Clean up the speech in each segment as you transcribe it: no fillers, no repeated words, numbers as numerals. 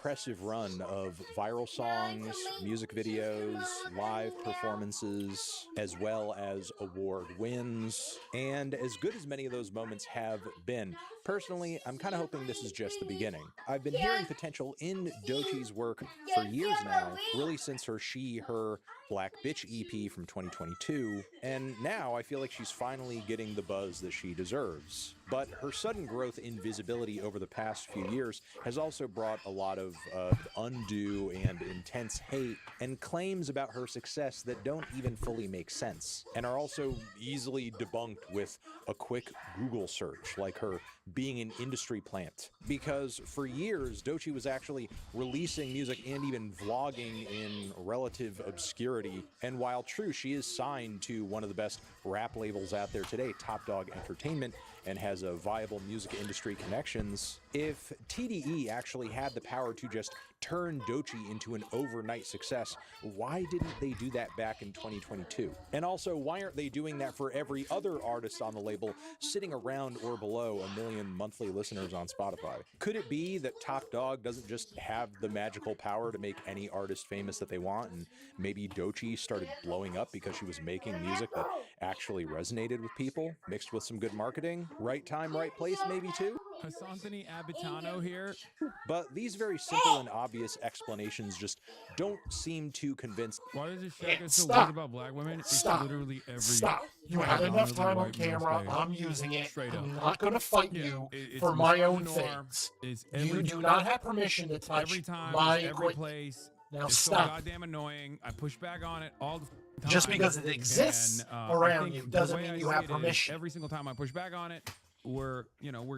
impressive run of viral songs, music videos, live performances, as well as award wins. And as good as many of those moments have been, personally, I'm kind of hoping this is just the beginning. I've been hearing potential in Doechie's work for years now, really since her Her Black Bitch EP from 2022, and now I feel like she's finally getting the buzz that she deserves. But her sudden growth in visibility over the past few years has also brought a lot of undue and intense hate and claims about her success that don't even fully make sense, and are also easily debunked with a quick Google search, like her being an industry plant. Because for years, Doechii was actually releasing music and even vlogging in relative obscurity, and while true, she is signed to one of the best rap labels out there today, Top Dog Entertainment, and has a viable music industry connections, if TDE actually had the power to just turn Doechii into an overnight success, why didn't they do that back in 2022? And also, why aren't they doing that for every other artist on the label sitting around or below 1 million monthly listeners on Spotify? Could it be that Top Dog doesn't just have the magical power to make any artist famous that they want, and maybe Doechii started blowing up because she was making music that actually resonated with people, mixed with some good marketing? Right time, right place, maybe too? Anthony Abitano here. But these very simple and obvious explanations just don't seem to convince. Why does this shit get so weird about black women? It's literally every. Stop. You had enough time on camera. I'm using it. I'm not going to fight you for my own things. You do not have permission to touch every time, my every equipment. place. Now it's stop. so goddamn annoying. I push back on it all the time. Just because it exists around you doesn't mean you have permission. Every single time I push back on it, we're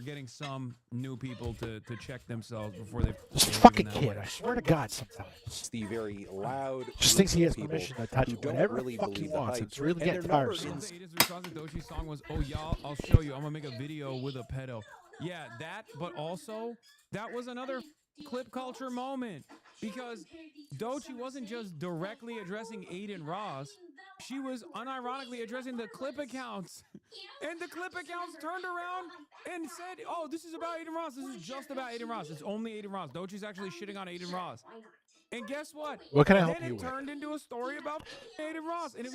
getting some new people to check themselves before they just fucking kid. I swear to God, sometimes it's the very loud just thinks he has permission to touch whatever really the fuck he believe the wants. hype. It's really And getting their tiresome. numbers Aiden's response to Doechii's song was, "Oh y'all, I'll show you. I'm gonna make a video with a pedo." Yeah, that. But also, that was another clip culture moment, because Doechii wasn't just directly addressing Aiden Ross. She was unironically addressing the clip accounts. And the clip accounts turned around and said, "Oh, this is about Aiden Ross. This is just about Aiden Ross. It's only Aiden Ross. Doechii's actually shitting on Aiden Ross." And guess what? What can I help then you it with? turned into a story about Aiden Ross, and it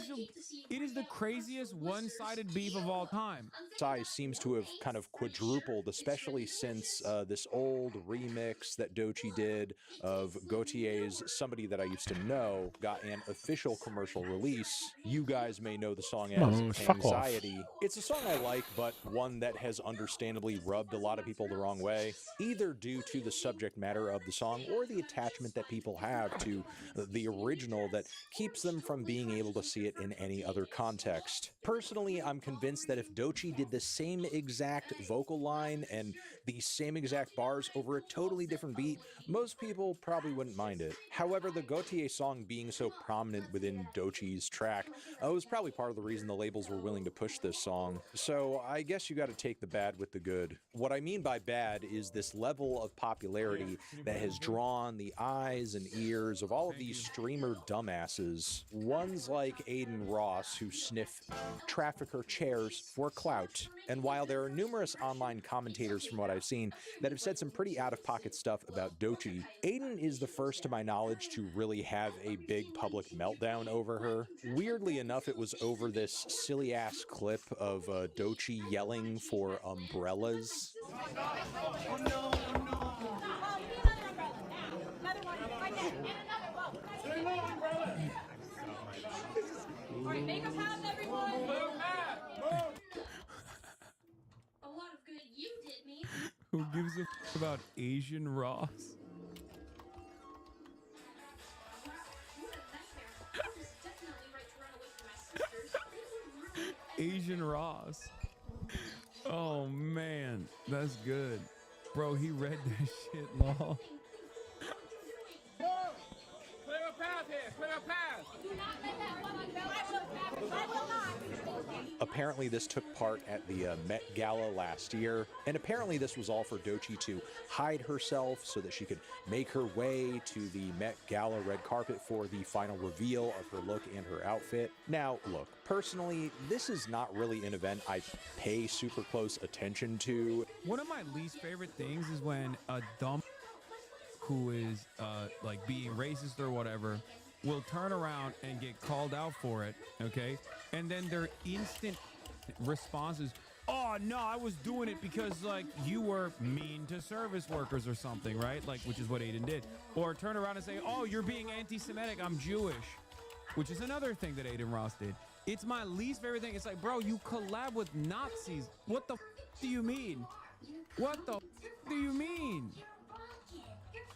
is the craziest one-sided beef of all time. Size seems to have kind of quadrupled, especially since this old remix that Doechii did of Gautier's "Somebody That I Used to Know" got an official commercial release. You guys may know the song as fuck off. Anxiety. It's a song I like, but one that has understandably rubbed a lot of people the wrong way, either due to the subject matter of the song or the attachment that people have to the original that keeps them from being able to see it in any other context. Personally, I'm convinced that if Doechii did the same exact vocal line and the same exact bars over a totally different beat, most people probably wouldn't mind it. However, the Gautier song being so prominent within Doechii's track was probably part of the reason the labels were willing to push this song. So I guess you got to take the bad with the good. What I mean by bad is this level of popularity that has drawn the eyes and ears of all of these streamer dumbasses, ones like Aiden Ross, who sniff trafficker chairs for clout. And while there are numerous online commentators from what I've seen that have said some pretty out-of-pocket stuff about Doechii, Aiden is the first to my knowledge to really have a big public meltdown over her. Weirdly enough, it was over this silly-ass clip of Doechii yelling for umbrellas. Makeup house, everyone! A lot of good you did me. Who gives a f about Asian Ross? Asian Ross. Oh man, that's good. Bro, he read that shit long. Clear a path here, clear a path! Do not let that woman go. I will not. Apparently this took part at the Met Gala last year, and apparently this was all for Doechii to hide herself so that she could make her way to the Met Gala red carpet for the final reveal of her look and her outfit. Now, look, personally, this is not really an event I pay super close attention to. One of my least favorite things is when a dumb who is like being racist or whatever will turn around and get called out for it, okay? And then their instant response is, oh no, I was doing it because like you were mean to service workers or something, right? Like, which is what Aiden did. Or turn around and say, oh, you're being anti-Semitic, I'm Jewish, which is another thing that Aiden Ross did. It's my least favorite thing. It's like, bro, you collab with Nazis. What the do you mean? What the do you mean?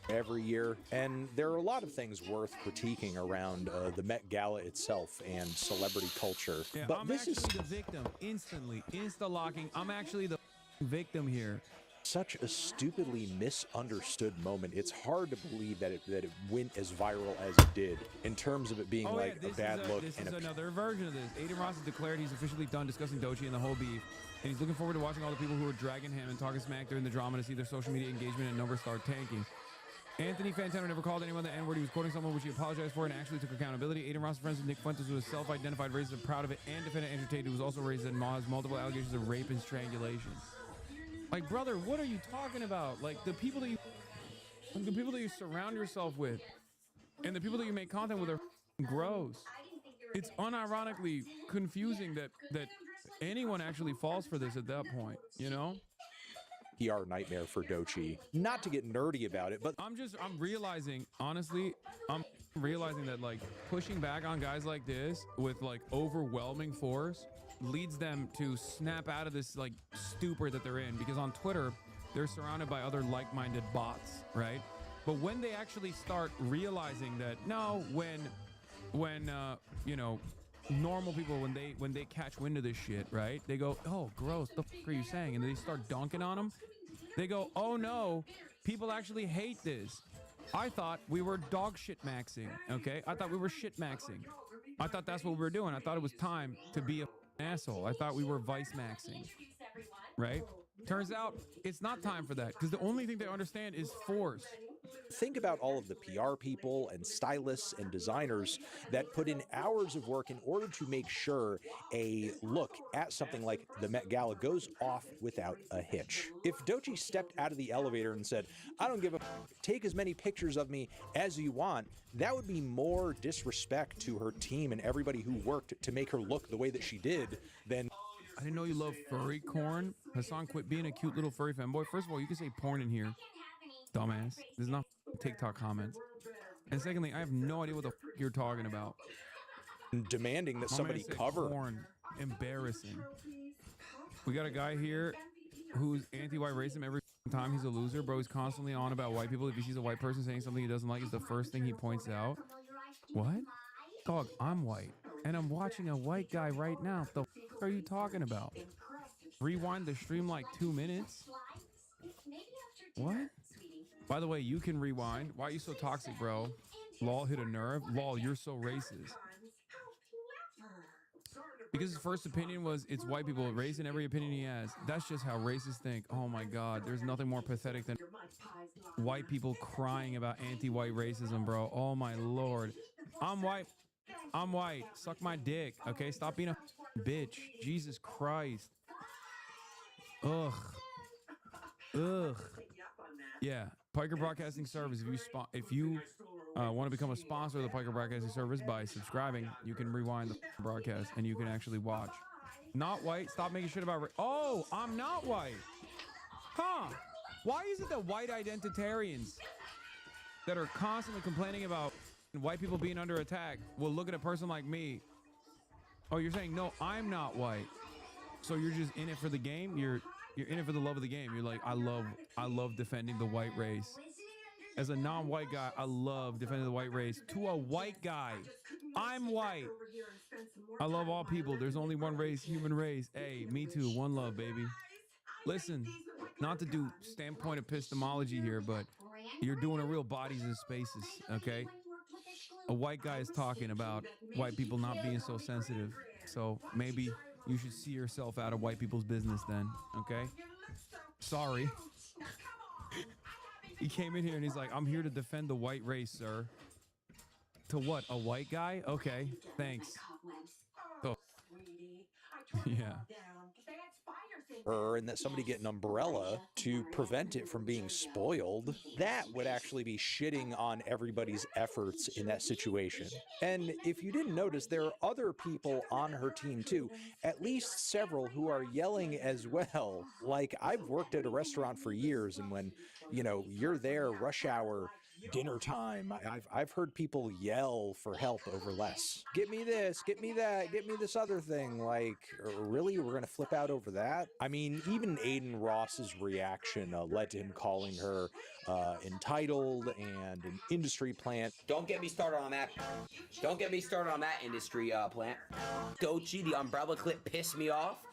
Every year, and there are a lot of things worth critiquing around the Met Gala itself and celebrity culture. Yeah, but I'm this actually is the victim. Instantly, insta-locking. I'm actually the victim here. such a stupidly misunderstood moment. It's hard to believe that it went as viral as it did in terms of it being like a bad look. This and is another version of this. Aiden Ross has declared he's officially done discussing Doechii and the whole beef, and he's looking forward to watching all the people who are dragging him and talking smack during the drama to see their social media engagement and numbers start tanking. Anthony Fantano never called anyone the N-word. He was quoting someone which he apologized for and actually took accountability. Aiden Ross is friends with Nick Fuentes, who is self-identified racist and proud of it, and defendant Andrew Tate, who was also racist and has multiple allegations of rape and strangulation. Like, brother, what are you talking about? Like, the people that you surround yourself with and the people that you make content with are gross. It's unironically confusing that anyone actually falls for this at that point, you know? PR nightmare for Doechii. Not to get nerdy about it, but I'm realizing, honestly, I'm realizing that like pushing back on guys like this with like overwhelming force leads them to snap out of this like stupor that they're in, because on Twitter, they're surrounded by other like-minded bots, right? But when they actually start realizing that, no, when you know, normal people, when they catch wind of this shit, right, they go, oh gross, the fuck are you saying? And they start dunking on them. They go, oh no, people actually hate this. I thought we were dog shit maxing, okay? I thought we were shit maxing. I thought that's what we were doing. I thought it was time to be a asshole. I thought we were vice maxing, right? Turns out it's not time for that, because the only thing they understand is force. think about all of the PR people and stylists and designers that put in hours of work in order to make sure a look at something like the Met Gala goes off without a hitch. If Doechii stepped out of the elevator and said, I don't give a take as many pictures of me as you want, that would be more disrespect to her team and everybody who worked to make her look the way that she did than I didn't know you love furry corn. Hassan, quit being a cute little furry fanboy. First of all, you can say porn in here, dumbass. This is not TikTok comments. And secondly, I have no idea what the you're talking about. demanding that somebody cover. Porn. Embarrassing. We got a guy here who's anti-white racism every time he's a loser, bro. He's constantly on about white people. If he sees a white person saying something he doesn't like, is the first thing he points out. What? Dog, I'm white. And I'm watching a white guy right now. The f are you talking about? Rewind the stream like 2 minutes? What? By the way, you can rewind. Why are you so toxic, bro? Lol hit a nerve. Lol, you're so racist. Because his first opinion was it's white people raising every opinion he has. That's just how racists think. Oh my God, there's nothing more pathetic than white people crying about anti-white racism, bro. Oh my Lord. I'm white. I'm white. Suck my dick. Okay, stop being a bitch. Jesus Christ. Ugh. Ugh. Yeah. Piker Broadcasting Service. If you want to become a sponsor of the Piker Broadcasting Service by subscribing, you can rewind the broadcast and you can actually watch. Not white. Stop making shit about. Oh, I'm not white. Huh? Why is it that white identitarians that are constantly complaining about white people being under attack will look at a person like me? Oh, you're saying no, I'm not white. So you're just in it for the game. You're in it for the love of the game. You're like, I love defending the white race. As a non-white guy, I love defending the white race. To a white guy, I'm white. I love all people. There's only one race, human race. Hey, me too. One love, baby. Listen, not to do standpoint epistemology here, but you're doing a real bodies and spaces, okay? A white guy is talking about white people not being so sensitive. So maybe you should see yourself out of white people's business then, okay? Sorry. He came in here and he's like, I'm here to defend the white race, sir. To what? A white guy? Okay, thanks. Oh. Yeah. her and that somebody get an umbrella to prevent it from being spoiled, that would actually be shitting on everybody's efforts in that situation. And if you didn't notice, there are other people on her team too, at least several who are yelling as well. Like, I've worked at a restaurant for years, and when, you know, you're there rush hour, dinner time, I've heard people yell for help over less. Get me this, get me that, get me this other thing. Like, really? We're gonna flip out over that? I mean, even Aiden Ross's reaction led to him calling her entitled and an industry plant. Don't get me started on that. Don't get me started on that industry plant. Dochi, the umbrella clip pissed me off.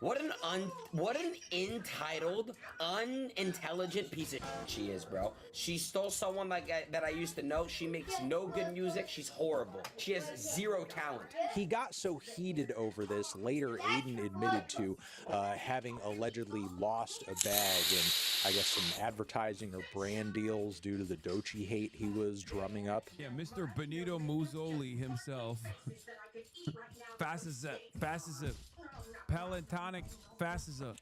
What an entitled, unintelligent piece of she is, bro. She stole someone that I used to know. She makes no good music. She's horrible. She has zero talent. He got so heated over this. Later, Aiden admitted to having allegedly lost a bag in, I guess, some advertising or brand deals due to the Dochi hate he was drumming up. Yeah, Mr. Benito Mussolini himself. Fastest Pelotonic fascism.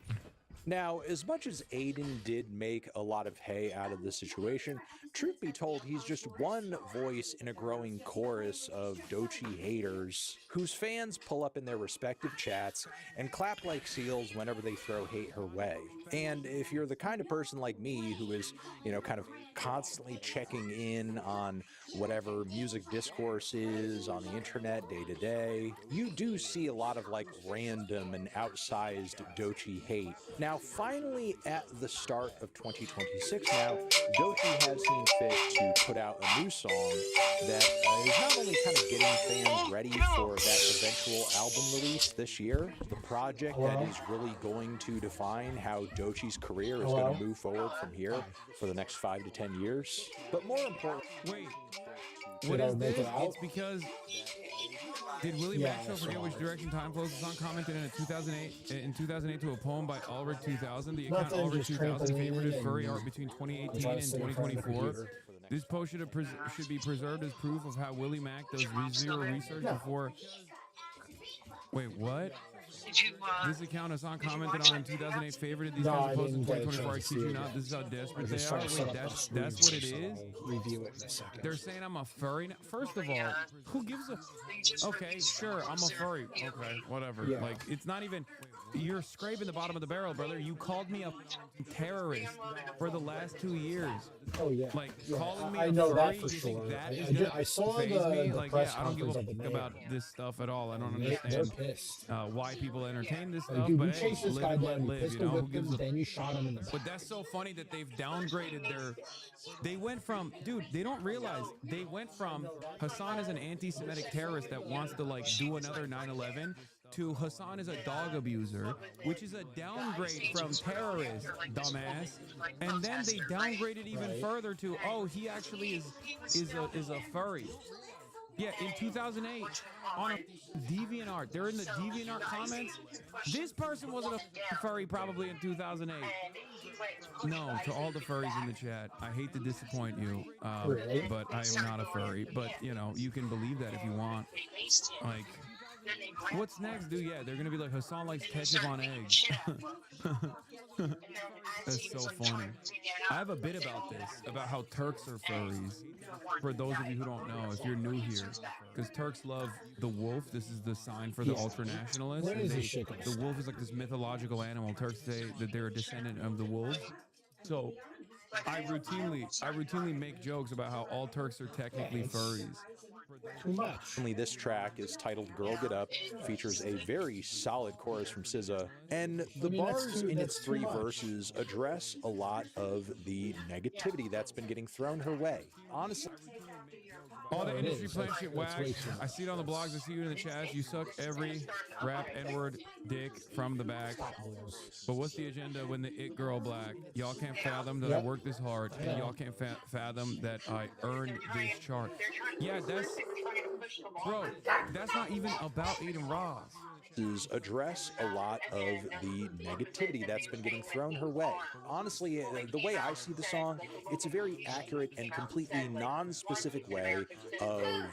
Now, as much as Aiden did make a lot of hay out of the situation, truth be told, he's just one voice in a growing chorus of Dochi haters whose fans pull up in their respective chats and clap like seals whenever they throw hate her way. And if you're the kind of person like me who is, you know, kind of constantly checking in on whatever music discourse is on the internet day to day, you do see a lot of like random and outsized Dochi hate. Now, finally, at the start of 2026 now, Dochi has seen fit to put out a new song that is not only kind of getting fans ready for that eventual album release this year, the project that is really going to define how Dochi's career is going to move forward from here for the next 5 to 10 years. But more importantly, wait, what is this? It's because did Willie Maxwell forget which direction time flows? The song commented in 2008 to a poem by Ulrich 2000. The account Ulrich 2000 favorited furry art between 2018 and 2024. This post should be preserved as proof of how Willie Mac does zero research before. Wait, what? This account is on commented on in 2008 favorited these guys are posted in 2024. I kid you not, this is how desperate they are. Wait, that's what it is? Review it in a second. They're saying I'm a furry. First of all, who gives a... Okay, sure, I'm a furry. Okay, whatever. Yeah. Like, it's not even... You're scraping the bottom of the barrel, brother. You called me a terrorist for the last 2 years. Oh yeah. Like, yeah, calling me I a know furry, that for you think sure. that is gonna I saw faze the me? Like, press yeah, I don't give conference of the a mayor. about this stuff at all. I don't They're understand pissed. why people entertain this Like, stuff, dude, but you hey, chased this live guy and let down, you live, you pistol know? Who whipped gives him, a... then you shot him in the back. But that's so funny that they've downgraded their... They went from... Dude, they don't realize. They went from Hassan is an anti-Semitic terrorist that wants to, like, do another 9/11 to Hassan is a dog abuser, which is a downgrade from terrorist, dumbass. And then they downgraded even further to, oh, he actually is a furry. Yeah, in 2008, on a DeviantArt, they're in the DeviantArt comments. This person wasn't a furry probably in 2008. No, to all the furries in the chat, I hate to disappoint you, but I am not a furry. But, you know, you can believe that if you want. Like, what's next, dude? Yeah, they're going to be like, Hassan likes ketchup on eggs. That's so funny. I have a bit about this, about how Turks are furries. For those of you who don't know, if you're new here, because Turks love the wolf. This is the sign for the ultra-nationalists. The wolf is like this mythological animal. Turks say that they're a descendant of the wolf. So I routinely make jokes about how all Turks are technically furries. Too much. this track is titled Girl Get Up, features a very solid chorus from SZA, and the bars in its 3 verses address a lot of the negativity that's been getting thrown her way. Honestly, all the industry plant shit whack. I see it on the blogs. I see you in the chat. You suck every rap N-word dick from the back. But what's the agenda when the it girl black? Y'all can't fathom that I worked this hard, and y'all can't fathom that I earned this chart. Yeah, that's Bro, that's not even about Aiden Ross. Address a lot of the negativity that's been getting thrown her way. Honestly, the way I see the song, it's a very accurate and completely non-specific way of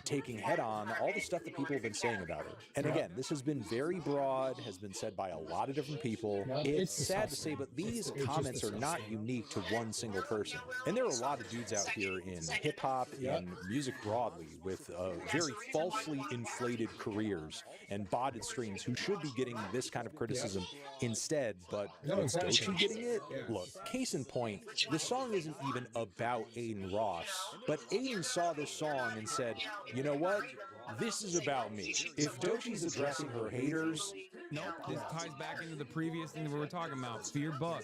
taking head-on all the stuff that people have been saying about her. And again, this has been very broad, has been said by a lot of different people. It's sad to say, but these comments are not unique to one single person. And there are a lot of dudes out here in hip-hop and music broadly with very falsely inflated careers and botted streams who should be getting this kind of criticism instead, but it's Doechii getting it? Look, case in point, the song isn't even about Aiden Ross, but Aiden saw this song and said, you know what? This is about me. If Doechii's addressing her haters... Nope, this ties back into the previous thing that we were talking about. Feared Buck,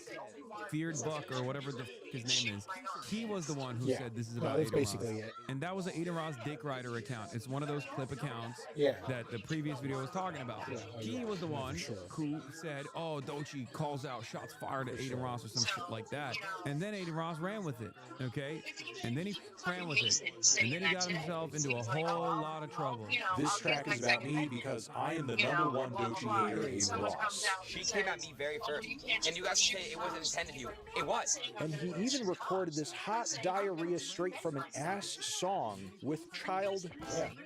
or whatever the his name is. He was the one who said this is about that's Aiden basically Ross. it. And that was an Aiden Ross Dick Rider account. It's one of those clip accounts that the previous video was talking about. He was the one who said, oh, Doechii calls out shots fired at Aiden Ross or some shit like that. And then Aiden Ross ran with it, okay? And then he ran with it. And then he got himself into a whole lot of trouble. This track is about me because I am the #1 Doechii hater, Aiden Ross. She came at me very first, and you guys say it wasn't intended to you. It was. And he even recorded this hot diarrhea straight from an ass song with Child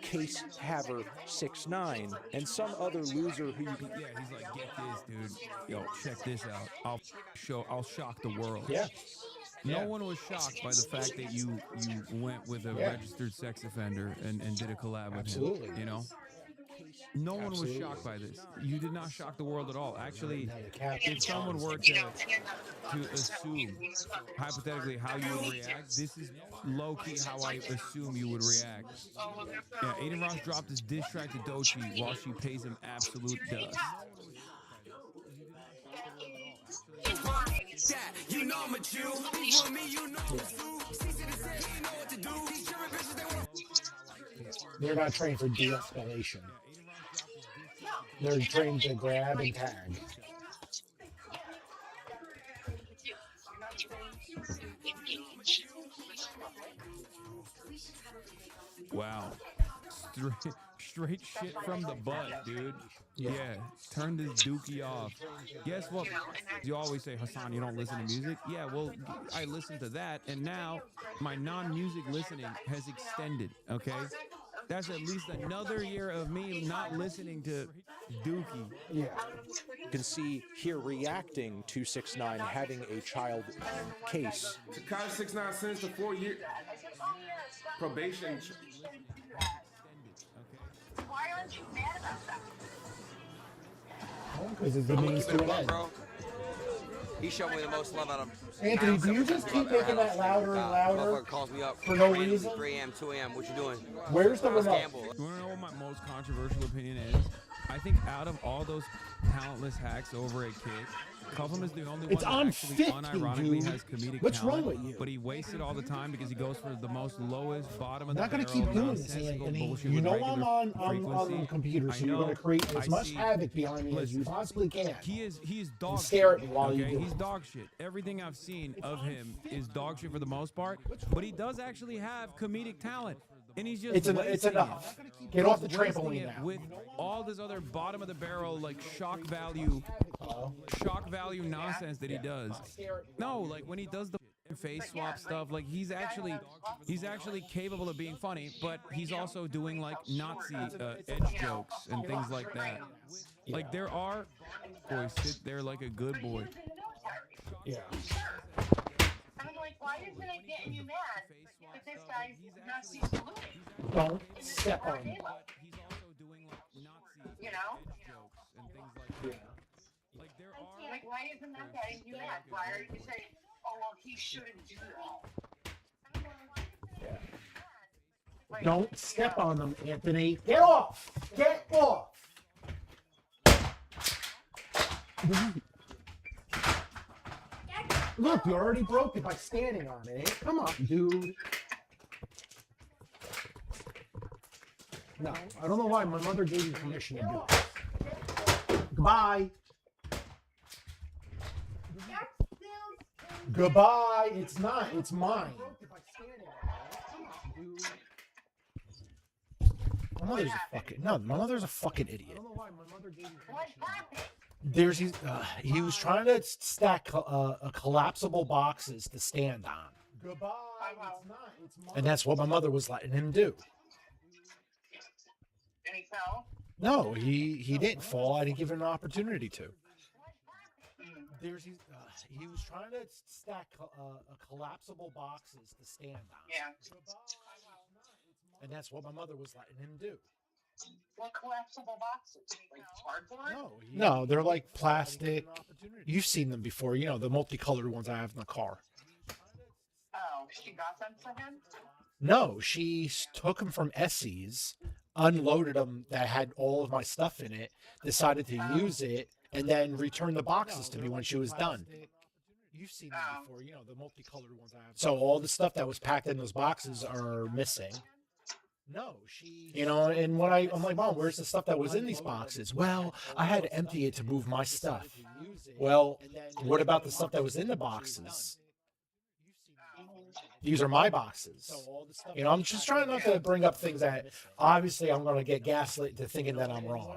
Case Haver 6ix9ine and some other loser who you can... Yeah, he's like, get this, dude. Yo, check this out. I'll shock the world. Yeah. No one was shocked by the fact that you went with a registered sex offender and did a collab with him. You know? No one was shocked by this. You did not shock the world at all. Actually, if someone were to assume, hypothetically, how you would react, this is low-key how I assume you would react. Yeah, Aiden Ross dropped his diss track to Doechii while she pays him absolute dust. You know I'm a Jew. For me, you know I'm you know what to do. They're not trained for de-escalation. They're trained to grab and tag. Wow. Straight shit from the butt, dude. Yeah. Turn this dookie off. Guess what? You always say, Hassan, you don't listen to music? Yeah, well, I listen to that, and now my non-music listening has extended, okay? That's at least another year of me not listening to Dookie. Yeah. You can see here reacting to 6ix9ine having a child case. Tekashi 6ix9ine sentenced to 4 years probation. Why aren't you mad about that? Because it's the means to an end. He showed me the most love out of Anthony, do you just keep making that louder and louder calls me up for no reason? 3 a.m., 2 a.m. What you doing? Where's the remote? You want to know what my most controversial opinion is? I think out of all those talentless hacks over at Kick, Cuffham is the only one that actually 50, unironically dude. has comedic What's talent, wrong with you? but he wastes it all the time because he goes for the most lowest bottom of I'm not the going to barrel, keep doing this, nonsensical Anthony. bullshit You with know regular I'm on frequency. the computer, so I you're know, going to create as I much see. havoc behind me as you Listen, possibly can. He is dog And shit. stare at me while you Okay, do he's it. dog shit. Everything I've seen of him is dog shit for the most part, but he does actually have comedic talent. And he's just It's wasting enough. it. Get off the He's wasting trampoline it now. with all this other bottom of the barrel like shock value nonsense that he does. No, like when he does the face swap stuff, like he's actually capable of being funny, but he's also doing like Nazi edge jokes and things like that. Like there are boys sit there like a good boy. Yeah. I'm like, why isn't it getting you mad if this guy's Nazi saluting? Don't step on me. He's also doing like Nazi You know? edge jokes and things like that. Like there are Like, why isn't that getting you mad? Why are you saying, oh, well, he shouldn't do that? Don't step on them, Anthony. Get off! Get off! Look, you already broke it by standing on it. Come on, dude. No, I don't know why my mother gave you permission to do it. Goodbye. Goodbye. It's not. It's mine. My mother's a fucking no. My mother's a fucking idiot. What happened? He was trying to stack collapsible boxes to stand on. Goodbye. And that's what my mother was letting him do. And he fell. No, he didn't fall. I didn't give him an opportunity to. He was trying to stack collapsible boxes to stand on. Yeah. And that's what my mother was letting him do. What collapsible boxes? Like cardboard? No, they're like plastic. You've seen them before. You know, the multicolored ones I have in the car. Oh, she got them for him? No, she took them from Essie's, unloaded them that had all of my stuff in it, decided to use it, and then returned the boxes to me when she was done. You've seen them before, you know, the multicolored ones I have. So all the stuff that was packed in those boxes are missing. No, you know, and when I'm like, Mom, where's the stuff that was in these boxes? Well, I had to empty it to move my stuff. Well, what about the stuff that was in the boxes? These are my boxes. You know, I'm just trying not to bring up things that obviously I'm going to get gaslit into thinking that I'm wrong.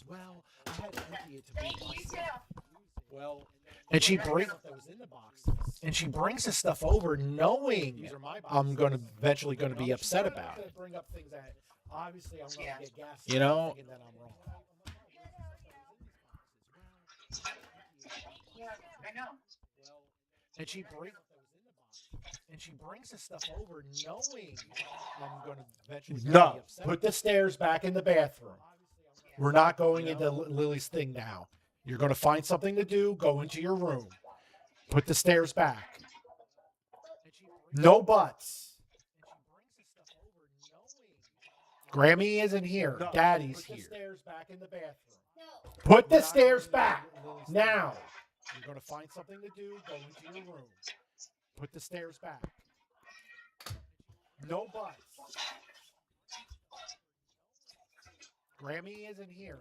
Well, I had to empty it to move my stuff. Well, and she brings the stuff over knowing I'm eventually going to be upset about it. You know? Yeah, I know. And she brings the stuff over knowing I'm going to eventually be upset. Put the stairs back in the bathroom. We're not going into Lily's thing now. You're going to find something to do. Go into your room. Put the stairs back. No buts. Grammy isn't here. Daddy's here. Put the stairs back. Now. You're going to find something to do. Go into your room. Put the stairs back. No buts. Grammy isn't here.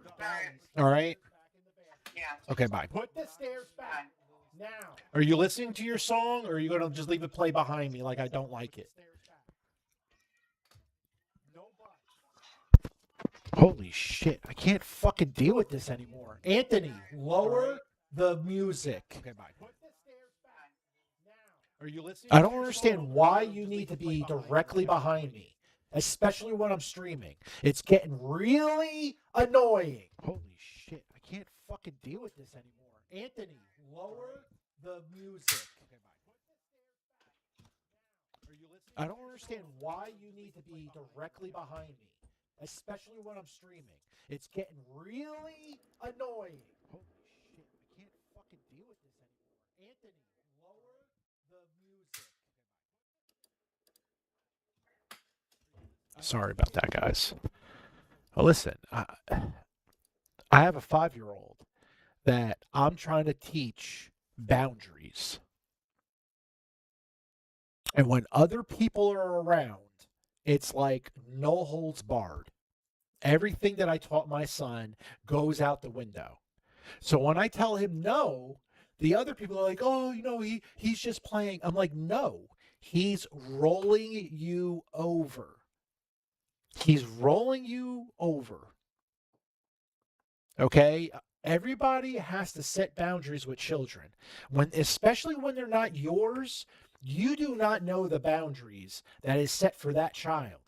All right. Yeah. Okay, bye. Put the stairs back now. Are you listening to your song, or are you going to just leave it play behind me like I don't like it? Holy shit. I can't fucking deal with this anymore. Anthony, lower the music. Okay, bye. Are you listening? I don't understand why you need to be directly behind me, especially when I'm streaming. It's getting really annoying. Holy shit. I can't fucking deal with this anymore. Anthony, lower the music. Okay, bye. Are you listening? I don't understand why you need to be directly behind me, especially when I'm streaming. It's getting really annoying. Holy shit. I can't fucking deal with this anymore. Anthony, lower the music. Sorry about that, guys. Well, listen, I have a 5-year-old that I'm trying to teach boundaries. And when other people are around, it's like no holds barred. Everything that I taught my son goes out the window. So when I tell him no, the other people are like, oh, you know, he's just playing. I'm like, no, he's rolling you over. He's rolling you over. Okay? Everybody has to set boundaries with children. Especially when they're not yours, you do not know the boundaries that is set for that child.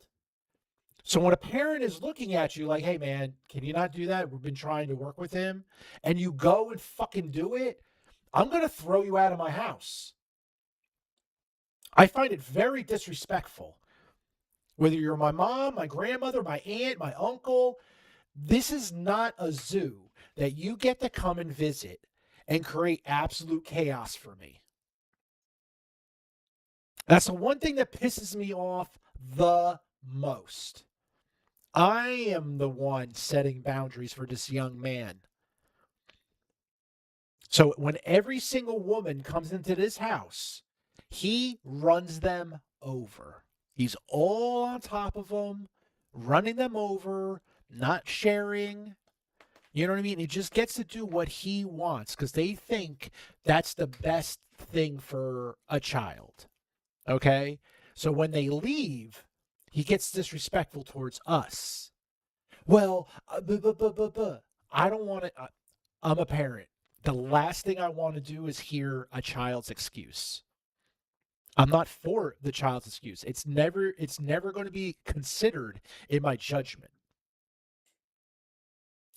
So when a parent is looking at you like, hey, man, can you not do that? We've been trying to work with him. And you go and fucking do it. I'm going to throw you out of my house. I find it very disrespectful. Whether you're my mom, my grandmother, my aunt, my uncle, this is not a zoo that you get to come and visit and create absolute chaos for me. That's the one thing that pisses me off the most. I am the one setting boundaries for this young man. So when every single woman comes into this house, he runs them over. He's all on top of them, running them over, not sharing. You know what I mean? He just gets to do what he wants because they think that's the best thing for a child. Okay? So when they leave, He gets disrespectful towards us. Well, I don't want to. I'm a parent. The last thing I want to do is hear a child's excuse. I'm not for the child's excuse. It's never going to be considered in my judgment.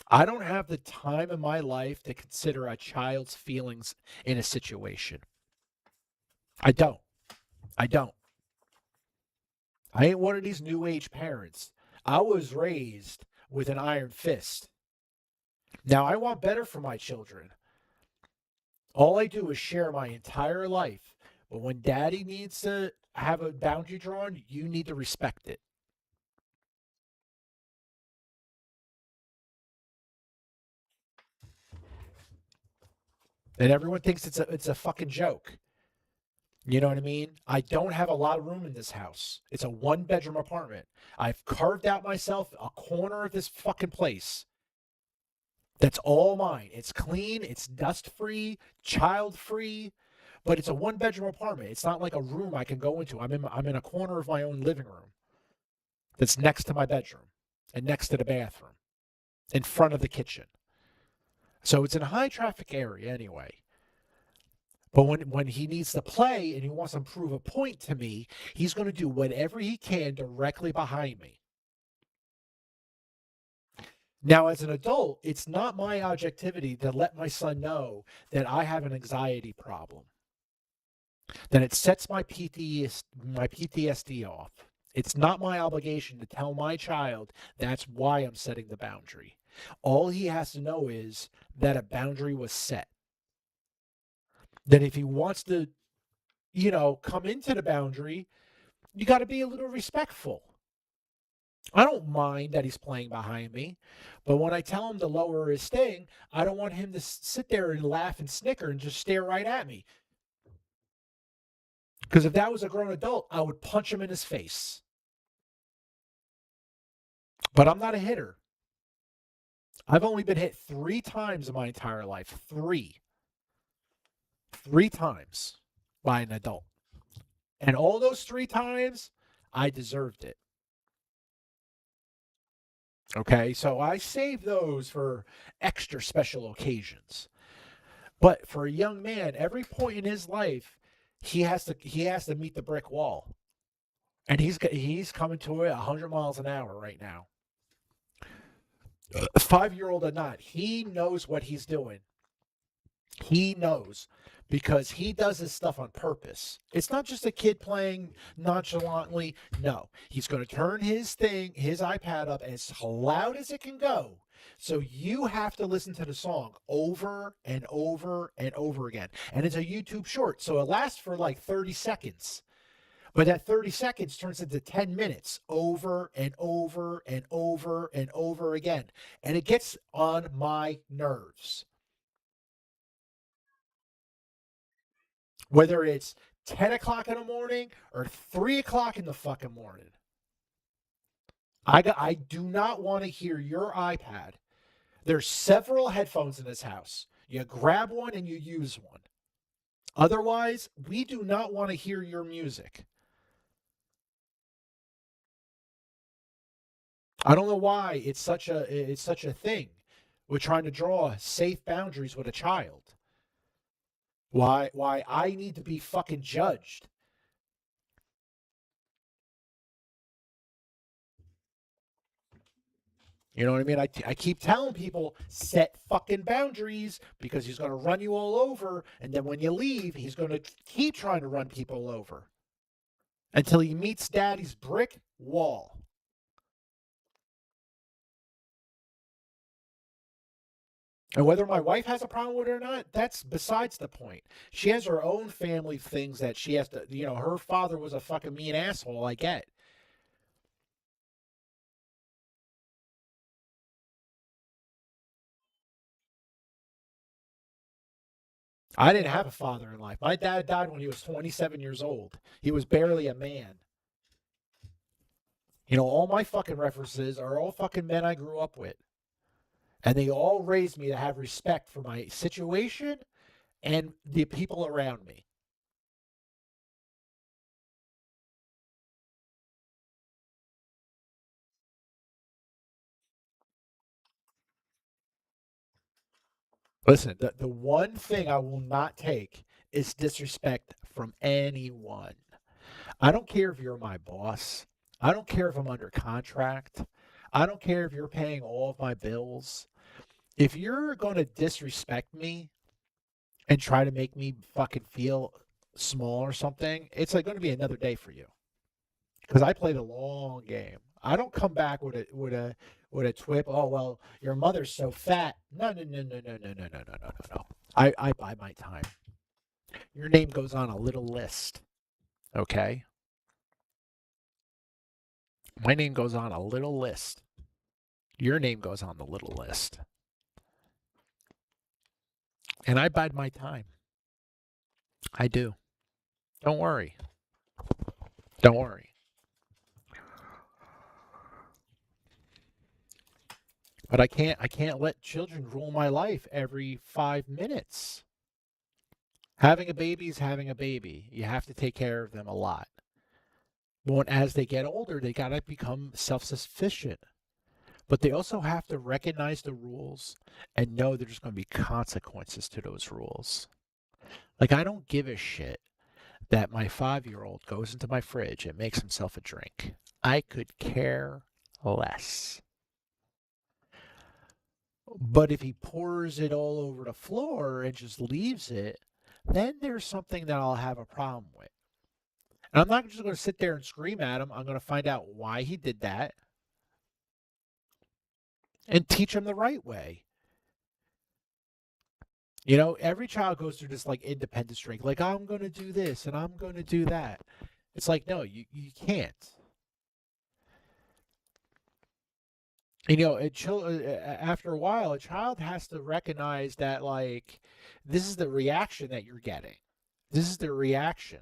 I don't have the time in my life to consider a child's feelings in a situation. I don't. I ain't one of these new age parents. I was raised with an iron fist. Now I want better for my children. All I do is share my entire life. But when daddy needs to have a boundary drawn, you need to respect it. And everyone thinks it's a fucking joke. You know what I mean? I don't have a lot of room in this house. It's a 1-bedroom apartment. I've carved out myself a corner of this fucking place. That's all mine. It's clean, it's dust-free, child-free, but it's a 1-bedroom apartment. It's not like a room I can go into. I'm in a corner of my own living room that's next to my bedroom and next to the bathroom, in front of the kitchen. So it's in a high-traffic area anyway. But when he needs to play and he wants to prove a point to me, he's going to do whatever he can directly behind me. Now, as an adult, it's not my objectivity to let my son know that I have an anxiety problem. Then it sets my PTSD off. It's not my obligation to tell my child that's why I'm setting the boundary. All he has to know is that a boundary was set. That if he wants to, come into the boundary, you got to be a little respectful. I don't mind that he's playing behind me, but when I tell him to lower his thing, I don't want him to sit there and laugh and snicker and just stare right at me. Because if that was a grown adult, I would punch him in his face. But I'm not a hitter. I've only been hit 3 times in my entire life. 3 times by an adult. And all those 3 times, I deserved it. Okay, so I save those for extra special occasions. But for a young man, every point in his life, he has to meet the brick wall. And he's coming to it 100 miles an hour right now. 5-year-old or not, he knows what he's doing. He knows because he does this stuff on purpose. It's not just a kid playing nonchalantly. No, he's going to turn his iPad up as loud as it can go. So you have to listen to the song over and over and over again. And it's a YouTube short, so it lasts for like 30 seconds. But that 30 seconds turns into 10 minutes over and over and over and over again. And it gets on my nerves. Whether it's 10 o'clock in the morning or 3 o'clock in the fucking morning. I do not want to hear your iPad. There's several headphones in this house. You grab one and you use one. Otherwise, we do not want to hear your music. I don't know why it's such a thing. We're trying to draw safe boundaries with a child. Why I need to be fucking judged. You know what I mean? I keep telling people, set fucking boundaries because he's going to run you all over. And then when you leave, he's going to keep trying to run people over until he meets daddy's brick wall. And whether my wife has a problem with it or not, that's besides the point. She has her own family things that she has to, her father was a fucking mean asshole, I get. I didn't have a father in life. My dad died when he was 27 years old. He was barely a man. All my fucking references are all fucking men I grew up with. And they all raised me to have respect for my situation and the people around me. Listen, the one thing I will not take is disrespect from anyone. I don't care if you're my boss. I don't care if I'm under contract. I don't care if you're paying all of my bills. If you're going to disrespect me and try to make me fucking feel small or something, it's like going to be another day for you. Because I play the long game. I don't come back with a twip. Oh well, your mother's so fat. No, no, no, no, no, no, no, no, no, no, no, no. I buy my time. Your name goes on a little list. Okay? My name goes on a little list. Your name goes on the little list. And I bide my time. I do. Don't worry. Don't worry. But I can't let children rule my life every 5 minutes. Having a baby is having a baby. You have to take care of them a lot. But as they get older, they got to become self-sufficient. But they also have to recognize the rules and know there's going to be consequences to those rules. Like, I don't give a shit that my 5-year-old goes into my fridge and makes himself a drink. I could care less. But if he pours it all over the floor and just leaves it, then there's something that I'll have a problem with. And I'm not just going to sit there and scream at him. I'm going to find out why he did that and teach him the right way. You know, every child goes through this like independence streak. Like, I'm going to do this and I'm going to do that. It's like, no, you can't. You know, after a while, a child has to recognize that, like, this is the reaction that you're getting. This is the reaction.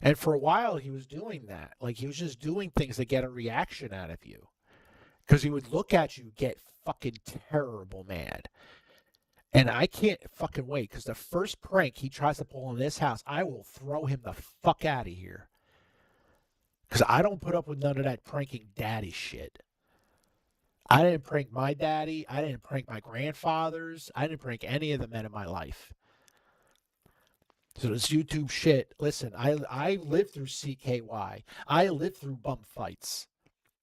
And for a while, he was doing that. Like, he was just doing things to get a reaction out of you. Because he would look at you, get fucking terrible mad. And I can't fucking wait, because the first prank he tries to pull in this house, I will throw him the fuck out of here. Because I don't put up with none of that pranking daddy shit. I didn't prank my daddy. I didn't prank my grandfathers. I didn't prank any of the men in my life. So this YouTube shit, listen, I lived through CKY. I lived through bump fights.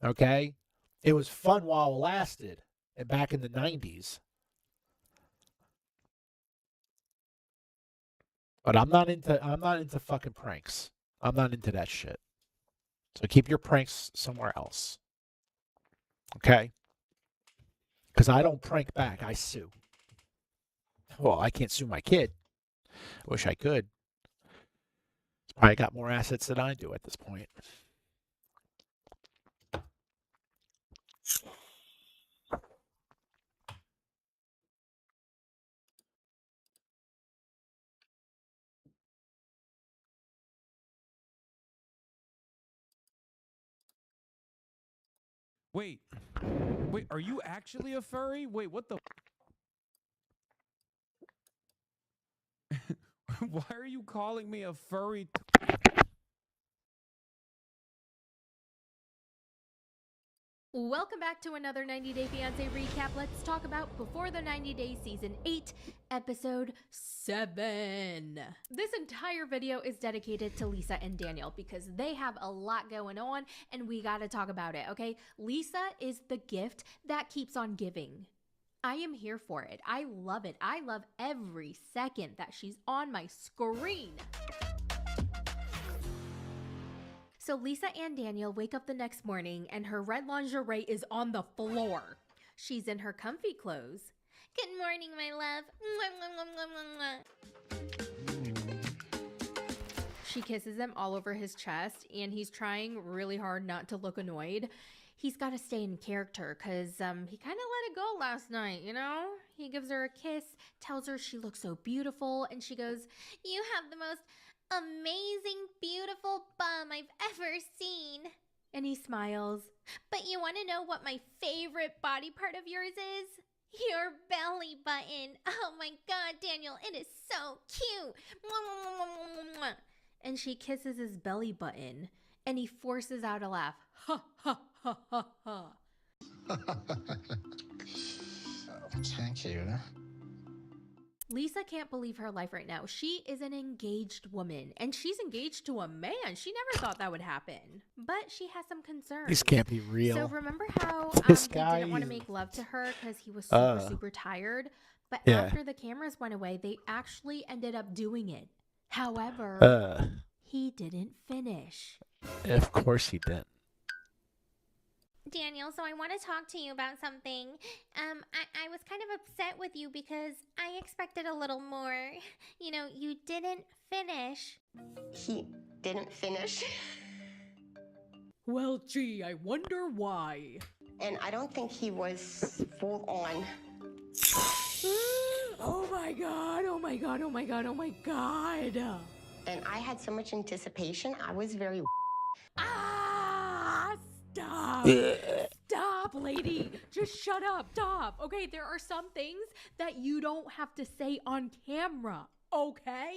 Okay? It was fun while it lasted. And back in the 90s. But I'm not into fucking pranks. I'm not into that shit. So keep your pranks somewhere else. Okay? Because I don't prank back. I sue. Well, I can't sue my kid. I wish I could. He's probably got more assets than I do at this point. Wait, are you actually a furry? Wait, what the? Why are you calling me a furry? Welcome back to another 90 Day Fiancé recap. Let's talk about Before the 90 Days Season 8, Episode 7. This entire video is dedicated to Lisa and Daniel because they have a lot going on and we gotta talk about it, okay? Lisa is the gift that keeps on giving. I am here for it. I love it. I love every second that she's on my screen. So Lisa and Daniel wake up the next morning and her red lingerie is on the floor. She's in her comfy clothes. Good morning, my love. She kisses him all over his chest and he's trying really hard not to look annoyed. He's got to stay in character because he kind of let it go last night, you know? He gives her a kiss, tells her she looks so beautiful, and she goes, "You have the most amazing, beautiful bum I've ever seen." And he smiles. "But you want to know what my favorite body part of yours is? Your belly button. Oh my God, Daniel, it is so cute." And she kisses his belly button, and he forces out a laugh. Ha ha ha ha ha. Thank you. Lisa can't believe her life right now. She is an engaged woman, and she's engaged to a man. She never thought that would happen, but she has some concerns. This can't be real. So remember how This they guy didn't want to is- make love to her because he was super tired? But after the cameras went away, they actually ended up doing it. However, he didn't finish. Of course he didn't. Daniel, so I want to talk to you about something. I was kind of upset with you because I expected a little more. You know, you didn't finish. He didn't finish. Well, gee, I wonder why. And I don't think he was full on. Oh my god, oh my god, oh my god, oh my god. And I had so much anticipation. I was very. Ah, stop. Stop, lady. Just shut up. Stop. Okay, there are some things that you don't have to say on camera, okay?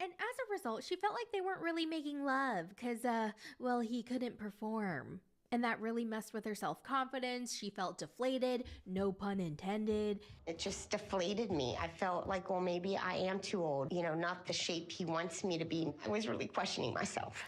And as a result, she felt like they weren't really making love because, well, he couldn't perform. And that really messed with her self-confidence. She felt deflated, no pun intended. It just deflated me. I felt like, well, maybe I am too old. You know, not the shape he wants me to be. I was really questioning myself.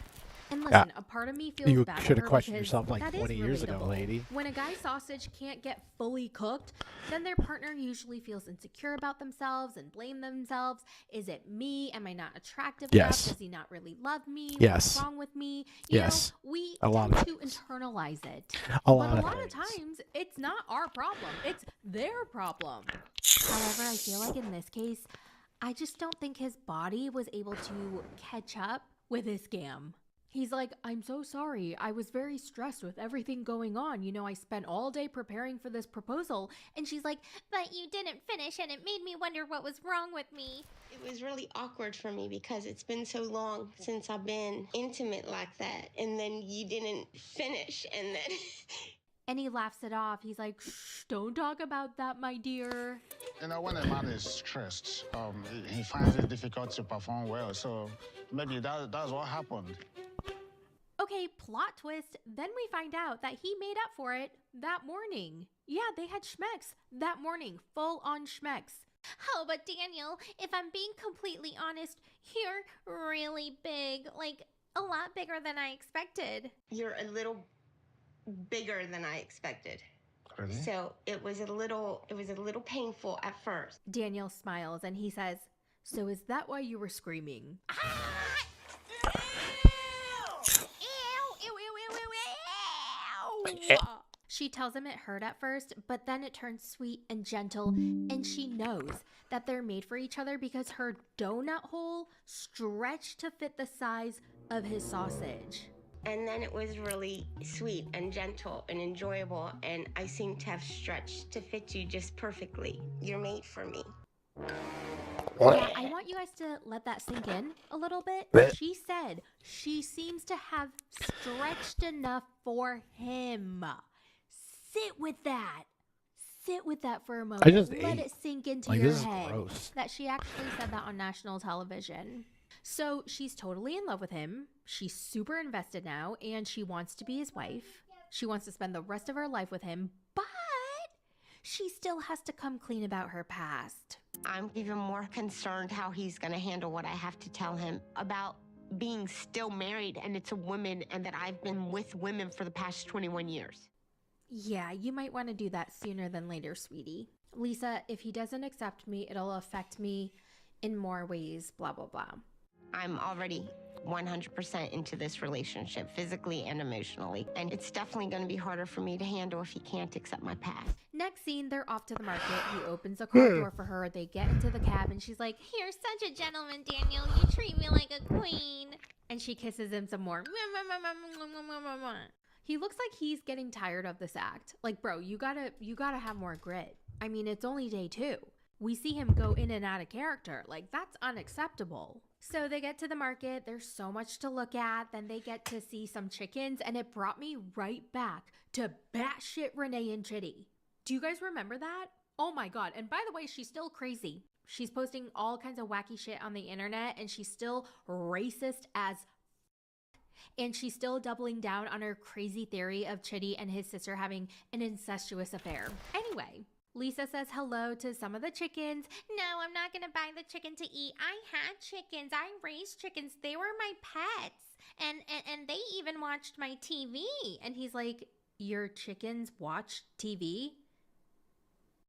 And listen, a part of me feels You bad should for have her questioned because yourself like that is 20 years ago, relatable. lady. When a guy's sausage can't get fully cooked, then their partner usually feels insecure about themselves and blame themselves. Is it me? Am I not attractive Yes. enough? Does he not really love me? Yes. What's wrong with me? You Yes. know, we A lot tend of to internalize it. A lot But a of lot of things. times, it's not our problem. It's their problem. However, I feel like in this case, I just don't think his body was able to catch up with his scam. He's like, I'm so sorry. I was very stressed with everything going on. You know, I spent all day preparing for this proposal. And she's like, but you didn't finish, and it made me wonder what was wrong with me. It was really awkward for me because it's been so long since I've been intimate like that. And then you didn't finish. And then. And he laughs it off. He's like, shh, don't talk about that, my dear. You know, when a man is stressed, he finds it difficult to perform well. So maybe that's what happened. Okay, plot twist. Then we find out that he made up for it that morning. Yeah, they had schmecks that morning, full on schmecks. Oh, but Daniel, if I'm being completely honest, you're really big. Like, a lot bigger than I expected. You're a little bigger than I expected. Really? So it was a little painful at first. Daniel smiles and he says, so is that why you were screaming? She tells him it hurt at first, but then it turns sweet and gentle, and she knows that they're made for each other because her donut hole stretched to fit the size of his sausage. And then it was really sweet and gentle and enjoyable, and I seem to have stretched to fit you just perfectly. You're made for me. Yeah, I want you guys to let that sink in a little bit. She said she seems to have stretched enough for him. Sit with that. Sit with that for a moment. I just Let ate. it sink into Like, your this is head gross. that she actually said that on national television. So she's totally in love with him. She's super invested now, and she wants to be his wife. She wants to spend the rest of her life with him, but she still has to come clean about her past. I'm even more concerned how he's going to handle what I have to tell him about being still married, and it's a woman, and that I've been with women for the past 21 years. Yeah, you might want to do that sooner than later, sweetie. Lisa, if he doesn't accept me, it'll affect me in more ways, blah, blah, blah. I'm already 100% into this relationship, physically and emotionally, and it's definitely going to be harder for me to handle if he can't accept my past. Next scene, they're off to the market. He opens a car door for her. They get into the cab, and she's like, You're such a gentleman, Daniel. You treat me like a queen. and she kisses him some more. He looks like he's getting tired of this act. Like, bro, you gotta have more grit. I mean, it's only day 2. We see him go in and out of character. Like, that's unacceptable. So they get to the market. There's so much to look at. Then they get to see some chickens, and it brought me right back to batshit Renee and Chitty. Do you guys remember that? Oh my God. And by the way, she's still crazy. She's posting all kinds of wacky shit on the internet, and she's still racist as and she's still doubling down on her crazy theory of Chitty and his sister having an incestuous affair. Anyway, Lisa says hello to some of the chickens. No, I'm not gonna buy the chicken to eat. I had chickens. I raised chickens. They were my pets. And they even watched my TV. And he's like, your chickens watch TV?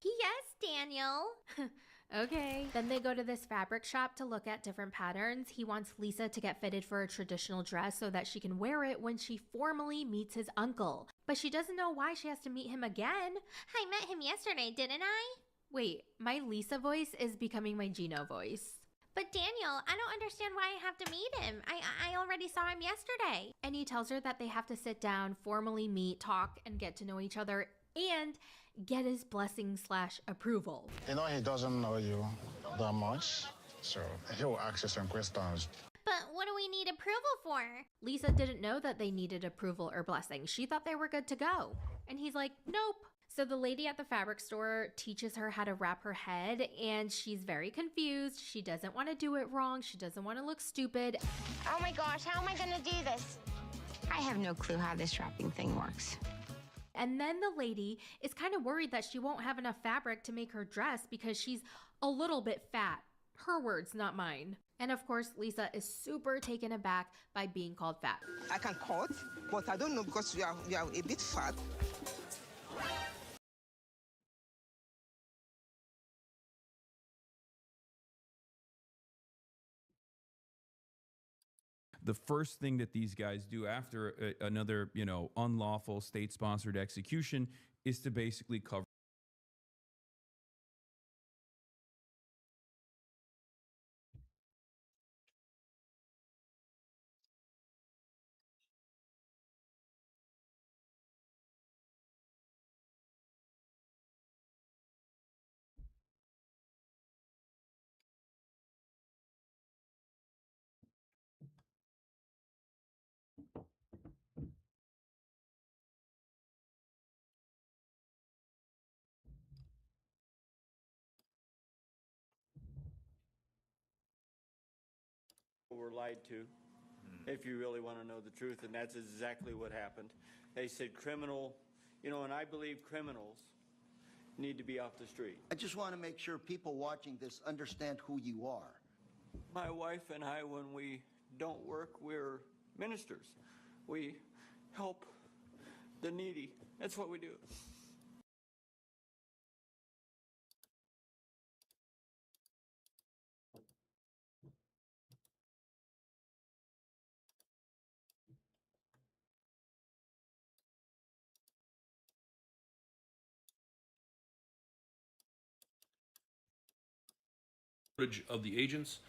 Yes, Daniel. Okay. Then they go to this fabric shop to look at different patterns. He wants Lisa to get fitted for a traditional dress so that she can wear it when she formally meets his uncle. But she doesn't know why she has to meet him again. I met him yesterday, didn't I? Wait, my Lisa voice is becoming my Gino voice. But Daniel, I don't understand why I have to meet him. I already saw him yesterday. And he tells her that they have to sit down, formally meet, talk, and get to know each other, and get his blessing / approval. You know, he doesn't know you that much, so he'll ask you some questions. But what do we need approval for? Lisa didn't know that they needed approval or blessing. She thought they were good to go. And he's like, nope. So the lady at the fabric store teaches her how to wrap her head, and she's very confused. She doesn't want to do it wrong. She doesn't want to look stupid. Oh my gosh, how am I gonna do this? I have no clue how this wrapping thing works. And then the lady is kind of worried that she won't have enough fabric to make her dress because she's a little bit fat. Her words, not mine. And of course, Lisa is super taken aback by being called fat. I can cut, but I don't know because you are a bit fat. The first thing that these guys do after another, unlawful state-sponsored execution is to basically cover were lied to, if you really want to know the truth, and that's exactly what happened. They said criminal, and I believe criminals need to be off the street. I just want to make sure people watching this understand who you are. My wife and I, when we don't work, we're ministers. We help the needy. That's what we do. Of the agents,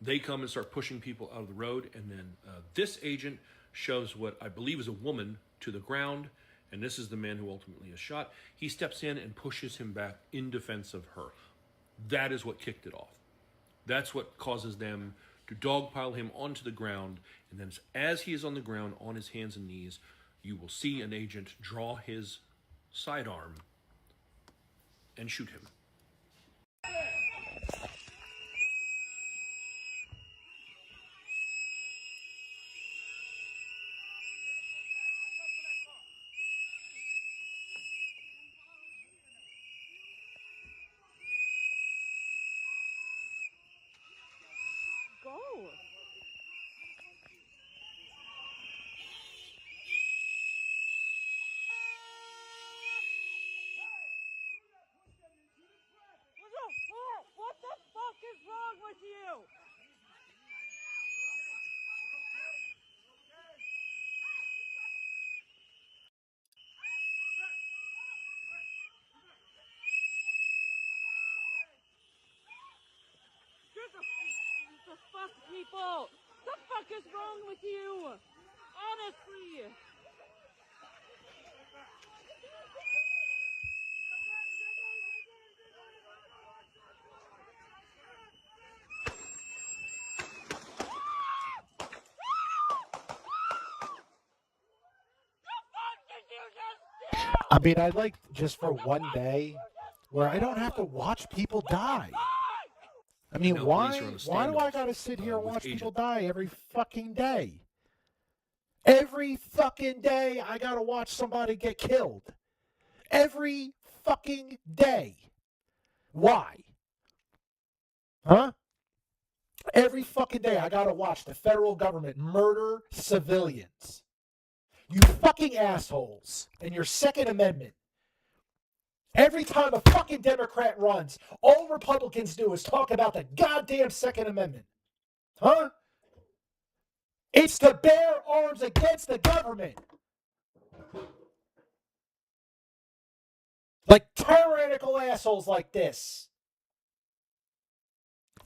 they come and start pushing people out of the road, and then this agent shoves what I believe is a woman to the ground, and this is the man who ultimately is shot. He steps in and pushes him back in defense of her. That is what kicked it off. That's what causes them to dogpile him onto the ground, and then as he is on the ground on his hands and knees, you will see an agent draw his sidearm and shoot him. What the fuck is wrong with you? The fuck, people? The fuck is wrong with you? Honestly. I mean, I'd like just for one day where I don't have to watch people die. I mean, why do I gotta sit here and watch people die every fucking day? Every fucking day I gotta watch somebody get killed. Every fucking day. Why? Huh? Every fucking day I gotta watch the federal government murder civilians. You fucking assholes and your Second Amendment. Every time a fucking Democrat runs, all Republicans do is talk about the goddamn Second Amendment. Huh? It's to bear arms against the government. Like tyrannical assholes like this.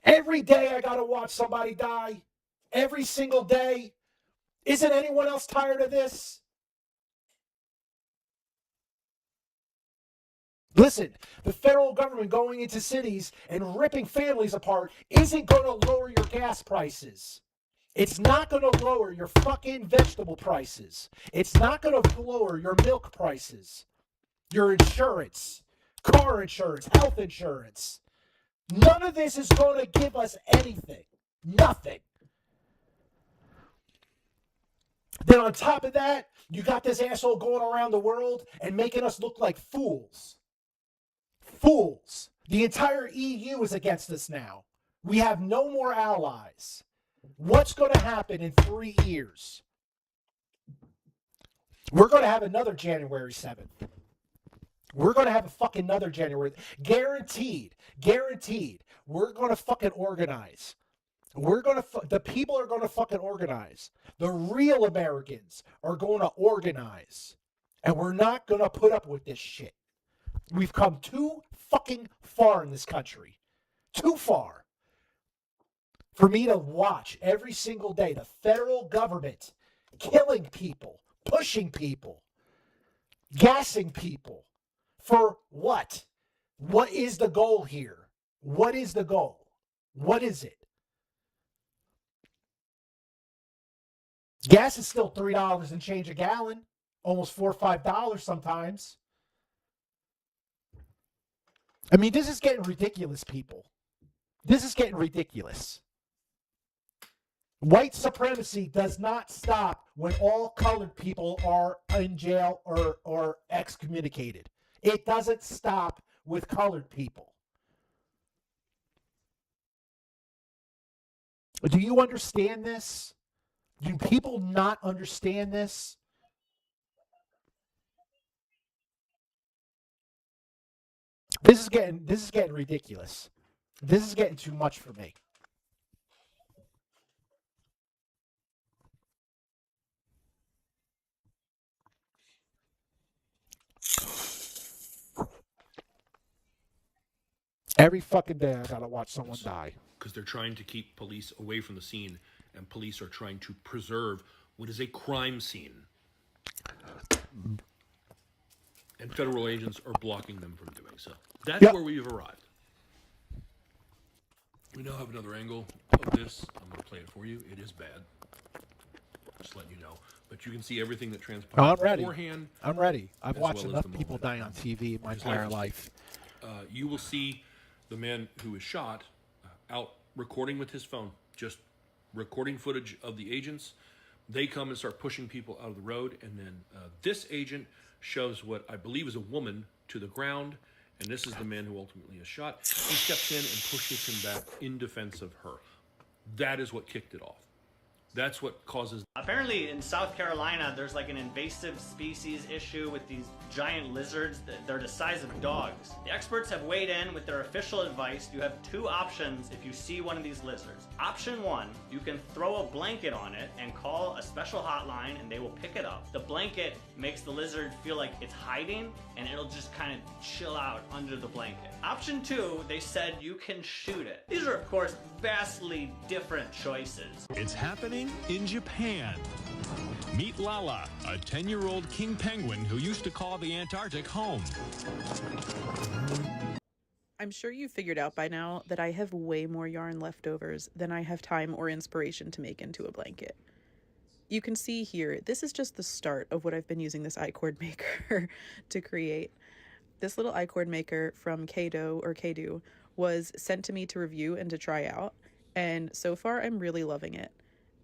Every day I gotta watch somebody die. Every single day. Isn't anyone else tired of this? Listen, the federal government going into cities and ripping families apart isn't going to lower your gas prices. It's not going to lower your fucking vegetable prices. It's not going to lower your milk prices, your insurance, car insurance, health insurance. None of this is going to give us anything. Nothing. Then on top of that, you got this asshole going around the world and making us look like fools. Fools. The entire EU is against us now. We have no more allies. What's going to happen in 3 years? We're going to have another January 7th. We're going to have a fucking another January. Guaranteed. Guaranteed. We're going to fucking organize. The people are going to fucking organize. The real Americans are going to organize. And we're not going to put up with this shit. We've come too fucking far in this country. Too far. For me to watch every single day the federal government killing people, pushing people, gassing people. For what? What is the goal here? What is the goal? What is it? Gas is still $3 and change a gallon. Almost $4 or $5 sometimes. I mean, this is getting ridiculous, people. This is getting ridiculous. White supremacy does not stop when all colored people are in jail or excommunicated. It doesn't stop with colored people. Do you understand this? Do people not understand this? This is getting ridiculous. This is getting too much for me. Every fucking day I gotta watch someone die. Because they're trying to keep police away from the scene, and police are trying to preserve what is a crime scene. And federal agents are blocking them from doing so. That's where we've arrived. We now have another angle of this. I'm going to play it for you. It is bad. Just letting you know. But you can see everything that transpired beforehand. I'm ready. I've watched enough people die on TV my entire life. You will see the man who was shot out recording with his phone, just recording footage of the agents. They come and start pushing people out of the road, and then this agent shows what I believe is a woman to the ground, and this is the man who ultimately is shot. He steps in and pushes him back in defense of her. That is what kicked it off. That's what causes... Apparently in South Carolina, there's like an invasive species issue with these giant lizards. They're the size of dogs. The experts have weighed in with their official advice. You have two options if you see one of these lizards. Option one, you can throw a blanket on it and call a special hotline and they will pick it up. The blanket makes the lizard feel like it's hiding and it'll just kind of chill out under the blanket. Option two, they said you can shoot it. These are, of course, vastly different choices. It's happening in Japan. Meet Lala, a 10-year-old king penguin who used to call the Antarctic home. I'm sure you figured out by now that I have way more yarn leftovers than I have time or inspiration to make into a blanket. You can see here, this is just the start of what I've been using this I-cord maker to create. This little I-cord maker from Kado was sent to me to review and to try out, and so far I'm really loving it.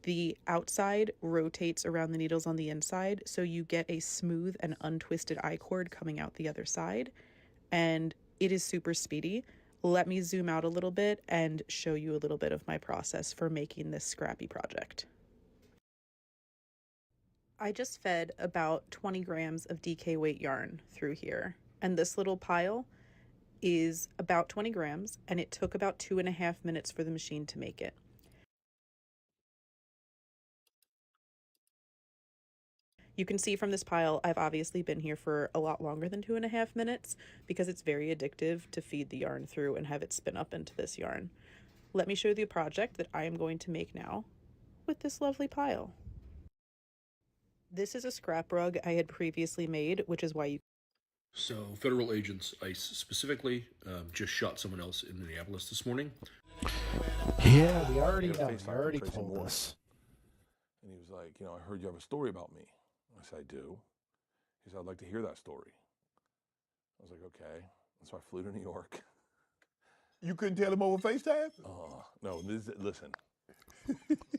The outside rotates around the needles on the inside, so you get a smooth and untwisted I-cord coming out the other side. and it is super speedy. Let me zoom out a little bit and show you a little bit of my process for making this scrappy project. I just fed about 20 grams of DK weight yarn through here, and this little pile is about 20 grams, and it took about 2.5 minutes for the machine to make it. You can see from this pile, I've obviously been here for a lot longer than 2.5 minutes because it's very addictive to feed the yarn through and have it spin up into this yarn. Let me show you the project that I am going to make now with this lovely pile. This is a scrap rug I had previously made, which is why you... So, federal agents, ICE specifically, just shot someone else in Minneapolis this morning. Yeah, we already know. You already told us. And he was like, you know, I heard you have a story about me. I said, I do. He said, I'd like to hear that story. I was like, okay. And so I flew to New York. You couldn't tell him over FaceTime? No, listen.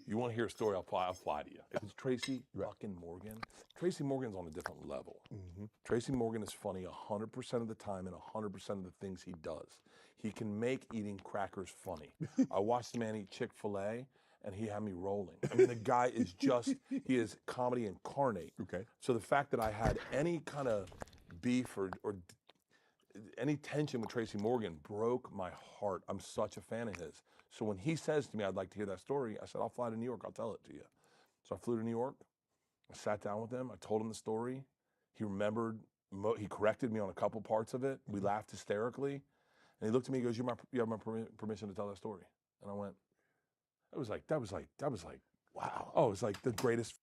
You want to hear a story, I'll fly to you. It's Tracy fucking Morgan. Tracy Morgan's on a different level. Tracy Morgan is funny 100% of the time and 100% of the things he does. He can make eating crackers funny. I watched the man eat Chick-fil-A, and he had me rolling. I mean, the guy is just, he is comedy incarnate. Okay. So the fact that I had any kind of beef or any tension with Tracy Morgan broke my heart. I'm such a fan of his. So when he says to me, I'd like to hear that story, I said, I'll fly to New York, I'll tell it to you. So I flew to New York, I sat down with him, I told him the story. He remembered, he corrected me on a couple parts of it. We laughed hysterically. And he looked at me, he goes, you have my permission to tell that story. And I went, that was like, wow. Oh, it was like the greatest,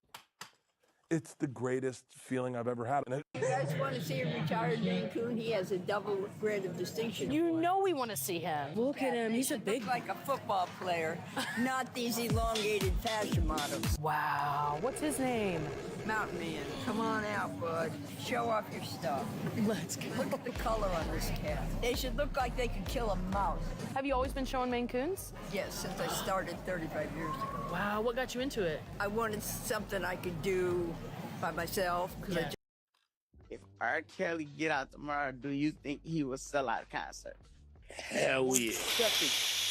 it's the greatest feeling I've ever had. And You guys want to see a retired Maine Coon? He has a double grade of distinction. You know we want to see him. Look at him. He's a big... Look like a football player, not these elongated fashion models. Wow. What's his name? Mountain Man. Come on out, bud. Show off your stuff. Let's go. Look at the color on this cat. They should look like they could kill a mouse. Have you always been showing Maine Coons? Yes, since I started 35 years ago. Wow. What got you into it? I wanted something I could do by myself. Yeah. If R. Kelly get out tomorrow, do you think he will sell out a concert? Hell yeah.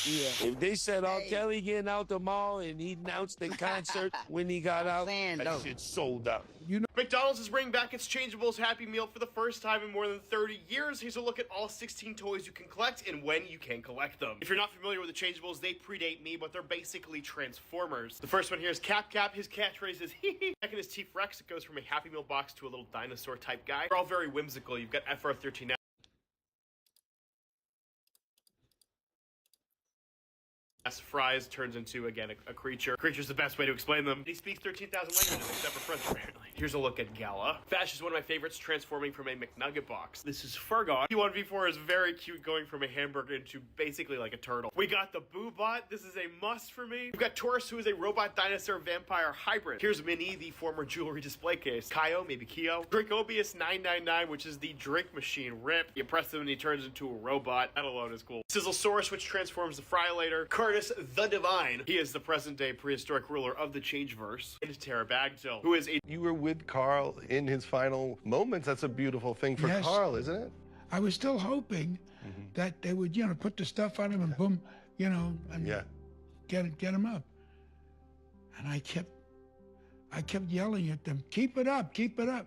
If they said R. Kelly getting out tomorrow and he announced the concert when he got out, that shit sold out. You know, McDonald's is bringing back its Changeables Happy Meal for the first time in more than 30 years. Here's a look at all 16 toys you can collect and when you can collect them. If you're not familiar with the Changeables, they predate me, but they're basically Transformers. The first one here is Cap Cap. His catchphrase is hee hee. Second is T-Rex. It goes from a Happy Meal box to a little dinosaur type guy. They're all very whimsical. You've got FR13 Fries turns into, again, a creature. Creature's the best way to explain them. He speaks 13,000 languages except for French, apparently. Here's a look at Gala. Fash is one of my favorites, transforming from a McNugget box. This is Fergon. P1V4 is very cute, going from a hamburger into basically like a turtle. We got the Boobot. This is a must for me. We've got Taurus, who is a robot dinosaur vampire hybrid. Here's Minnie, the former jewelry display case. Kaio, maybe Kyo. Drinkobius 999, which is the drink machine. Rip. You press him and he turns into a robot. That alone is cool. Sizzlesaurus, which transforms the Frylator. Curtis, the Divine. He is the present-day prehistoric ruler of the Changeverse. And Pterodactyl, who is a... You were with Carl in his final moments. That's a beautiful thing for Carl, isn't it? I was still hoping that they would, put the stuff on him and boom, and get him up. And I kept yelling at them, keep it up, keep it up.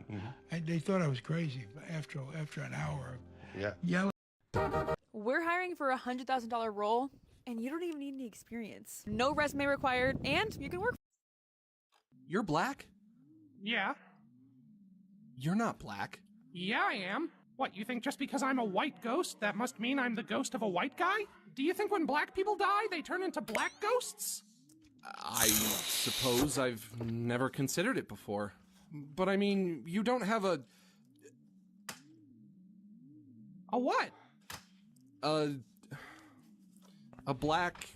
And they thought I was crazy after an hour of yelling. We're hiring for a $100,000 role, and you don't even need any experience. No resume required, and you can work. You're black? Yeah. You're not black. Yeah, I am. What, you think just because I'm a white ghost, that must mean I'm the ghost of a white guy? Do you think when black people die, they turn into black ghosts? I suppose I've never considered it before. But I mean, you don't have a... A what? A black...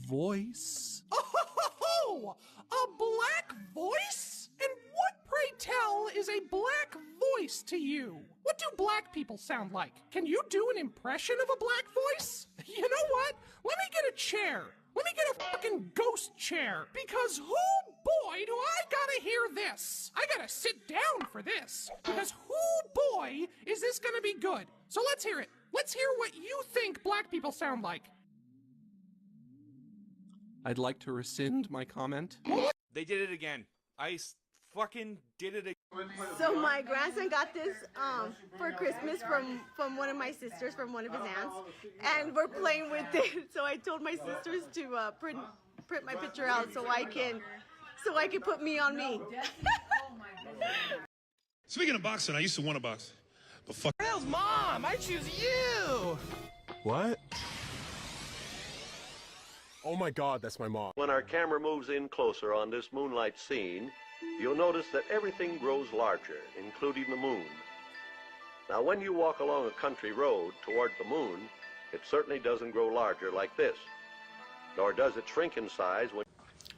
voice? Oh, a black voice? And what, pray tell, is a black voice to you? What do black people sound like? Can you do an impression of a black voice? You know what? Let me get a chair. Let me get a fucking ghost chair. Because boy, do I gotta hear this. I gotta sit down for this. Because is gonna be good. So let's hear it. Let's hear what you think black people sound like. I'd like to rescind my comment. They did it again. Fucking did it again. So my grandson got this for Christmas from one of my sisters, from one of his aunts, and we're playing with it. So I told my sisters to print my picture out so I can put me on me. Speaking of boxing, I used to want to box, but fuck. Hell's mom, I choose you. What? Oh my God, that's my mom. When our camera moves in closer on this moonlight scene, you'll notice that everything grows larger, including the moon. Now, when you walk along a country road toward the moon, it certainly doesn't grow larger like this, nor does it shrink in size when...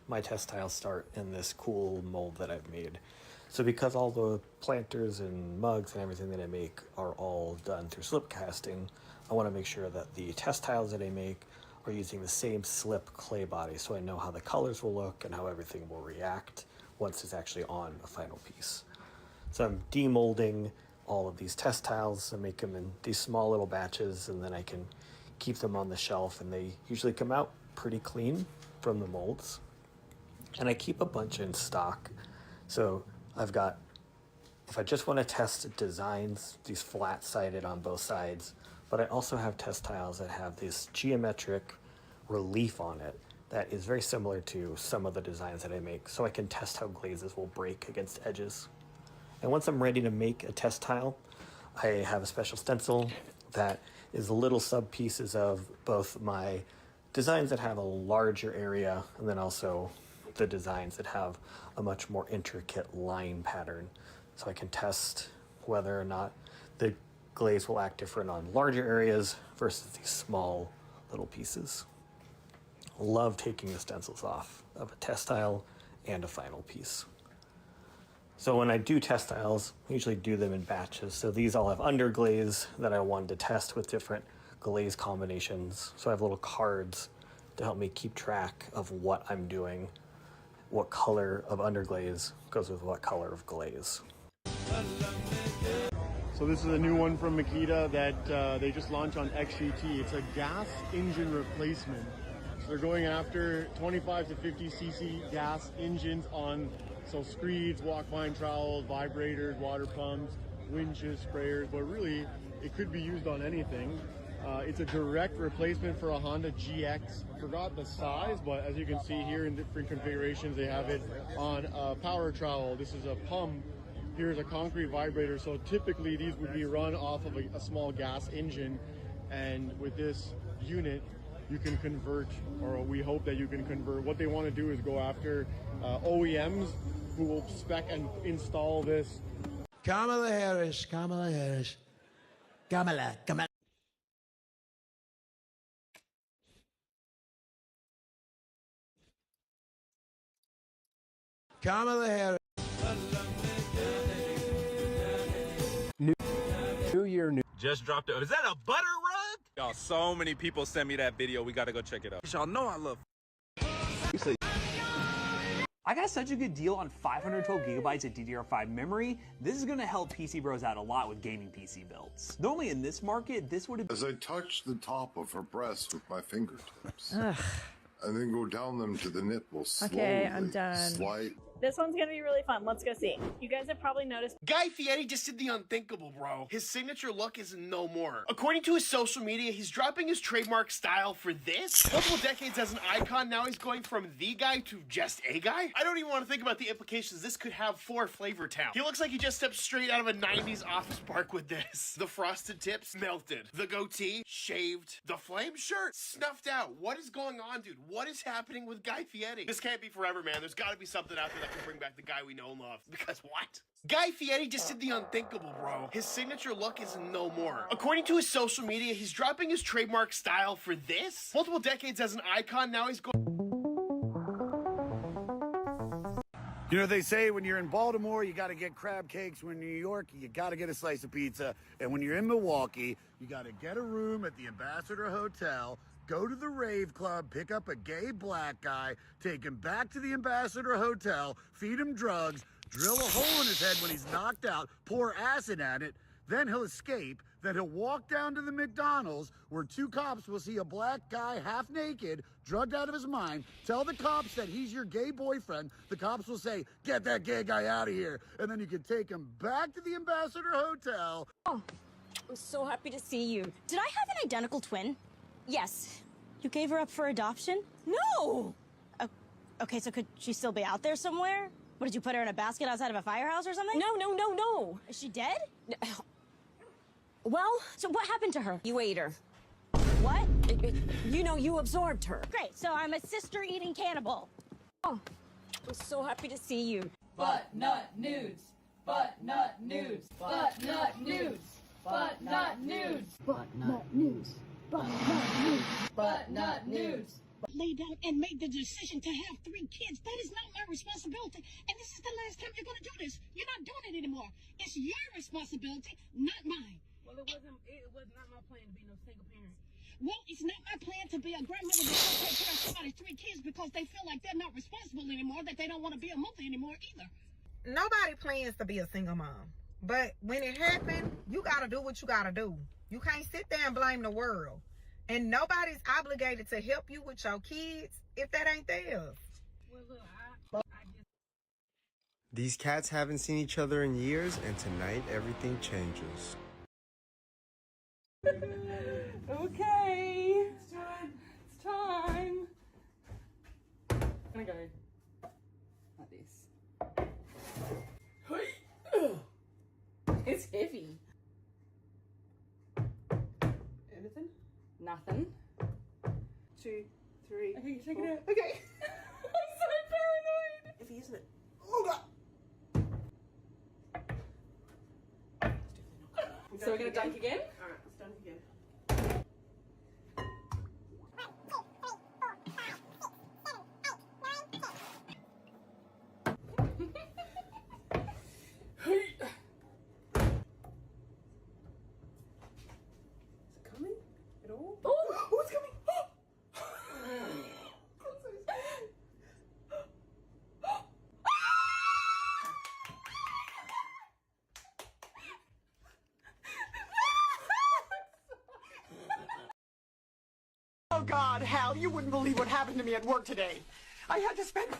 My test tiles start in this cool mold that I've made. So because all the planters and mugs and everything that I make are all done through slip casting, I want to make sure that the test tiles that I make are using the same slip clay body, so I know how the colors will look and how everything will react once it's actually on a final piece. So I'm demolding all of these test tiles and make them in these small little batches, and then I can keep them on the shelf, and they usually come out pretty clean from the molds. And I keep a bunch in stock. So I've got, if I just want to test designs, these flat-sided on both sides, but I also have test tiles that have this geometric relief on it that is very similar to some of the designs that I make, so I can test how glazes will break against edges. And once I'm ready to make a test tile, I have a special stencil that is little sub pieces of both my designs that have a larger area, and then also the designs that have a much more intricate line pattern, so I can test whether or not the glaze will act different on larger areas versus these small little pieces. Love taking the stencils off of a test tile and a final piece. So when I do test tiles, I usually do them in batches. So these all have underglaze that I wanted to test with different glaze combinations. So I have little cards to help me keep track of what I'm doing, what color of underglaze goes with what color of glaze. So this is a new one from Makita that they just launched on XGT. It's a gas engine replacement. So they're going after 25 to 50 cc gas engines on screeds, walk behind trowels, vibrators, water pumps, winches, sprayers, but really it could be used on anything. It's a direct replacement for a Honda GX. Forgot the size, but as you can see here in different configurations, they have it on a power trowel. This is a pump. Here's a concrete vibrator. So typically these would be run off of a small gas engine. And with this unit, you can convert, or we hope that you can convert. What they want to do is go after OEMs who will spec and install this. Kamala Harris, Kamala Harris, Kamala, Kamala. Kamala Harris. New year, new. Just dropped it. Is that a butter rug? Y'all, so many people sent me that video. We gotta go check it out. Y'all know I love. I got such a good deal on 512 gigabytes of DDR5 memory. This is gonna help PC bros out a lot with gaming PC builds. Normally in this market, this would have. As I touch the top of her breast with my fingertips, and then go down them to the nipple slowly. Okay, I'm done. Slide. This one's gonna be really fun. Let's go see. You guys have probably noticed. Guy Fieri just did the unthinkable, bro. His signature look is no more. According to his social media, he's dropping his trademark style for this. Multiple decades as an icon, now he's going from the guy to just a guy? I don't even want to think about the implications this could have for Flavor Town. He looks like he just stepped straight out of a 90s office park with this. The frosted tips, melted. The goatee, shaved. The flame shirt, snuffed out. What is going on, dude? What is happening with Guy Fieri? This can't be forever, man. There's gotta be something out there that can bring back the guy we know and love. Because what? Guy Fieri just did the unthinkable, bro. His signature look is no more. According to his social media, he's dropping his trademark style for this. Multiple decades as an icon, now he's going. You know, they say when you're in Baltimore, you got to get crab cakes. When in New York, you got to get a slice of pizza. And when you're in Milwaukee, you got to get a room at the Ambassador Hotel, go to the rave club, pick up a gay black guy, take him back to the Ambassador Hotel, feed him drugs, drill a hole in his head when he's knocked out, pour acid at it, Then he'll escape. Then he'll walk down to the McDonald's where two cops will see a black guy half naked, drugged out of his mind, tell the cops that he's your gay boyfriend. The cops will say, "Get that gay guy out of here." And then you can take him back to the Ambassador Hotel. Oh, I'm so happy to see you. Did I have an identical twin? Yes. You gave her up for adoption? No! Okay, so could she still be out there somewhere? What, did you put her in a basket outside of a firehouse or something? No. Is she dead? Well, so what happened to her? You ate her. What? You know, you absorbed her. Great, so I'm a sister-eating cannibal. Oh, I'm so happy to see you. Butt nut nudes. Butt nut nudes. Butt nut nudes. Butt nut nudes. Butt nut news. Butt nut news. Butt nut nudes. Laid out and made the decision to have 3 kids. That is not my responsibility. And this is the last time you're going to do this. You're not doing it anymore. It's your responsibility, not mine. Well, it was not my plan to be no single parent. Well, it's not my plan to be a grandmother that don't take care of somebody's 3 kids because they feel like they're not responsible anymore, that they don't want to be a mother anymore either. Nobody plans to be a single mom. But when it happened, you got to do what you got to do. You can't sit there and blame the world. And nobody's obligated to help you with your kids if that ain't theirs. Well, look, These cats haven't seen each other in years, and tonight everything changes. Okay. It's time. I'm gonna go like this. It's heavy. Anything? Nothing. 2, 3. Okay, take it out. Okay. I'm so paranoid. If he isn't it. Oh God. So we're gonna dunk again? Alright, let's dunk again. Oh, it's coming! Oh God, Hal, you wouldn't believe what happened to me at work today. I had to spend 5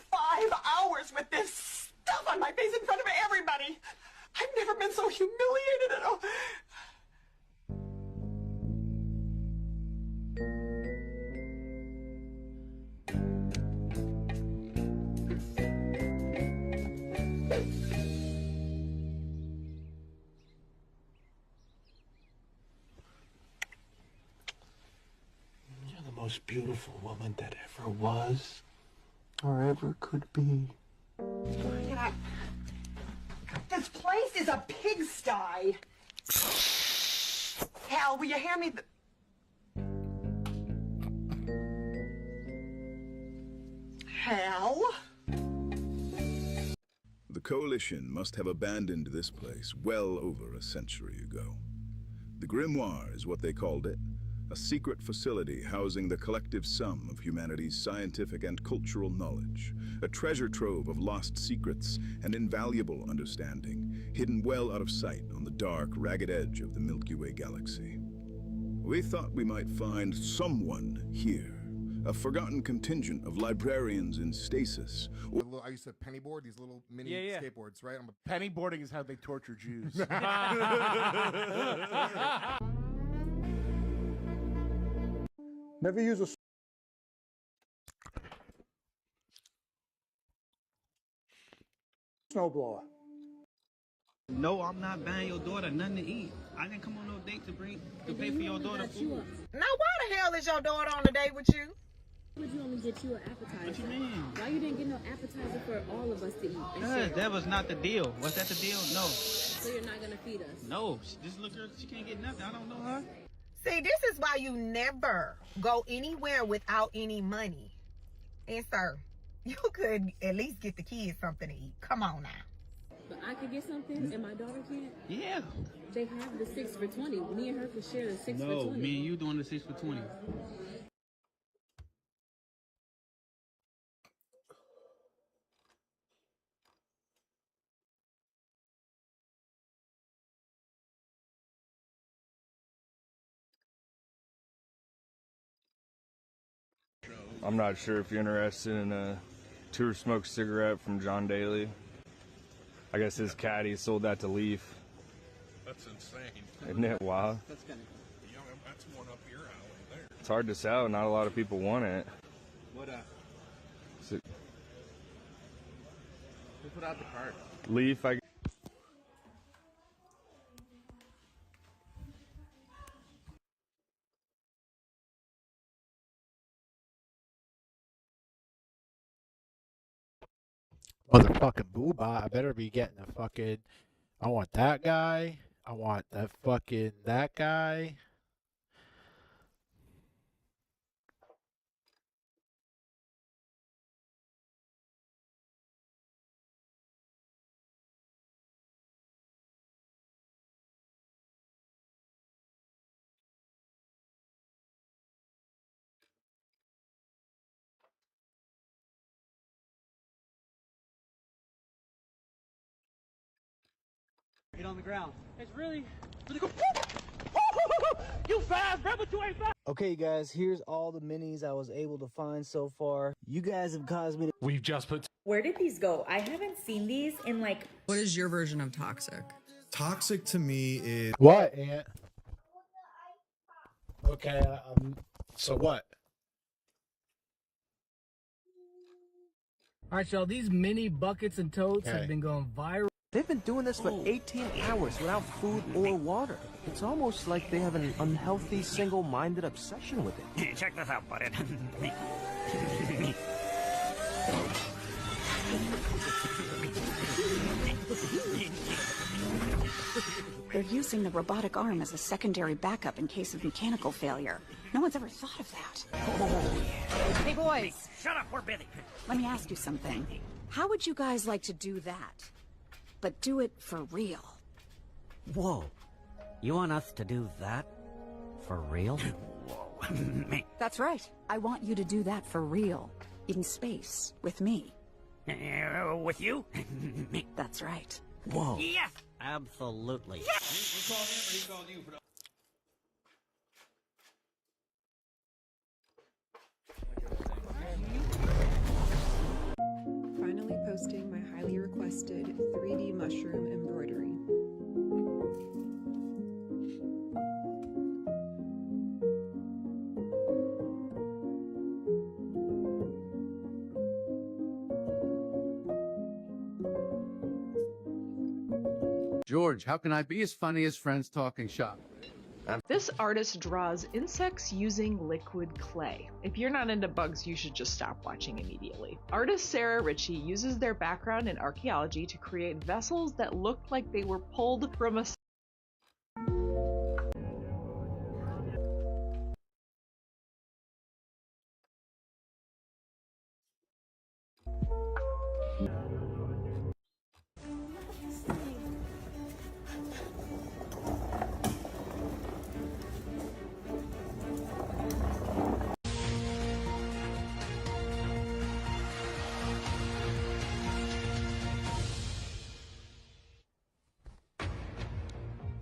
hours with this stuff on my face in front of everybody. I've never been so humiliated at all. You're the most beautiful woman that ever was or ever could be. Yeah. This place is a pigsty. Hal, will you hand me the... Hal? The Coalition must have abandoned this place well over a century ago. The Grimoire is what they called it, a secret facility housing the collective sum of humanity's scientific and cultural knowledge, a treasure trove of lost secrets and invaluable understanding, hidden well out of sight on the dark, ragged edge of the Milky Way galaxy. We thought we might find someone here, a forgotten contingent of librarians in stasis. I used to pennyboard these little mini skateboards, right? Pennyboarding is how they torture Jews. Never use a snowblower. No, I'm not buying your daughter nothing to eat. I didn't come on no date to pay for your daughter food. Now, why the hell is your daughter on a date with you? Would you only get you an appetizer? What you mean? Why you didn't get no appetizer for all of us to eat? Because that was not the deal. Was that the deal? No. So you're not gonna feed us? No. This little girl, she can't get nothing. I don't know her. See, this is why you never go anywhere without any money. And sir, you could at least get the kids something to eat. Come on now. But I could get something and my daughter can't? Yeah. They have the 6 for 20. Me and her could share the 6 for 20. No, me and you doing the 6 for 20. I'm not sure if you're interested in a tour smoked cigarette from John Daly. I guess his caddy sold that to Leaf. That's insane. Isn't it wild? That's kind of cool. Yeah, that's one up your alley there. It's hard to sell. Not a lot of people want it. What, So, who put out the card? Leaf, I Motherfucking boobah, I better be getting a fucking... I want that guy. I want that guy. Get on the ground. It's really cool. You fast, bro, but you ain't fast. Okay, guys, here's all the minis I was able to find so far. You guys have caused me to... We've just put... Where did these go? I haven't seen these in like... What is your version of toxic? Toxic to me is... What, Aunt? Okay, so what? All right, y'all, these mini buckets and totes have been going viral. They've been doing this for 18 hours without food or water. It's almost like they have an unhealthy, single-minded obsession with it. Check this out, bud. They're using the robotic arm as a secondary backup in case of mechanical failure. No one's ever thought of that. Hey, boys. Shut up, we're busy. Let me ask you something. How would you guys like to do that? But do it for real. Whoa. You want us to do that? For real? Whoa. That's right. I want you to do that for real. In space. With me. With you? That's right. Whoa. Yes! Absolutely. Finally posting my highly requested 3D mushroom embroidery. George, how can I be as funny as friends talking shop? This artist draws insects using liquid clay. If you're not into bugs, you should just stop watching immediately. Artist Sarah Ritchie uses their background in archaeology to create vessels that look like they were pulled from a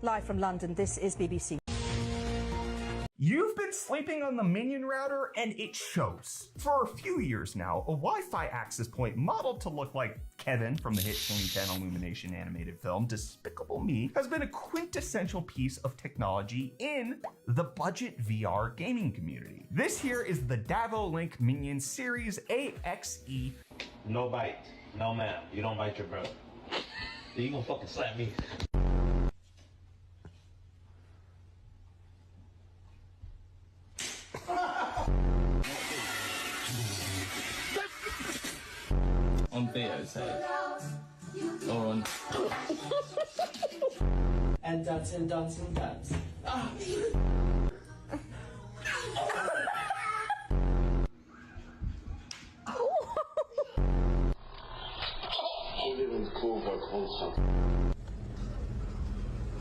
Live from London, this is BBC. You've been sleeping on the Minion router, and it shows. For a few years now, a Wi-Fi access point modeled to look like Kevin from the hit 2010 Illumination animated film Despicable Me has been a quintessential piece of technology in the budget VR gaming community. This here is the Davo Link Minion Series AXE. No bite. No ma'am. You don't bite your brother. You gonna fucking slap me. On Theo's side. Or on... And dance and dance and dance. Ah.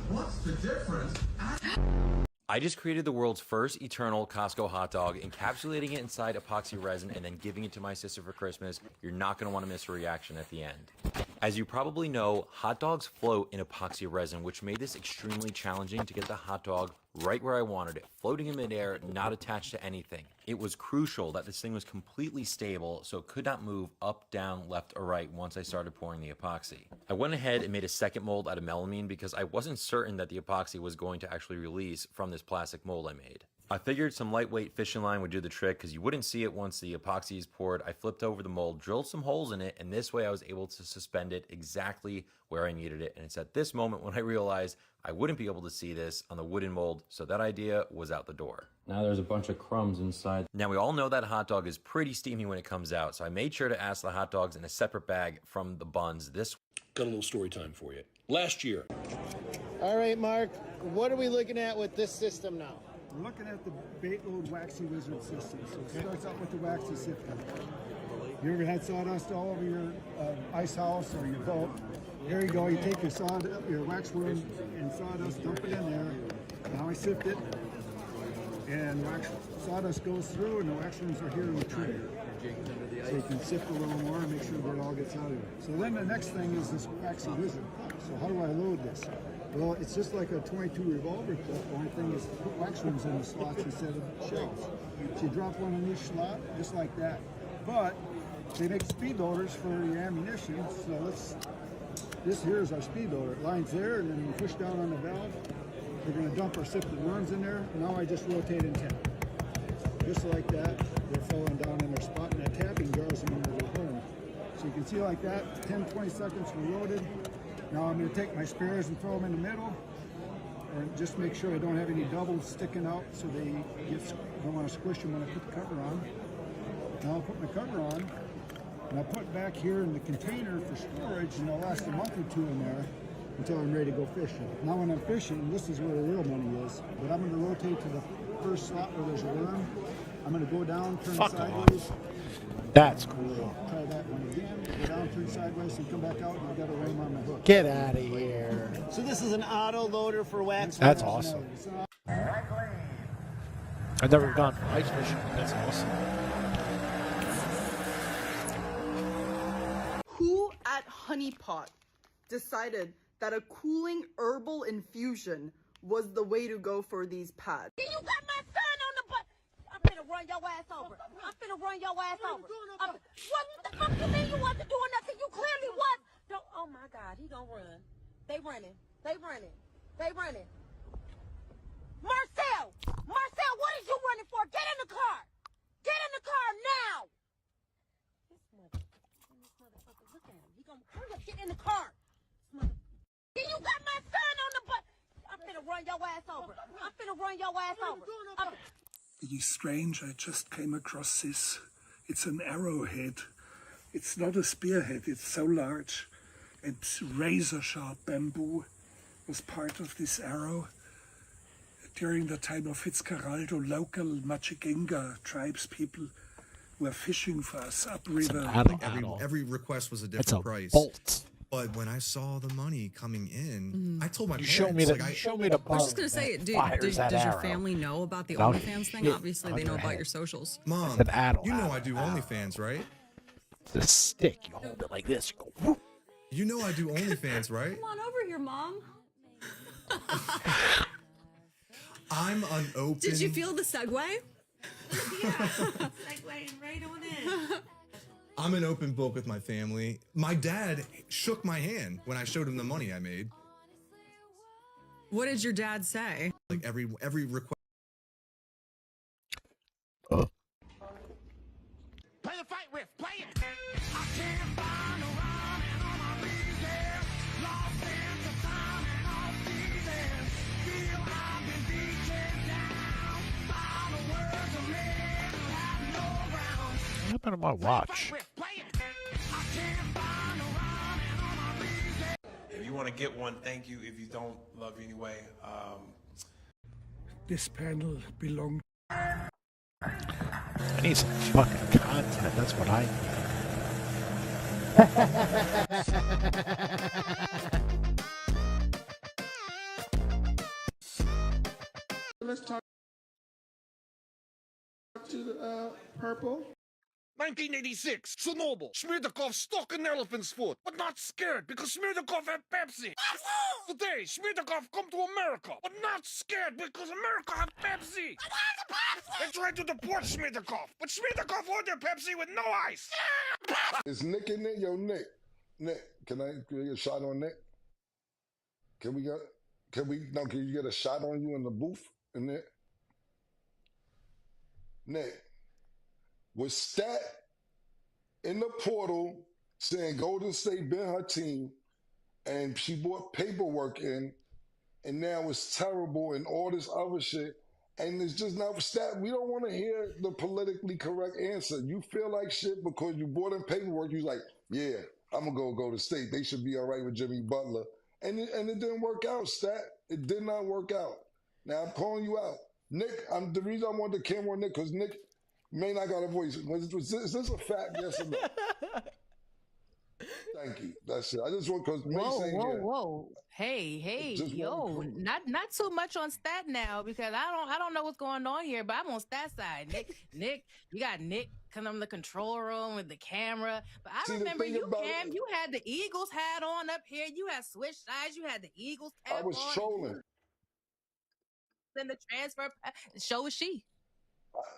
What's the difference? I just created the world's first eternal Costco hot dog, encapsulating it inside epoxy resin and then giving it to my sister for Christmas. You're not going to want to miss her reaction at the end. As you probably know, hot dogs float in epoxy resin, which made this extremely challenging to get the hot dog right where I wanted it, floating in midair, not attached to anything. It was crucial that this thing was completely stable, so it could not move up, down, left, or right once I started pouring the epoxy. I went ahead and made a second mold out of melamine because I wasn't certain that the epoxy was going to actually release from this plastic mold I made. I figured some lightweight fishing line would do the trick because you wouldn't see it once the epoxy is poured. I flipped over the mold, drilled some holes in it, and this way I was able to suspend it exactly where I needed it. And it's at this moment when I realized I wouldn't be able to see this on the wooden mold, so that idea was out the door. Now there's a bunch of crumbs inside. Now we all know that hot dog is pretty steamy when it comes out, so I made sure to ask the hot dogs in a separate bag from the buns. This got a little story time for you. Last year. All right, Mark, what are we looking at with this system now? We're looking at the bait load waxy wizard system. So it starts out with the waxy sifter. You ever had sawdust all over your ice house or your boat? There you go. You take your wax worm and sawdust, dump it in there. Now I sift it, and sawdust goes through, and the wax worms are here in the tree. So you can sift a little more and make sure that it all gets out of it. So then the next thing is this waxy wizard. So how do I load this? Well, it's just like a 22 revolver clip. The only thing is to put wax worms in the slots instead of shells. So you drop one in each slot, just like that. But they make speed loaders for your ammunition. So this here is our speed loader. It lines there, and then you push down on the valve. We're going to dump our sifted worms in there. Now I just rotate and tap. Just like that, they're falling down in their spot, and that tapping draws them into their home. So you can see like that, 10-20 seconds we're loaded. Now I'm going to take my spares and throw them in the middle, and just make sure I don't have any doubles sticking out so they don't want to squish them when I put the cover on. Now I'll put my cover on, and I'll put it back here in the container for storage, and it'll last a month or two in there until I'm ready to go fishing. Now when I'm fishing, this is where the real money is, but I'm going to rotate to the first slot where there's a worm. I'm going to go down, turn sideways. That's cool. Try that one again. Go down, turn sideways, and come back out, and I've got a worm on my hook. Get out of here. So this is an auto loader for wax. That's awesome. I've never gone for ice fishing. That's awesome. Who at Honey Pot decided that a cooling herbal infusion was the way to go for these pads? You got my son on the butt. I'm finna run your ass over. I'm finna run your ass over. What the fuck you mean you wasn't doing nothing? You clearly was. Don't. Oh my God, he gonna run. They running. They running. They running. Marcel, what is you running for? Get in the car. Get in the car now. This motherfucker, look at him. He gonna hurry up. Get in the car. You got my son on the butt. I'm finna run your ass over. I'm finna run your ass over. Really strange. I just came across this. It's an arrowhead. It's not a spearhead. It's so large. And razor sharp bamboo was part of this arrow. During the time of Fitzcarraldo, local Machigenga tribes people were fishing for us upriver. Like every request was a different price. Bolt. But when I saw the money coming in, I told my parents, show me the I was just gonna say, does your family know about the OnlyFans thing? Obviously, they know about your socials. Mom, you know I do OnlyFans, right? The stick, you hold it like this. You go, whoop. You know I do OnlyFans, right? Come on over here, Mom. I'm unopened. Did you feel the segue? Yeah, segueing right on in. I'm an open book with my family. My dad shook my hand when I showed him the money I made. What did your dad say? Like every request. Play the fight riff. Play it. I can't find a rhyme and all my beats there. Lost in the time and all season. Feel I've been beaten down by the words of men who have no ground. What happened to my watch? If you want to get one, thank you. If you don't, love you anyway. This panel belonged. I need some fucking content. That's what I Let's talk to the purple. 1986, Chernobyl. Smirnakov stuck an elephant's foot, but not scared because Smirnakov had Pepsi. Today, Smirnakov come to America, but not scared because America had Pepsi. They tried to deport Smirnakov, but Smirnakov ordered Pepsi with no ice. Is Nick in there? Yo, Nick, can I get a shot on Nick? Can you get a shot on you in the booth in there? Nick, was Stat in the portal saying Golden State been her team and she brought paperwork in and now it's terrible and all this other shit and it's just not Stat? We don't want to hear the politically correct answer. You feel like shit because you brought in paperwork. You like, yeah, I'm gonna go Golden State. They should be all right with Jimmy Butler. And it didn't work out, Stat. It did not work out. Now I'm calling you out. Nick, the reason I want the camera on Nick, because Nick may not got a voice. Is this a fact, yes or no? Thank you. That's it. I just want, because Whoa. Hey, yo, not too much on Stat now, because I don't know what's going on here, but I'm on Stat side. Nick, you got Nick coming from the control room with the camera. But I remember you, Cam, you had the Eagles hat on up here. You had switch sides. You had the Eagles hat on. I was trolling. Then the transfer, show was she.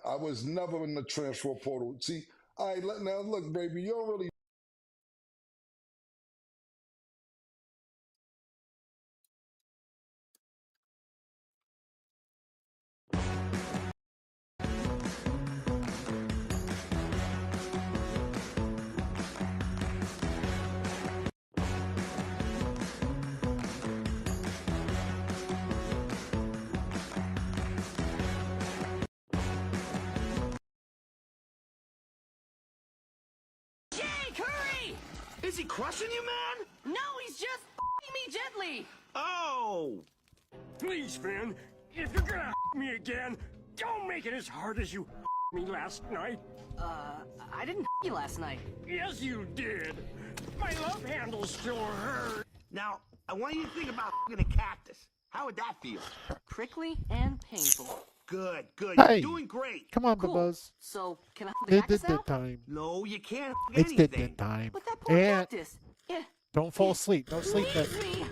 I was never in the transfer portal. See, all right, now look, baby, you don't really. Is he crushing you, man? No, he's just f***ing me gently. Oh! Please, Finn, if you're gonna me again, don't make it as hard as you me last night. I didn't you last night. Yes, you did. My love handle still hurt. Now, I want you to think about a cactus. How would that feel? Prickly and painful. Good. Hey, You're doing great. Come on, Cool. Bubba's. So, can I the cactus now? Time. No, you can't It's anything. dead time. But that poor And cactus. Yeah. don't fall asleep. No sleeping. Me.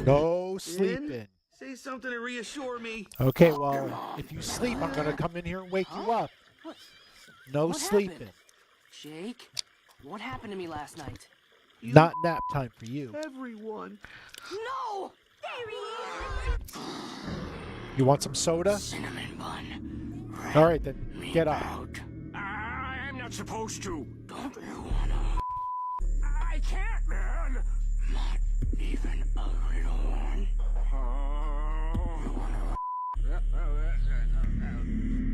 No sleeping. Say something to reassure me. Okay, well, if you sleep, I'm gonna come in here and wake you up. No What sleeping. happened? Jake, what happened to me last night? Not nap time for you. Everyone. No! There he is! You want some soda? Cinnamon bun. All right, then get up. I'm not supposed to. Don't you wanna? I can't, man. Not even a little one.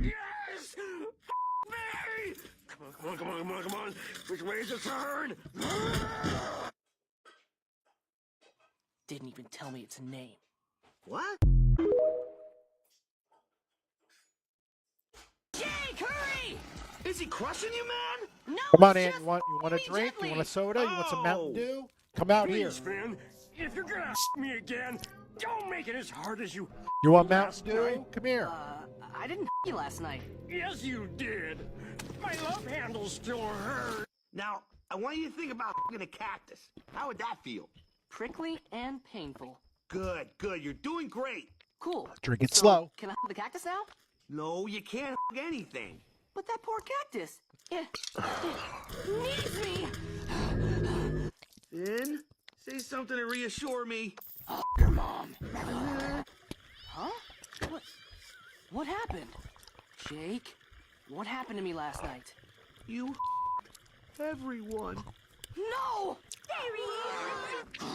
Yes! Me! Come on. Which way's the turn? Didn't even tell me its name. What? Jake, hurry! Is he crushing you, man? No, Come on, it's Ann. just You want a drink? gently. You want a soda? You want some Mountain Dew? Come out here. Please, Finn, if you're gonna me again, don't make it as hard as you. You want last Mountain Dew? night. Come here. I didn't you last night. Yes, you did. My love handle still hurt. Now, I want you to think about a cactus. How would that feel? Prickly and painful. Good. You're doing great. Cool. Drink it So, slow. Can I have the cactus now? No, you can't anything. But that poor cactus. It needs me. Finn, say something to reassure me. Oh, your mom. Huh? What happened? Jake, what happened to me last night? You everyone. No! There he is!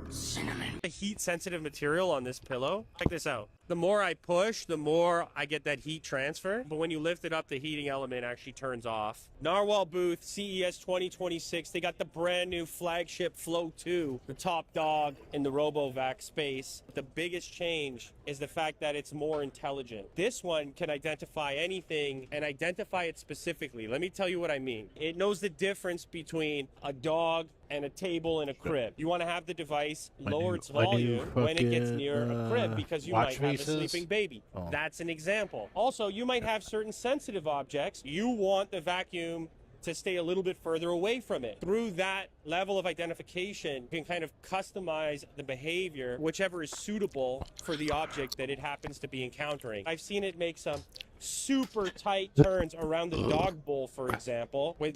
Cinnamon. A heat-sensitive material on this pillow. Check this out. The more I push, the more I get that heat transfer. But when you lift it up, the heating element actually turns off. Narwhal booth, CES 2026. They got the brand new flagship Flow 2, the top dog in the RoboVac space. The biggest change is the fact that it's more intelligent. This one can identify anything and identify it specifically. Let me tell you what I mean. It knows the difference between a dog and a table and a crib. You want to have the device lower its volume when it gets near a crib because you might have a sleeping baby. Oh. That's an example. Also, you might have certain sensitive objects. You want the vacuum to stay a little bit further away from it. Through that level of identification, you can kind of customize the behavior, whichever is suitable for the object that it happens to be encountering. I've seen it make some super tight turns around the dog bowl, for example, with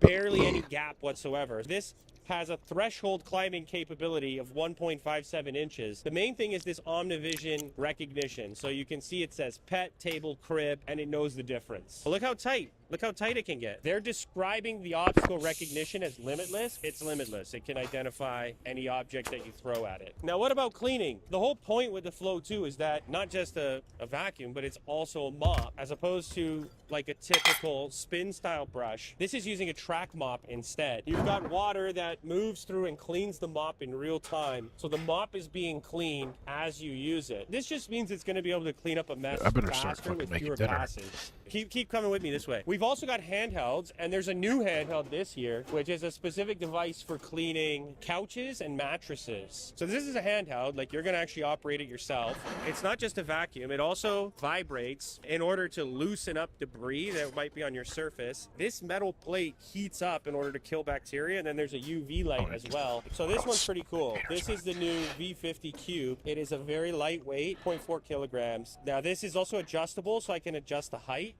barely any gap whatsoever. This has a threshold climbing capability of 1.57 inches. The main thing is this Omnivision recognition. So you can see it says pet, table, crib, and it knows the difference. But look how tight. Look how tight it can get. They're describing the obstacle recognition as limitless. It's limitless. It can identify any object that you throw at it. Now, what about cleaning? The whole point with the Flow 2 is that not just a vacuum, but it's also a mop, as opposed to like a typical spin style brush. This is using a track mop instead. You've got water that moves through and cleans the mop in real time. So the mop is being cleaned as you use it. This just means it's going to be able to clean up a mess faster with fewer passes. Keep coming with me this way. We've also got handhelds, and there's a new handheld this year, which is a specific device for cleaning couches and mattresses. So this is a handheld, like you're gonna actually operate it yourself. It's not just a vacuum, it also vibrates in order to loosen up debris that might be on your surface. This metal plate heats up in order to kill bacteria, and then there's a UV light as well. So this one's pretty cool. This is the new V50 Cube. It is a very lightweight, 0.4 kilograms. Now this is also adjustable, so I can adjust the height.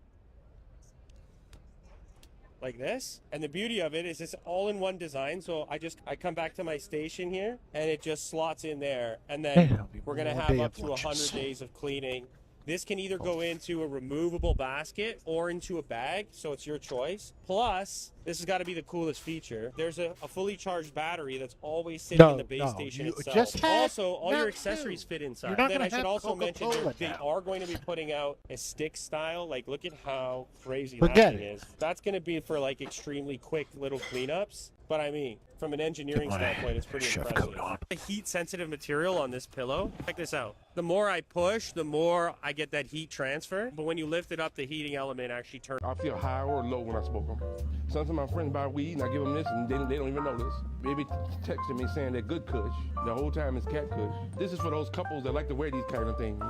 Like this. And the beauty of it is it's all-in-one design. So I come back to my station here and it just slots in there. And then we're going to have up to 100 days of cleaning. This can either go into a removable basket or into a bag, so it's your choice. Plus, this has got to be the coolest feature. There's a fully charged battery that's always sitting in the base station itself. Also, all your accessories fit inside. Then I should also mention that they are going to be putting out a stick style. Like, look at how crazy that thing is. That's going to be for like extremely quick little cleanups. But I mean, from an engineering standpoint, it's pretty impressive. The heat-sensitive material on this pillow, check this out. The more I push, the more I get that heat transfer. But when you lift it up, the heating element actually turns. I feel high or low when I smoke them. Sometimes my friends buy weed and I give them this and they don't even know this. Baby texting me saying they're good kush. The whole time it's cat kush. This is for those couples that like to wear these kind of things.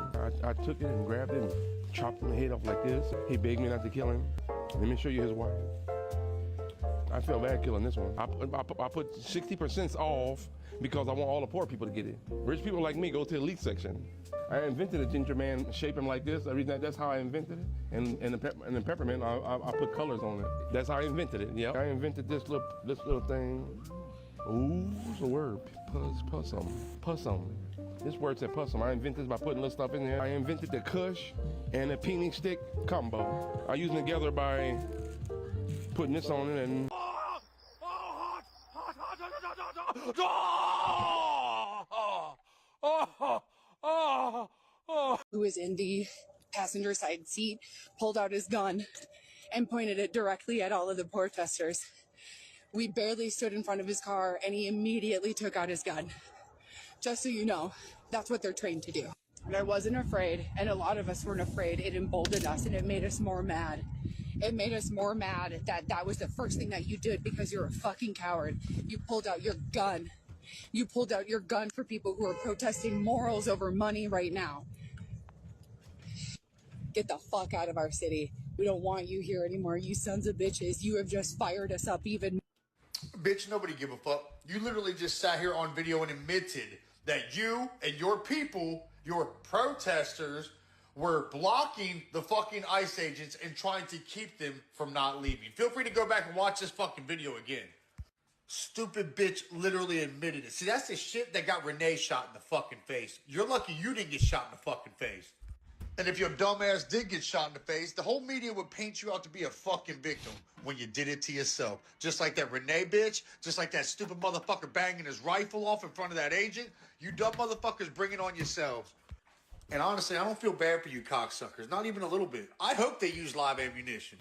I took it and grabbed it and chopped him the head off like this. He begged me not to kill him. Let me show you his wife. I feel bad killing this one. I put 60% off because I want all the poor people to get it. Rich people like me go to the elite section. I invented a ginger man, shape him like this. That's how I invented it. And the peppermint, I put colors on it. That's how I invented it. Yep. I invented this little thing. Ooh, what's the word? Pussum. This word said pussum. I invented this by putting little stuff in there. I invented the Kush and the peony stick combo. I use them together by putting this on it and. Who was in the passenger side seat pulled out his gun and pointed it directly at all of the protesters. We barely stood in front of his car and he immediately took out his gun. Just so you know, that's what they're trained to do. And I wasn't afraid, and a lot of us weren't afraid. It emboldened us and it made us more mad. It made us more mad that was the first thing that you did because you're a fucking coward. You pulled out your gun. You pulled out your gun for people who are protesting morals over money right now. Get the fuck out of our city. We don't want you here anymore, you sons of bitches. You have just fired us up even more. Bitch, nobody give a fuck. You literally just sat here on video and admitted that you and your people, your protesters, were blocking the fucking ICE agents and trying to keep them from not leaving. Feel free to go back and watch this fucking video again. Stupid bitch literally admitted it. See, that's the shit that got Renee shot in the fucking face. You're lucky you didn't get shot in the fucking face. And if your dumbass did get shot in the face, the whole media would paint you out to be a fucking victim when you did it to yourself. Just like that Renee bitch, just like that stupid motherfucker banging his rifle off in front of that agent. You dumb motherfuckers bring it on yourselves. And honestly, I don't feel bad for you cocksuckers. Not even a little bit. I hope they use live ammunition.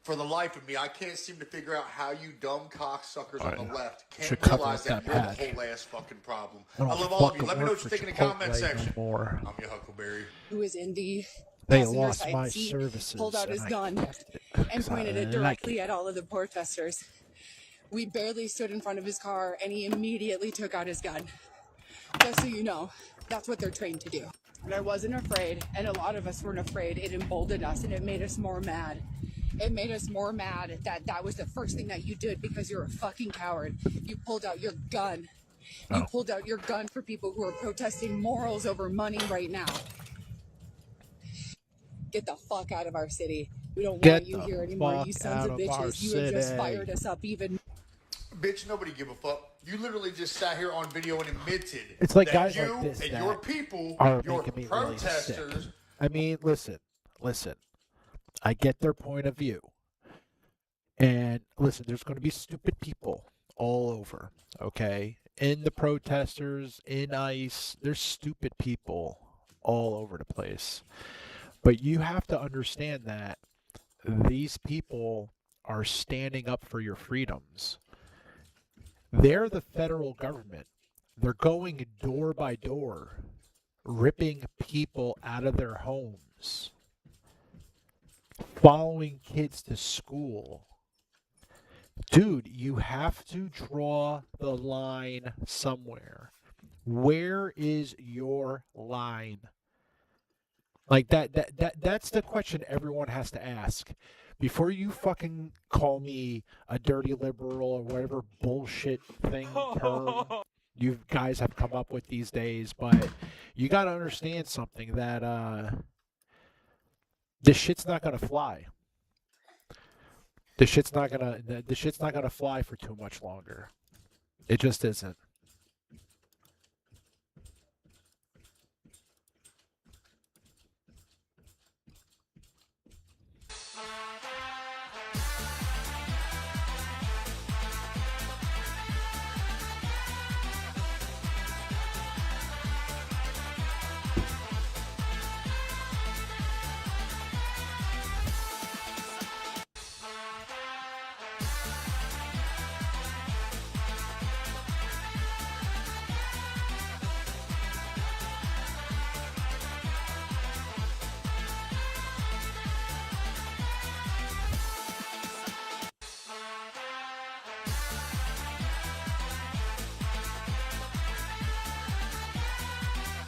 For the life of me, I can't seem to figure out how you dumb cocksuckers on the left can't realize that you're the whole ass fucking problem. I love all of you. Let me know what you think in the comment section. I'm your Huckleberry. Who was in the They passenger lost side my seat, services. pulled out his and I gun kept it and 'cause pointed I it like directly at all of the protesters. We barely stood in front of his car and he immediately took out his gun. Just so you know, that's what they're trained to do. but I wasn't afraid, and a lot of us weren't afraid. It emboldened us, and it made us more mad. It made us more mad that that was the first thing that you did because you're a fucking coward. You pulled out your gun. You pulled out your gun for people who are protesting morals over money right now. Get the fuck out of our city. We don't want you here anymore, you sons of bitches. You have just fired us up even. Bitch, nobody give a fuck. You literally just sat here on video and admitted It's like that guys you like this and that your people, are your making me really sick. protesters. I mean, listen. I get their point of view. And listen, there's going to be stupid people all over, okay? In the protesters, in ICE, there's stupid people all over the place. But you have to understand that these people are standing up for your freedoms. They're the federal government. They're going door by door, ripping people out of their homes, following kids to school. Dude, you have to draw the line somewhere. Where is your line? Like that's the question everyone has to ask. Before you fucking call me a dirty liberal or whatever bullshit thing term you guys have come up with these days, but you got to understand something that this shit's not going to fly. The shit's not gonna fly for too much longer. It just isn't.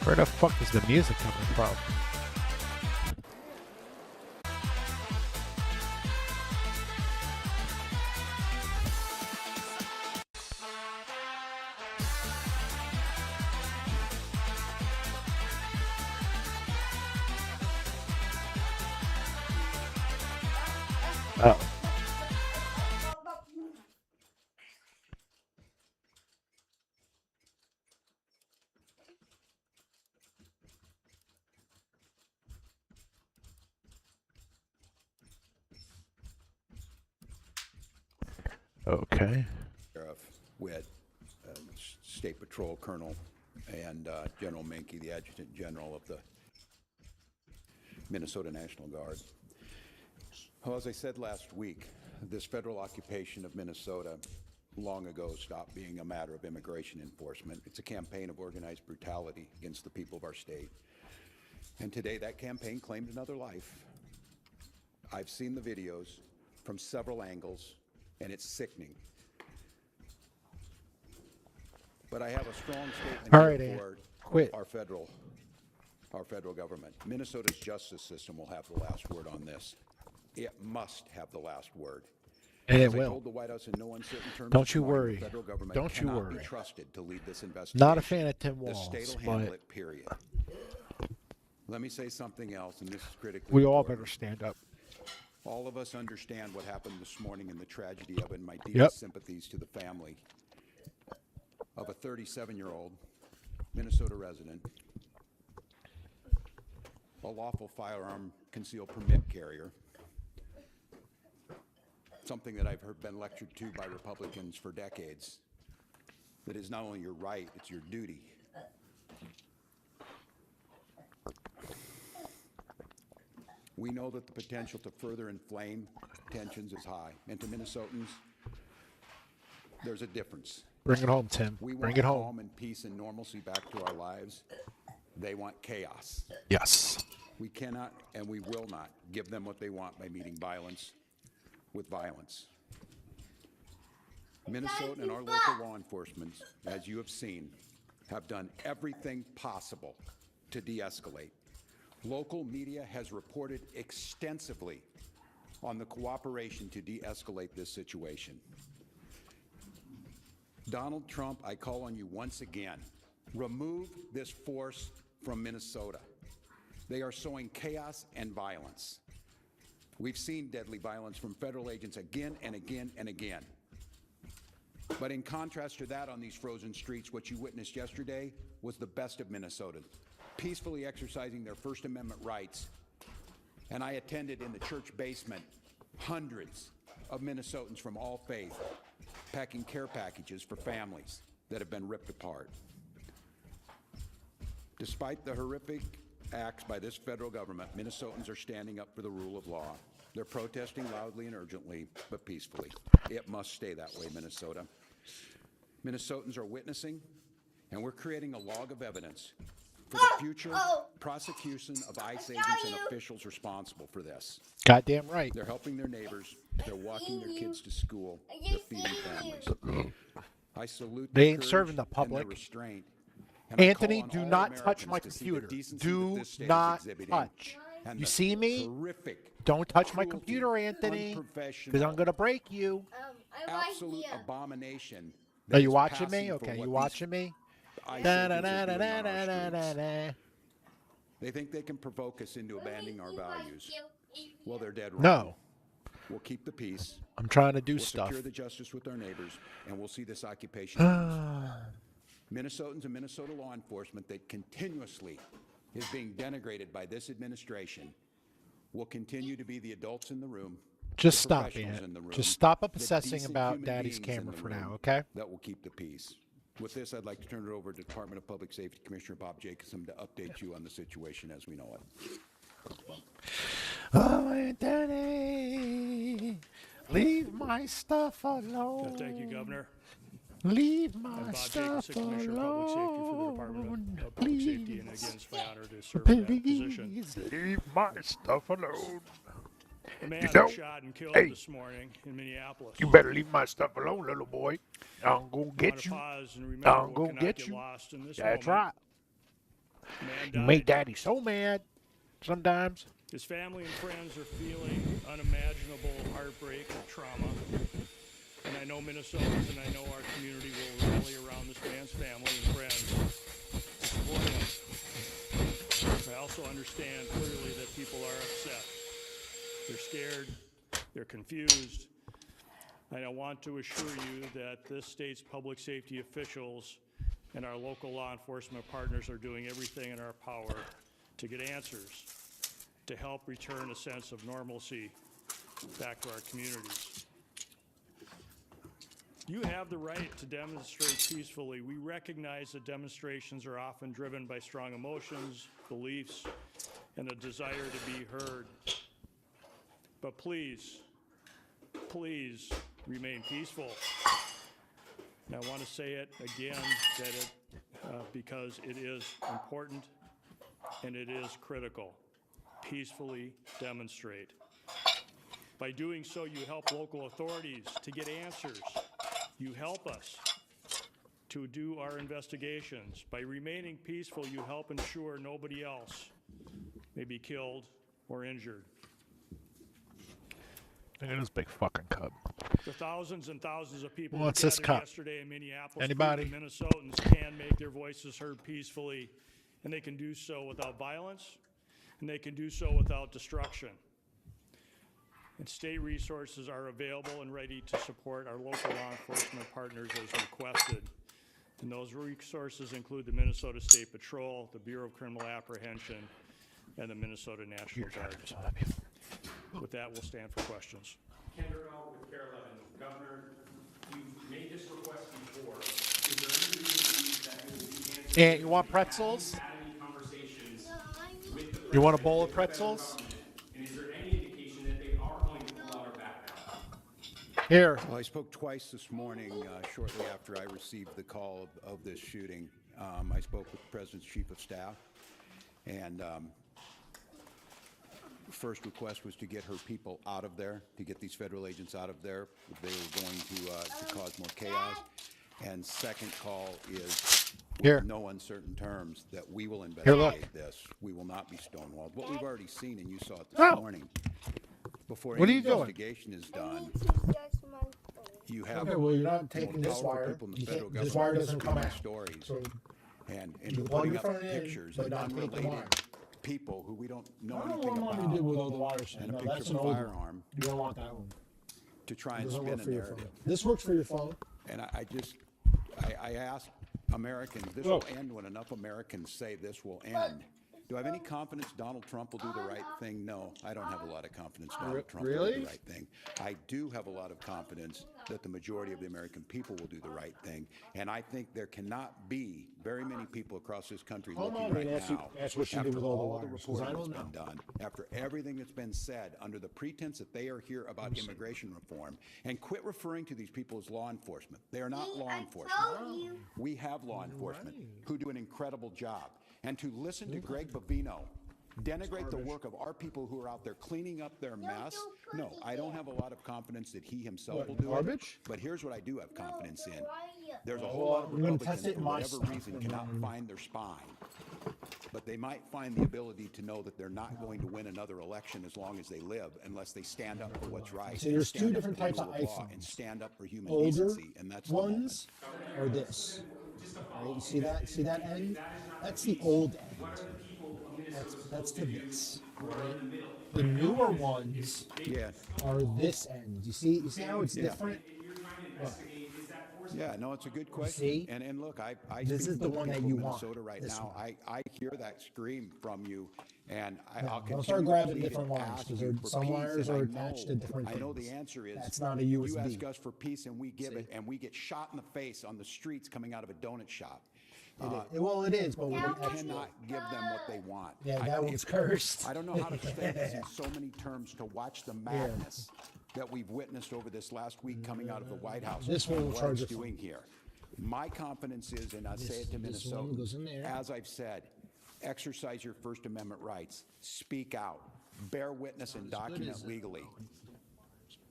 Where the fuck is the music coming from? Oh. Okay. Sheriff Witt, State Patrol Colonel, and General Minke, the Adjutant General of the Minnesota National Guard. Well, as I said last week, this federal occupation of Minnesota long ago stopped being a matter of immigration enforcement. It's a campaign of organized brutality against the people of our state. And today that campaign claimed another life. I've seen the videos from several angles, and it's sickening. But I have a strong statement for our federal government. Minnesota's justice system will have the last word on this. It must have the last word. And it As I will. told the White House in no uncertain terms Don't this you morning, worry. the federal government Don't you cannot worry. be trusted to lead this investigation. Not a fan of Tim The Walz, state will handle but it, period. Let me say something else, and this is critically we all important. better stand up. All of us understand what happened this morning and the tragedy of it, and my deepest Yep. sympathies to the family of a 37-year-old Minnesota resident, a lawful firearm concealed permit carrier, something that I've been lectured to by Republicans for decades, that is not only your right, it's your duty. We know that the potential to further inflame tensions is high, and to Minnesotans, there's a difference. Bring it home, Tim. We Bring want it home. calm and peace and normalcy back to our lives. They want chaos. Yes. We cannot and we will not give them what they want by meeting violence with violence. Minnesota and our local law enforcement, as you have seen, have done everything possible to de-escalate. Local media has reported extensively on the cooperation to de-escalate this situation. Donald Trump, I call on you once again. Remove this force from Minnesota. They are sowing chaos and violence. We've seen deadly violence from federal agents again and again and again. But in contrast to that, on these frozen streets, what you witnessed yesterday was the best of Minnesota, peacefully exercising their First Amendment rights. And I attended in the church basement hundreds of Minnesotans from all faiths packing care packages for families that have been ripped apart. Despite the horrific acts by this federal government, Minnesotans are standing up for the rule of law. They're protesting loudly and urgently, but peacefully. It must stay that way, Minnesota. Minnesotans are witnessing, and we're creating a log of evidence for the future prosecution of ICE agents and officials responsible for this. Goddamn right. They're helping their neighbors. They're walking their kids to school. They're feeding families. I salute They their ain't courage serving the and public. their restraint. And I Anthony, call on do all not touch Americans my to see the computer. decency Do that this state is not exhibiting touch. and You the see me? horrific Don't touch my cruelty, computer, Anthony, because unprofessional, I'm going to break you. absolute abomination. Are that you is watching me? passing for Okay, what you these watching me? ICE Da, agents da, are da, doing da, on da, our da, da, streets. da. They think they can provoke us into abandoning our values. Well, they're dead wrong. No. We'll keep the peace. I'm trying to do We'll stuff. secure the justice with our neighbors, and we'll see this occupation end. Minnesotans and Minnesota law enforcement that continuously is being denigrated by this administration will continue to be the adults in the room. Just the stop, professionals man. in the room, Just stop the obsessing decent about human Daddy's beings in camera the for room now, okay? That will keep the peace. With this, I'd like to turn it over to Department of Public Safety Commissioner Bob Jacobson to update you on the situation as we know it. Oh, Anthony, leave my stuff alone. Thank you, Governor. Leave I'm my Bob stuff Jacobson, Commissioner of Public Safety for the Department of Public Safety, and again, it's my honor to serve in that position. Please leave my stuff alone. The man You was don't. shot and killed Hey. this morning in Minneapolis. You better leave my stuff alone, little boy. I'm gonna I get want to you. pause and remember I'm what gonna cannot get get you. lost in this That's moment. right. Man You died. make Daddy so mad sometimes. His family and friends are feeling unimaginable heartbreak and trauma. And I know Minnesotans and I know our community will rally around this man's family and friends to support him. I also understand clearly that people are upset. They're scared, they're confused. And I want to assure you that this state's public safety officials and our local law enforcement partners are doing everything in our power to get answers, to help return a sense of normalcy back to our communities. You have the right to demonstrate peacefully. We recognize that demonstrations are often driven by strong emotions, beliefs, and a desire to be heard. But please, please remain peaceful. And I want to say it again that because it is important and it is critical. Peacefully demonstrate. By doing so, you help local authorities to get answers. You help us to do our investigations. By remaining peaceful, you help ensure nobody else may be killed or injured. Look at this big fucking cub. The thousands and thousands of people What's who this gathered cup? yesterday in Minneapolis, Anybody? prove that Minnesotans can make their voices heard peacefully, and they can do so without violence, and they can do so without destruction. And state resources are available and ready to support our local law enforcement partners as requested. And those resources include the Minnesota State Patrol, the Bureau of Criminal Apprehension, and the Minnesota National Guard. With that, we'll stand for questions. Kenderville with Carolyn. Governor, you made this request before. Is there any reason that you will be answering? And you want pretzels? Had any conversations with the You want a president, bowl of with the federal pretzels? government? And is there any indication that they are going to pull out our background? Here. Well, I spoke twice this morning, shortly after I received the call of this shooting. I spoke with the President's Chief of Staff, and first request was to get her people out of there, to get these federal agents out of there. They were going to cause more chaos. And second call is Here. with no uncertain terms that we will look. investigate this. We will not be stonewalled. What we've already seen, and you saw it this No. morning, before What are any you doing? investigation is done, you have Okay, well, you're not the taking most this powerful wire. people in the You federal can't- this government wire doesn't come screaming out. stories So and you plug putting your up phone in, pictures but of not take the unrelated wire. people who we don't know I don't know anything what I'm about, going to do with all the wires. and a No, picture that's of an a old one. firearm You don't want that one. to try It and doesn't spin work a for your phone. narrative. This works for your phone. And I ask Americans, this Whoa. will end when enough Americans say this will end. Do I have any confidence Donald Trump will do the right thing? No, I don't have a lot of confidence Donald Trump will do Really? the right thing. I do have a lot of confidence that the majority of the American people will do the right thing. And I think there cannot be very many people across this country Hold looking on, right ask now, what you did after with all the all the wires, 'cause I reporting that's don't been done, after everything that's been said, under the pretense that they are here about immigration reform, and quit referring to these people as law enforcement. They are not law enforcement. We have law enforcement who do an incredible job. And to listen to Greg Bovino denigrate the work of our people who are out there cleaning up their mess. No, I don't have a lot of confidence that he himself will do garbage? it. But here's what I do have confidence in. There's a Well, whole lot of we're gonna Republicans, test it for in my whatever stuff, reason, and cannot then- find their spine. But they might find the ability to know that they're not going to win another election as long as they live, unless they stand up for what's right. See, there's stand two up different for the types of rule law, iPhones. and stand up for human Older decency, and that's the moment. ones are this. Right, you see that? See that end? That's the old end. That's to this. Right? The newer ones are this end. You see how it's different? Yeah, no, it's a good question. See? And look, I This speak is to the one that people you in want, Minnesota right this now. one. I hear that scream from you, and Yeah, I'll don't continue start to grabbing plead different and wires, ask 'cause you there- for some peace, wires and are I attached know- to different I know the things. answer is That's not a you USB. ask us for peace and we give it, and we get shot in the face on the streets coming out of a donut shop. Well, it is, but we we cannot give them what they want. Yeah, that one's cursed. I don't know how to say this in so many terms to watch the madness that we've witnessed over this last week coming out of the White House. This one and will what charge it's a fine. doing here. My confidence is, and I say it to this one goes in Minnesotans, there. as I've said, exercise your First Amendment rights, speak out, bear witness and document legally.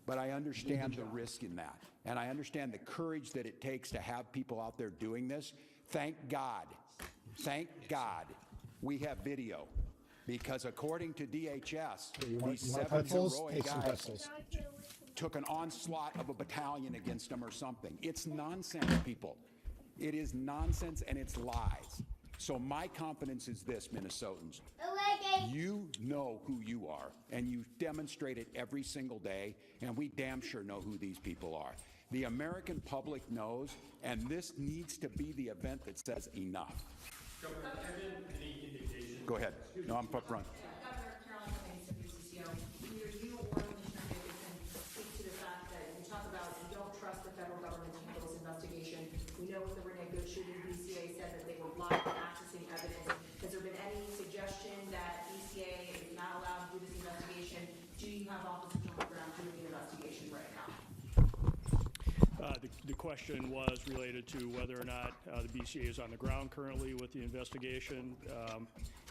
But I understand the risk in that, and I understand the courage that it takes to have people out there doing this. Thank God we have video, because according to DHS, these you want 7 pretzels? heroic Take some guys pretzels. took an onslaught of a battalion against them or something. It's nonsense, people. It is nonsense, and it's lies. So my confidence is this, Minnesotans. You know who you are, and you demonstrate it every single day, and we damn sure know who these people are. The American public knows, and this needs to be the event that says enough. Go ahead. No, I'm up front. We know with the Renee Good shooting, BCA said that they were blocked from accessing evidence. Has there been any suggestion that BCA is not allowed to do this investigation? Do you have officers on the ground doing the investigation right now? The question was related to whether or not the BCA is on the ground currently with the investigation,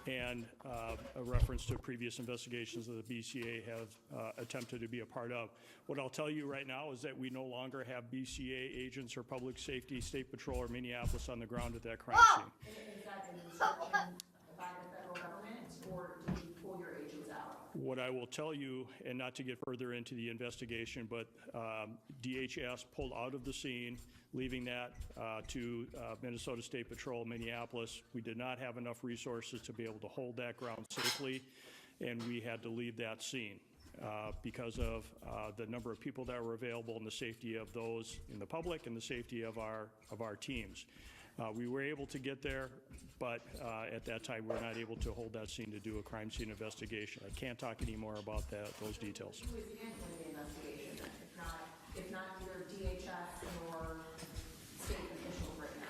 and a reference to previous investigations that the BCA have attempted to be a part of. What I'll tell you right now is that we no longer have BCA agents or public safety, state patrol, or Minneapolis on the ground at that crime scene. Is that an instruction by the federal government, or did you pull your agents out? What I will tell you, and not to get further into the investigation, but DHS pulled out of the scene, leaving that to Minnesota State Patrol, Minneapolis. We did not have enough resources to be able to hold that ground safely, and we had to leave that scene because of the number of people that were available and the safety of those in the public and the safety of our teams. We were able to get there, but at that time we were not able to hold that scene to do a crime scene investigation. I can't talk any more about those details. Who is handling the investigation? If not either DHS or state officials right now?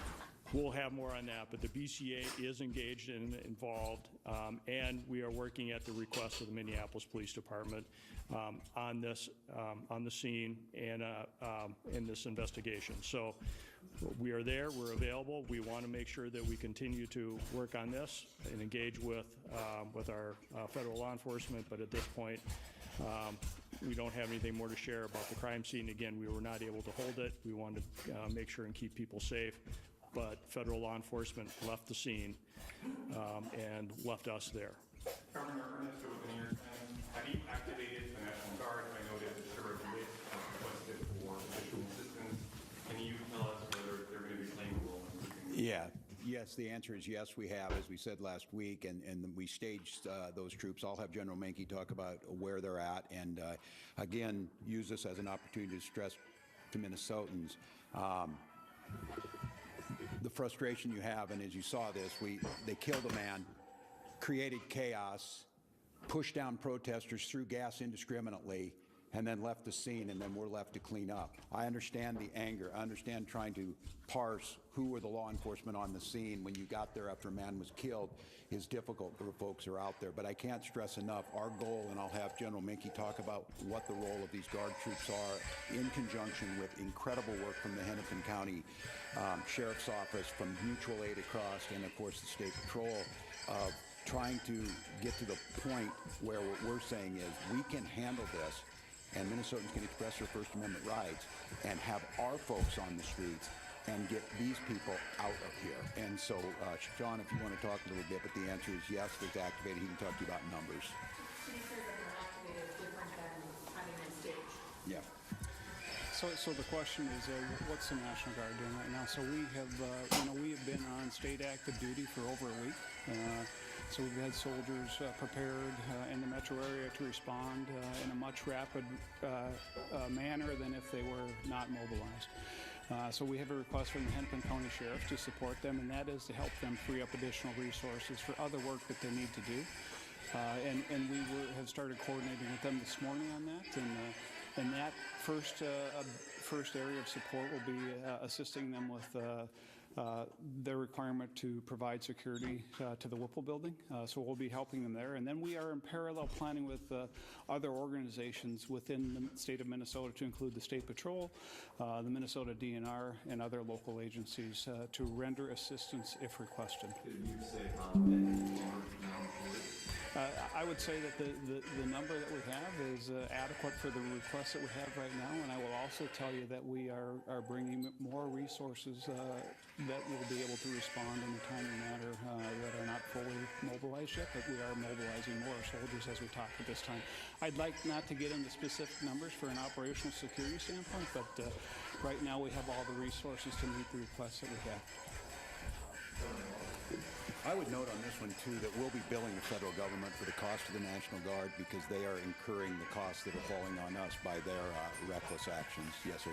We'll have more on that, but the BCA is engaged and involved, and we are working at the request of the Minneapolis Police Department on this, on the scene and in this investigation. So we are there, we're available. We want to make sure that we continue to work on this and engage with our federal law enforcement, but at this point, we don't have anything more to share about the crime scene. Again, we were not able to hold it. We wanted to make sure and keep people safe. but federal law enforcement left the scene and left us there. Governor Ernesto, within your time, have you activated the National Guard? I know that the Sheriff of Lake has requested for additional assistance. Can you tell us whether they're going to be playing a role in keeping? Yeah. Yes, the answer is yes, we have, as we said last week, and we staged those troops. I'll have General Menke talk about where they're at, and again, use this as an opportunity to stress to Minnesotans the frustration you have, and as you saw this, they killed a man, created chaos, pushed down protesters, threw gas indiscriminately, and then left the scene, and then we're left to clean up. I understand the anger. I understand trying to parse who were the law enforcement on the scene when you got there after a man was killed is difficult for folks who are out there. But I can't stress enough, our goal, and I'll have General Menke talk about what the role of these Guard troops are in conjunction with incredible work from the Hennepin County Sheriff's Office, from mutual aid across, and of course the State Patrol, of trying to get to the point where what we're saying is we can handle this, and Minnesotans can express their First Amendment rights and have our folks on the streets and get these people out of here. And so, Sean, if you want to talk a little bit, but the answer is yes, it's activated. He can talk to you about numbers. He says that they're activated different than having them staged. Yeah. So the question is, what's the National Guard doing right now? So we have, we have been on state active duty for over a week. So we've had soldiers prepared in the metro area to respond in a much rapid manner than if they were not mobilized. So we have a request from the Hennepin County Sheriff to support them, and that is to help them free up additional resources for other work that they need to do. And we have started coordinating with them this morning on that, and that first area of support will be assisting them with their requirement to provide security to the Whipple building. So we'll be helping them there. And then we are in parallel planning with other organizations within the state of Minnesota, to include the State Patrol, the Minnesota DNR, and other local agencies to render assistance if requested. I would say that the number that we have is adequate for the requests that we have right now, and I will also tell you that we are bringing more resources that will be able to respond in a timely manner that are not fully mobilized yet, but we are mobilizing more soldiers as we talk at this time. I'd like not to get into specific numbers for an operational security standpoint, but right now we have all the resources to meet the requests that we have. I would note on this one, too, that we'll be billing the federal government for the cost of the National Guard because they are incurring the costs that are falling on us by their reckless actions. Yes, sir.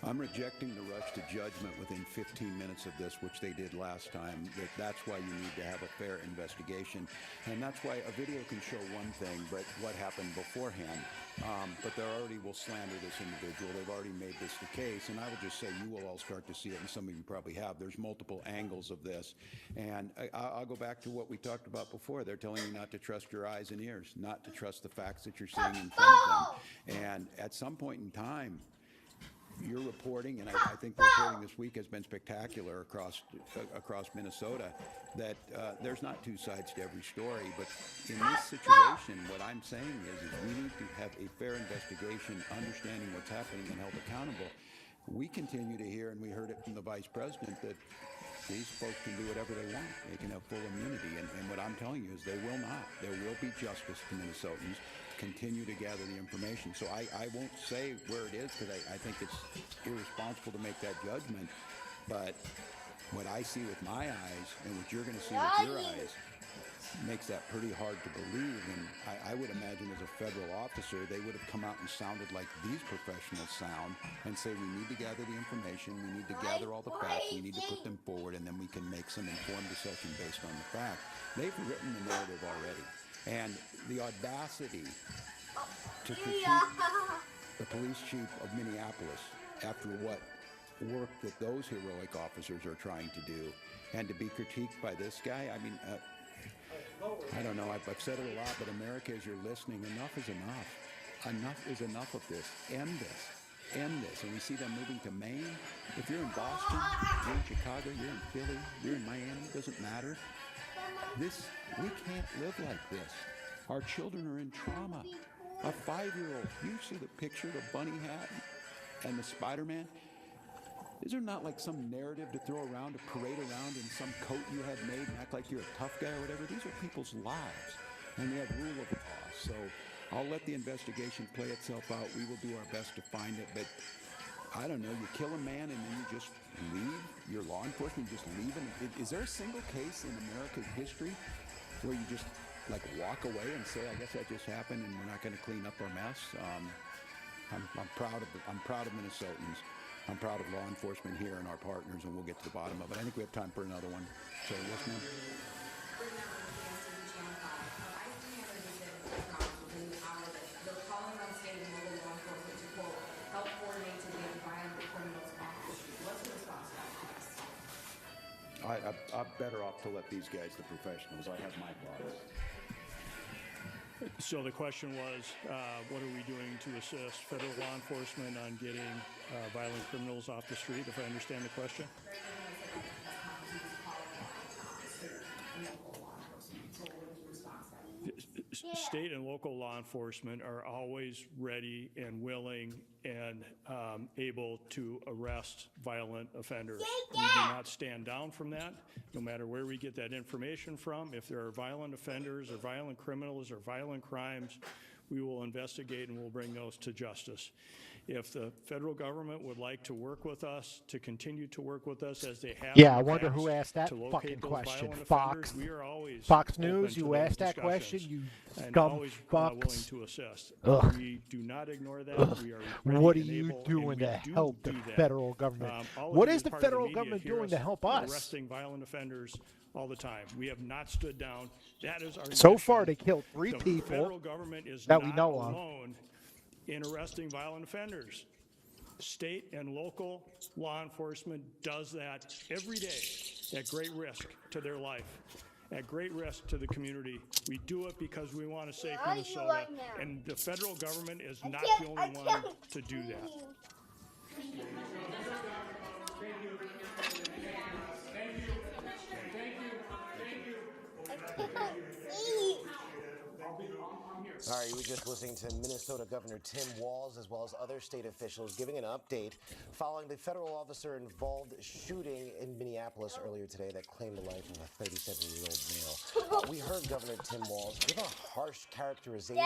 I'm rejecting the rush to judgment within 15 minutes of this, which they did last time. That's why you need to have a fair investigation. And that's why a video can show one thing, but what happened beforehand. But they already will slander this individual. They've already made this the case. And I will just say you will all start to see it, and some of you probably have. There's multiple angles of this. And I'll go back to what we talked about before. They're telling you not to trust your eyes and ears, not to trust the facts that you're seeing in front of them. And at some point in time, you're reporting, and I think the reporting this week has been spectacular across Minnesota, that there's not two sides to every story. But in this situation, what I'm saying is we need to have a fair investigation, understanding what's happening, and held accountable. We continue to hear, and we heard it from the Vice President, that these folks can do whatever they want. They can have full immunity. And what I'm telling you is they will not. There will be justice to Minnesotans. Continue to gather the information. So I won't say where it is because I think it's irresponsible to make that judgment. But what I see with my eyes and what you're going to see with your eyes makes that pretty hard to believe. And I would imagine as a federal officer, they would have come out and sounded like these professionals sound and say, we need to gather the information, we need to gather all the facts, we need to put them forward, and then we can make some informed decision based on the facts. They've written the narrative already. And the audacity to critique the police chief of Minneapolis after what work that those heroic officers are trying to do, and to be critiqued by this guy, I mean, I don't know, I've said it a lot, but America, as you're listening, enough is enough. Enough is enough of this. End this. end this. And we see them moving to Maine. If you're in Boston, you're in Chicago, you're in Philly, you're in Miami, it doesn't matter. We can't live like this. Our children are in trauma. A 5-year-old, you see the picture, the bunny hat and the Spider-Man? Is there not like some narrative to throw around, to parade around in some coat you had made and act like you're a tough guy or whatever? These are people's lives, and we have rule of law. So I'll let the investigation play itself out. We will do our best to find it, but I don't know, you kill a man and then you just leave? Your law enforcement just leave him? Is there a single case in America's history where you just like walk away and say, I guess that just happened and we're not going to clean up our mess? I'm proud of Minnesotans. I'm proud of law enforcement here and our partners, and we'll get to the bottom of it. I think we have time for another one. So, yes, ma'am? They're calling on state and local law enforcement to, quote, help coordinate to get violent criminals off the street. What's the response to that? I'm better off to let these guys, the professionals, I have my thoughts. So the question was, what are we doing to assist federal law enforcement on getting violent criminals off the street, if I understand the question? State and local law enforcement are always ready and willing and able to arrest violent offenders. We do not stand down from that, no matter where we get that information from. If there are violent offenders or violent criminals or violent crimes, we will investigate and we'll bring those to justice. If the federal government would like to work with us, to continue to work with us as they have, yeah, I wonder who asked that fucking question. Fox, we are always Fox News. You asked that question. You scum fucks. To assist. Ugh. We do not ignore that. Ugh. We are What are you doing to help the federal government? What is the federal government doing to help us? Arresting violent offenders all the time. We have not stood down. That is our So mission. far, they killed 3 The people federal government is that not we know of. alone in arresting violent offenders. State and local law enforcement does that every day at great risk to their life, at great risk to the community. We do it because we want to save Minnesota, and the federal government is not the only one to do that. All right, you were just listening to Minnesota Governor Tim Walz, as well as other state officials, giving an update following the federal officer-involved shooting in Minneapolis earlier today that claimed the life of a 37-year-old male. We heard Governor Tim Walz give a harsh characterization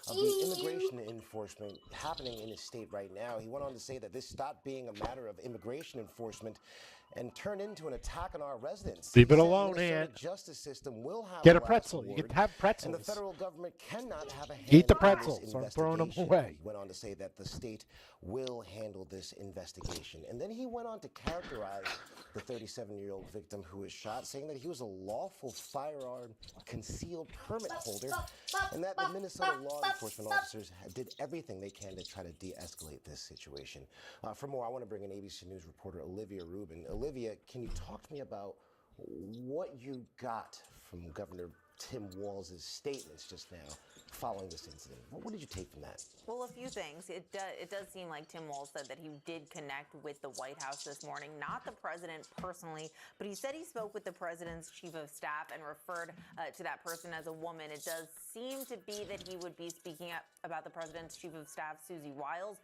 of the immigration enforcement happening in his state right now. He went on to say that this stopped being a matter of immigration enforcement and turn into an attack on our residents. Leave it alone, Aunt. Justice system will have Get a pretzel. You can have pretzels. And the federal government cannot have a hand Eat the in pretzels. this I'm throwing them investigation. away. He went on to say that the state will handle this investigation. And then he went on to characterize the 37-year-old victim who was shot, saying that he was a lawful firearm concealed permit holder and that the Minnesota law enforcement officers did everything they can to try to de-escalate this situation. For more, I want to bring in ABC News reporter Olivia Rubin. Olivia, can you talk to me about what you got from Governor Tim Walz's statements just now following this incident? What did you take from that? Well, a few things. It does seem like Tim Walz said that he did connect with the White House this morning, not the president personally, but he said he spoke with the president's chief of staff and referred to that person as a woman. It does seem to be that he would be speaking up about the president's chief of staff, Susie Wiles,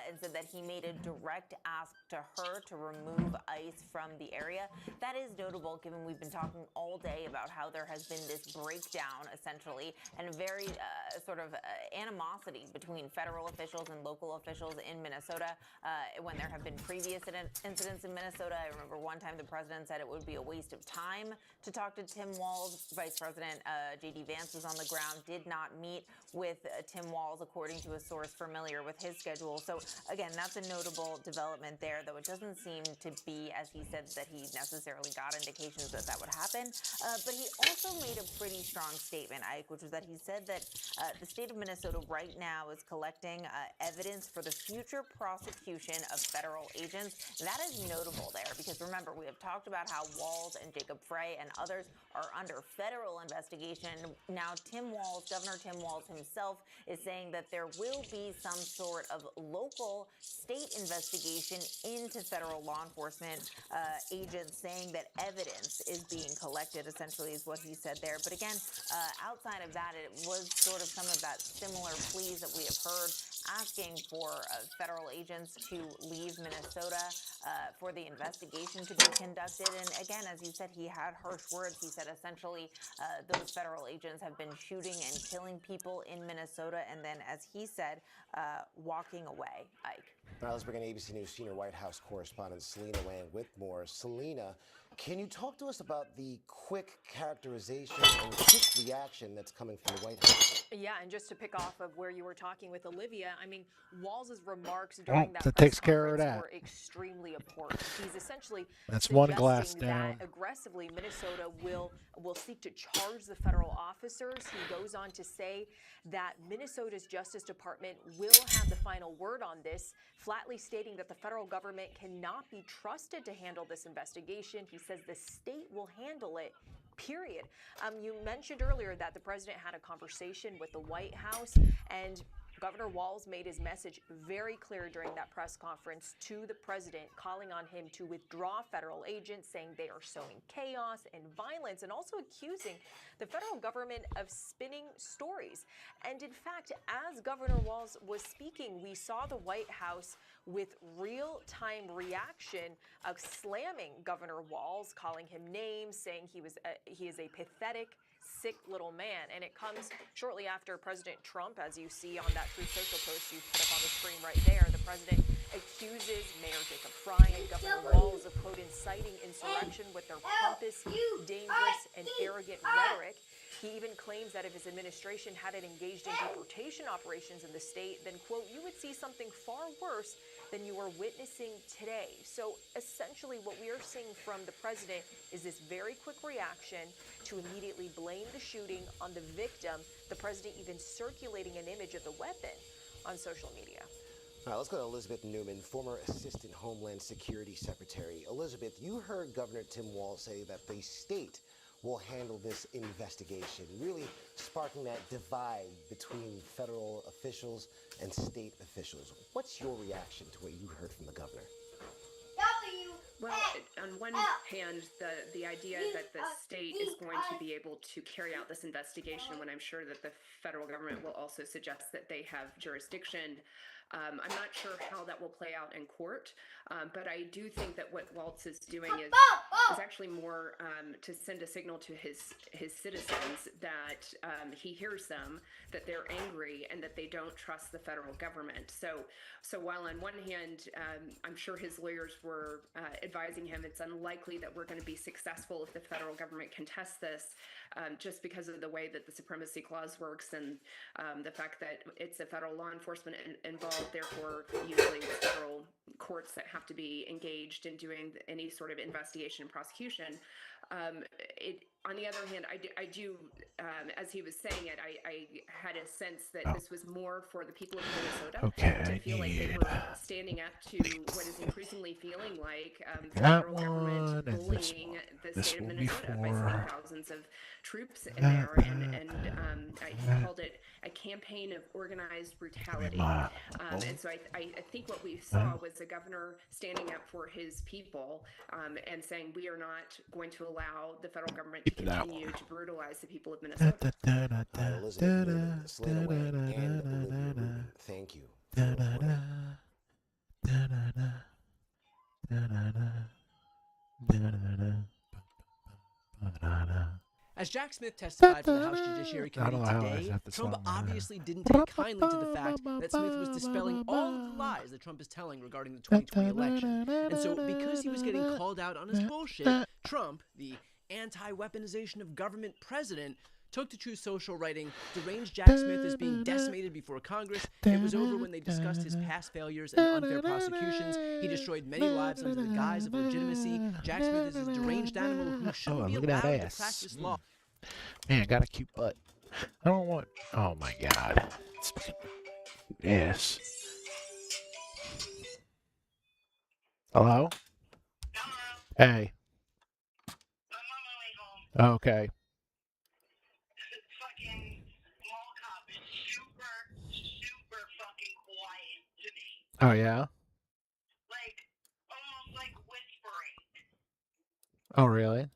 and said that he made a direct ask to her to remove ICE from the area. That is notable, given we've been talking all day about how there has been this breakdown, essentially, and very animosity between federal officials and local officials in Minnesota. When there have been previous incidents in Minnesota, I remember one time the president said it would be a waste of time to talk to Tim Walz. Vice President J.D. Vance was on the ground, did not meet with Tim Walz, according to a source familiar with his schedule. So again, that's a notable development there, though it doesn't seem to be, as he said, that he necessarily got indications that that would happen. But he also made a pretty strong statement, Ike, which was that he said that the state of Minnesota right now is collecting evidence for the future prosecution of federal agents. That is notable there because remember, we have talked about how Walz and Jacob Frey and others are under federal investigation. Now, Governor Tim Walz himself is saying that there will be some sort of local state investigation into federal law enforcement agents, saying that evidence is being collected, essentially, is what he said there. But again, outside of that, it was sort of some of that similar pleas that we have heard, asking for federal agents to leave Minnesota for the investigation to be conducted. And again, as you said, he had harsh words. He said essentially those federal agents have been shooting and killing people in Minnesota, and then, as he said, walking away. Ike. Now let's bring in ABC News senior White House correspondent Selena Wang with more. Selena, can you talk to us about the quick characterization and quick reaction that's coming from the White House? Yeah, and just to pick off of where you were talking with Olivia, I mean, Walz's remarks during that that press takes care of conference that. were extremely important. He's essentially That's one suggesting glass that down. aggressively Minnesota will seek to charge the federal officers. He goes on to say that Minnesota's Justice Department will have the final word on this, flatly stating that the federal government cannot be trusted to handle this investigation. He says the state will handle it, period. You mentioned earlier that the president had a conversation with the White House, and Governor Walz made his message very clear during that press conference to the president, calling on him to withdraw federal agents, saying they are sowing chaos and violence, and also accusing the federal government of spinning stories. And in fact, as Governor Walz was speaking, we saw the White House with real-time reaction of slamming Governor Walz, calling him names, saying he is a pathetic, sick little man. And it comes shortly after President Trump, as you see on that Truth Social post you put up on the screen right there. The president accuses Mayor Jacob Frey and Governor Walz of, quote, inciting insurrection with their pompous, dangerous, and arrogant rhetoric. He even claims that if his administration hadn't engaged in deportation operations in the state, then, quote, you would see something far worse than you are witnessing today. So essentially what we are seeing from the president is this very quick reaction to immediately blame the shooting on the victim, the president even circulating an image of the weapon on social media. All right, let's go to Elizabeth Newman, former Assistant Homeland Security Secretary. Elizabeth, you heard Governor Tim Walz say that the state will handle this investigation, really sparking that divide between federal officials and state officials. What's your reaction to what you heard from the governor? Well, on one hand, the idea that the state is going to be able to carry out this investigation when I'm sure that the federal government will also suggest that they have jurisdiction. I'm not sure how that will play out in court, but I do think that what Walz is doing is actually more to send a signal to his citizens that he hears them, that they're angry, and that they don't trust the federal government. So while on one hand, I'm sure his lawyers were advising him it's unlikely that we're going to be successful if the federal government contests this, just because of the way that the Supremacy Clause works and the fact that it's a federal law enforcement involved. Therefore, usually it's federal courts that have to be engaged in doing any sort of investigation and prosecution. On the other hand, I do, as he was saying it, I had a sense that this was more for the people of Minnesota to feel like they were standing up to what is increasingly feeling like the federal government bullying the state of Minnesota by sending thousands of troops in there, and I called it a campaign of organized brutality. And so I think what we saw was a governor standing up for his people and saying we are not going to allow the federal government to continue to brutalize the people of Minnesota. Elizabeth Newman, Selena Wang, and Olivia Rubin, thank you. As Jack Smith testified for the House Judiciary Committee today, Trump obviously didn't take kindly to the fact that Smith was dispelling all of the lies that Trump is telling regarding the 2020 election. And so because he was getting called out on his bullshit, Trump, the anti-weaponization of government president, took to Truth Social, writing, deranged Jack Smith is being decimated before Congress. It was over when they discussed his past failures and unfair prosecutions. He destroyed many lives under the guise of legitimacy. Jack Smith is a deranged animal who shouldn't be allowed to practice law. Man, got a cute butt. I don't want. Oh my god. Yes. Hello? Hey. Okay. Oh yeah. Oh really?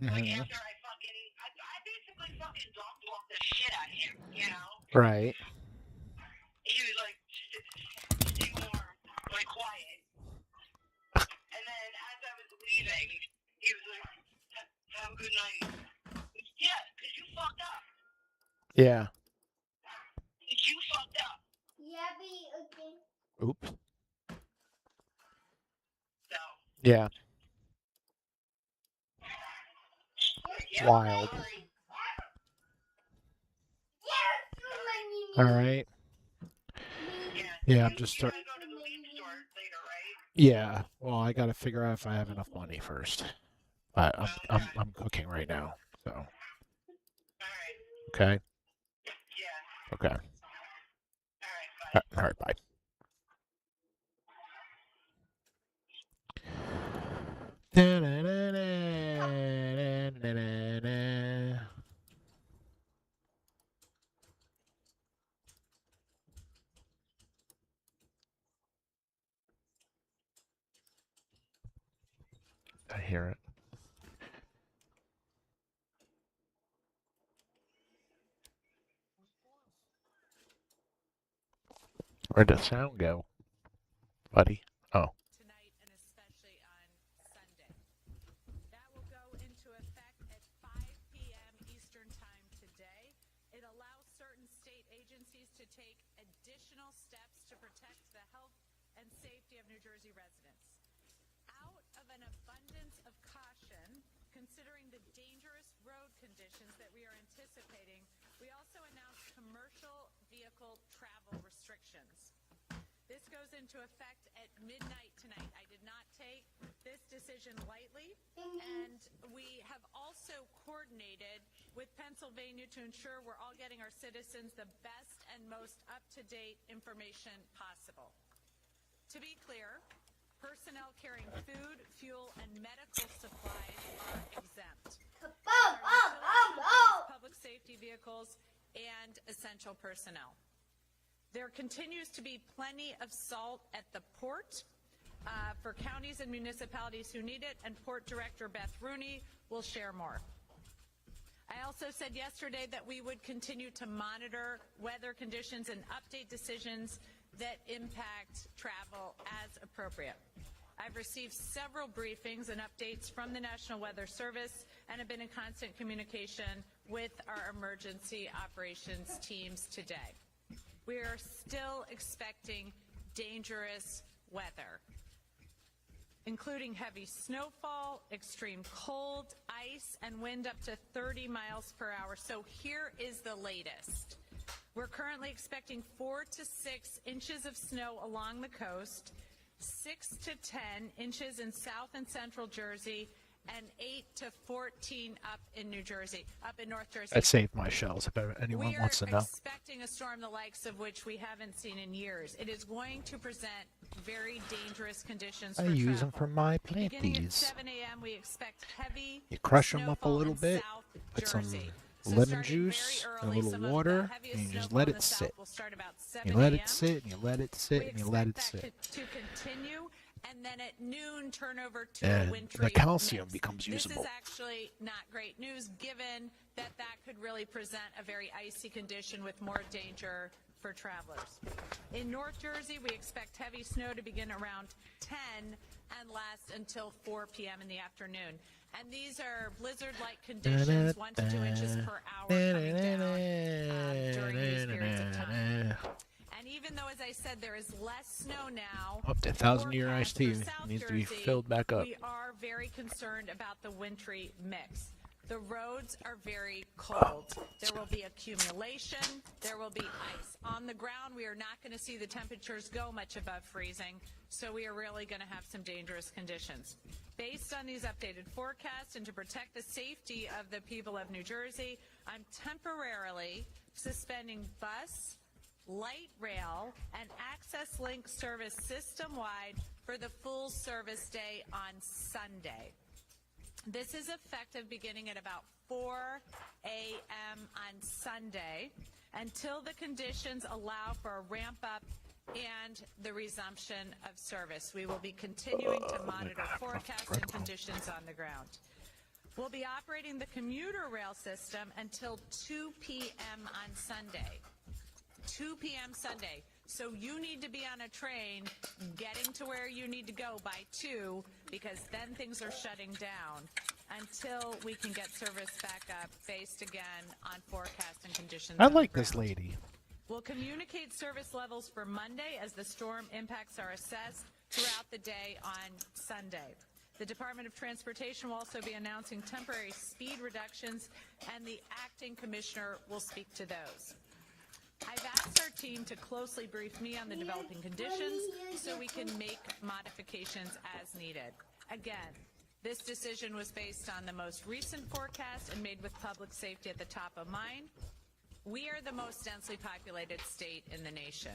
Mhm. Right. Yeah. Oops. Yeah. Wild. All right. Yeah, I'm just start. Yeah. Well, I got to figure out if I have enough money first. But I'm cooking right now, so. Okay. Okay. All right. Bye. I hear it. Where'd the sound go, buddy? Oh. Tonight and especially on Sunday. That will go into effect at 5 p.m. Eastern Time today. It allows certain state agencies to take additional steps to protect the health and safety of New Jersey residents. Out of an abundance of caution, considering the dangerous road conditions that we are anticipating, we also announced commercial vehicle travel restrictions. This goes into effect at midnight tonight. I did not take this decision lightly, and we have also coordinated with Pennsylvania to ensure we're all getting our citizens the best and most up-to-date information possible. To be clear, personnel carrying food, fuel, and medical supplies are exempt. Public safety vehicles and essential personnel. There continues to be plenty of salt at the port for counties and municipalities who need it, and Port Director Beth Rooney will share more. I also said yesterday that we would continue to monitor weather conditions and update decisions that impact travel as appropriate. I've received several briefings and updates from the National Weather Service and have been in constant communication with our emergency operations teams today. We are still expecting dangerous weather, including heavy snowfall, extreme cold, ice, and wind up to 30 miles per hour. So here is the latest. We're currently expecting 4 to 6 inches of snow along the coast, 6 to 10 inches in South and Central Jersey, and 8 to 14 up in New Jersey, up in North Jersey. I saved my shells if anyone wants to know. We are expecting a storm the likes of which we haven't seen in years. It is going to present very dangerous conditions for I use them for my Beginning at planties. 7 a.m., we expect heavy You crush them up a snowfall little in bit, South put some Jersey. lemon juice and a little water, and you just let it sit. You let it sit, and you let it sit, and you let it sit. To continue, and then at noon turn over to And a wintry the calcium mix. becomes usable. This is actually not great news, given that could really present a very icy condition with more danger for travelers. In North Jersey, we expect heavy snow to begin around 10 and last until 4 p.m. in the afternoon. And these are blizzard-like conditions, 1 to 2 inches per hour coming down during these periods of time. And even though, as I said, there is less snow now, Up to 1,000-year iced tea for South needs to be Jersey, filled back up. we are very concerned about the wintry mix. The roads are very cold. There will be accumulation. There will be ice. On the ground, we are not going to see the temperatures go much above freezing, so we are really going to have some dangerous conditions. Based on these updated forecasts and to protect the safety of the people of New Jersey, I'm temporarily suspending bus, light rail, and access link service system-wide for the full service day on Sunday. This is effective beginning at about 4 a.m. on Sunday until the conditions allow for a ramp up and the resumption of service. We will be continuing to monitor forecasts and conditions on the ground. We'll be operating the commuter rail system until 2 p.m. on Sunday. 2 p.m. Sunday. So you need to be on a train getting to where you need to go by 2, because then things are shutting down until we can get service back up based again on forecast and conditions. I like this lady. We'll communicate service levels for Monday as the storm impacts are assessed throughout the day on Sunday. The Department of Transportation will also be announcing temporary speed reductions, and the acting commissioner will speak to those. I've asked our team to closely brief me on the developing conditions so we can make modifications as needed. Again, this decision was based on the most recent forecast and made with public safety at the top of mind. We are the most densely populated state in the nation,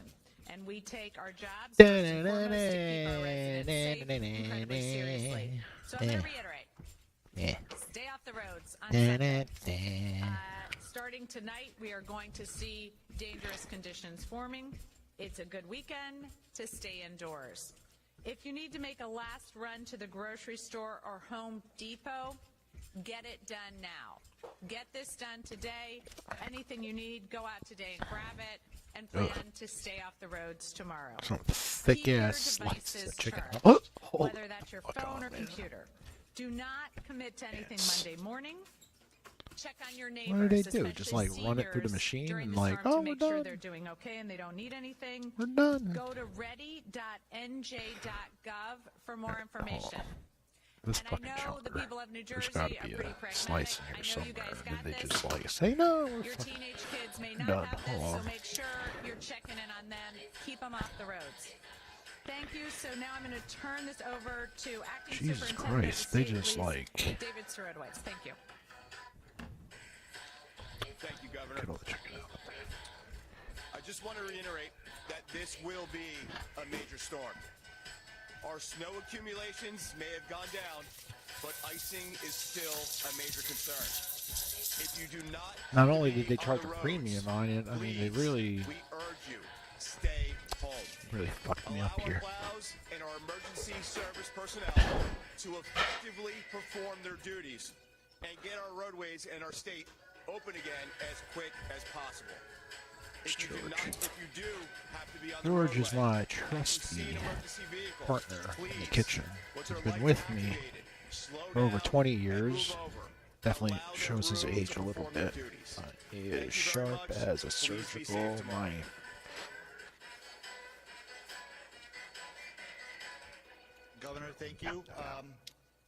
and we take our jobs first and foremost to keep our residents safe incredibly seriously. So I'm going to reiterate. Stay off the roads on Sunday. Starting tonight, we are going to see dangerous conditions forming. It's a good weekend to stay indoors. If you need to make a last run to the grocery store or Home Depot, get it done now. Get this done today. Anything you need, go out today and grab it, and plan to stay off the roads tomorrow. Some thick ass slices of chicken. Whether that's your phone or computer. Do not commit to anything Monday morning. Check on your neighbors. What do they do? Just like run it through the machine and like, oh, we're make sure done. they're doing okay and they don't need anything. We're done. Go to ready.nj.gov for more information. This And fucking I know the chunker. people of New There's Jersey got to are be pretty a pragmatic. slicing I or know you somewhere, guys and then got they this. just like say no. Your teenage kids may not done. have this, Hold so on. make sure you're checking in on them. Keep them off the roads. Thank you. So now I'm going to turn this over to Acting Jesus Superintendent Christ, of the they State just Police, like David Surowitz. Thank you. Thank you, Governor. I just want to reiterate that this will be a major storm. Our snow accumulations may have gone down, but icing is still a major concern. If you do Not only did they charge a premium on it, I mean, they really, we urge you, stay home. really fucked me up here. Plows and our emergency service personnel to effectively perform their duties and get our roadways and our state open again as quick as possible. If you do have to be on the George is roadway, my trusty partner in the kitchen. He's been with me for over 20 years. Definitely shows his age a little bit. He is sharp as a surgical knife. Governor, thank you.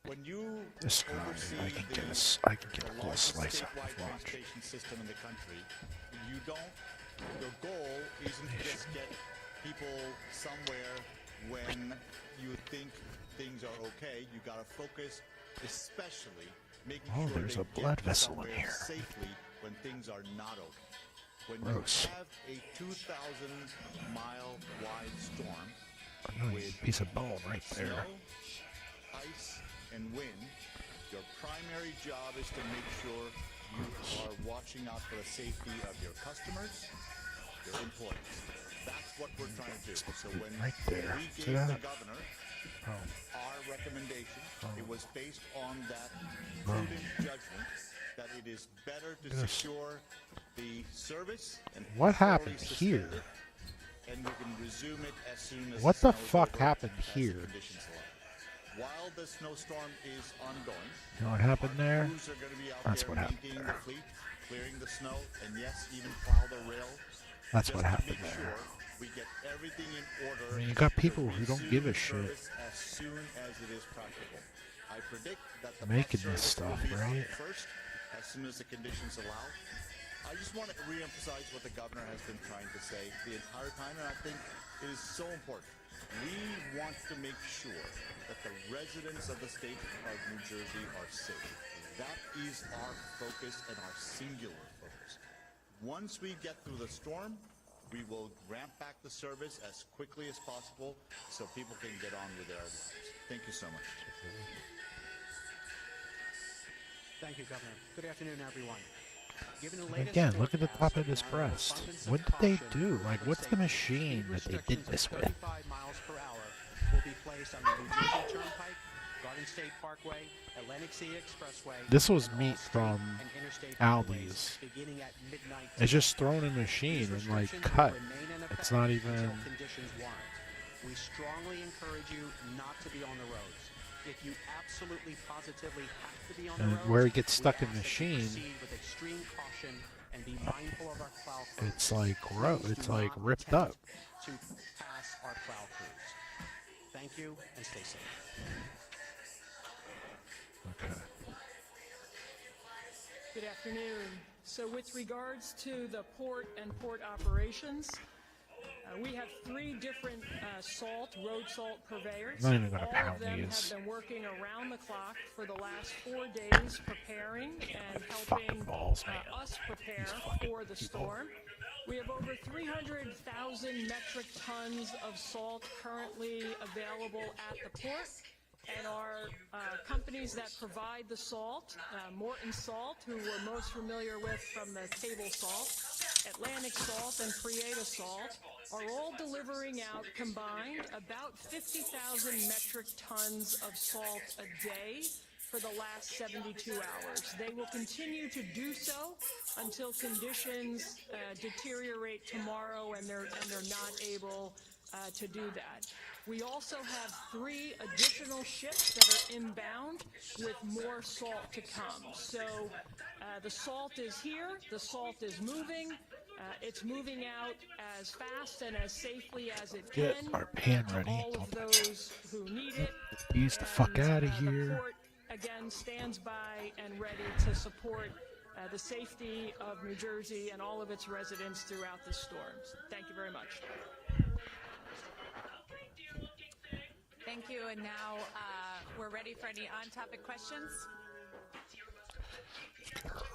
When you This guy, I can get a whole slice out of his watch. transportation system in the country, you don't. Your goal isn't to just get people somewhere when you think things are okay. You got to focus, especially making Oh, sure there's they a blood get vessel in somewhere here. safely when things are not okay. When Gross. you have a 2,000-mile wide storm Nice piece of bone right there. snow, ice, and wind, your primary job is to make sure you are watching out for the safety of your customers, your employees. That's what we're trying to do. So when Right there. we See gave the that? governor Oh. our recommendation, it was based on that Oh. prudent judgment that it is better to Yes. secure the service and What temporarily happened suspend here? it, and we can resume it as soon as What the snow is fuck over, happened as the here? conditions allow. While the snowstorm is ongoing, You know what happened there? crews are going to be out That's there what happened maintaining there. the fleet, clearing the snow, and yes, even plow the rail. That's just what to happened make there. Sure we get everything in order. I mean, you got to people who don't give a resume shit. service as soon as it is practical. I predict that the Making bus this service will stuff, be out right? first as soon as the conditions allow. I just want to reemphasize what the governor has been trying to say the entire time, and I think it is so important. We want to make sure that the residents of the state of New Jersey are safe. That is our focus and our singular focus. Once we get through the storm, we will ramp back the service as quickly as possible so people can get on with their lives. Thank you so much. Thank you, Governor. Good afternoon, everyone. Given the latest Again, look at the top of this forecast, breast. abundance What of did they caution do? over Like, the what's the state. machine Speed that they did restrictions this of with? 35 miles per hour will be placed on the New Jersey Turnpike, Garden State Parkway, Atlantic City Expressway. This was and all meat state from and interstate Aldi's. highways beginning at midnight It's just tonight. thrown in a machine These and like restrictions will cut. remain in It's effect not even. until conditions warrant. We strongly encourage you not to be on the roads. If you absolutely positively have to be on the And roads, where it gets we stuck in ask the that you machine, proceed with extreme caution and be mindful of our plow crews. it's like Please it's do like not ripped attempt up. to pass our plow crews. Thank you and stay safe. Okay. Good afternoon. So with regards to the port and port operations, we have 3 different road salt purveyors. I'm not even gonna All pound of them these. have been working around the clock for the last 4 days preparing and helping balls, man. us prepare for the storm. We have over 300,000 metric tons of salt currently available at the port. And our companies that provide the salt, Morton Salt, who we're most familiar with from the table salt, Atlantic Salt, and Prieta Salt, are all delivering out combined about 50,000 metric tons of salt a day for the last 72 hours. They will continue to do so until conditions deteriorate tomorrow and they're not able to do that. We also have 3 additional ships that are inbound with more salt to come. So the salt is here, the salt is moving. It's moving out as fast and as safely as it Get can. our pan to ready. all of those who need it. Ease the fuck out of The here. port, again, stands by and ready to support the safety of New Jersey and all of its residents throughout the storms. Thank you very much. Thank you. And now we're ready for any on-topic questions.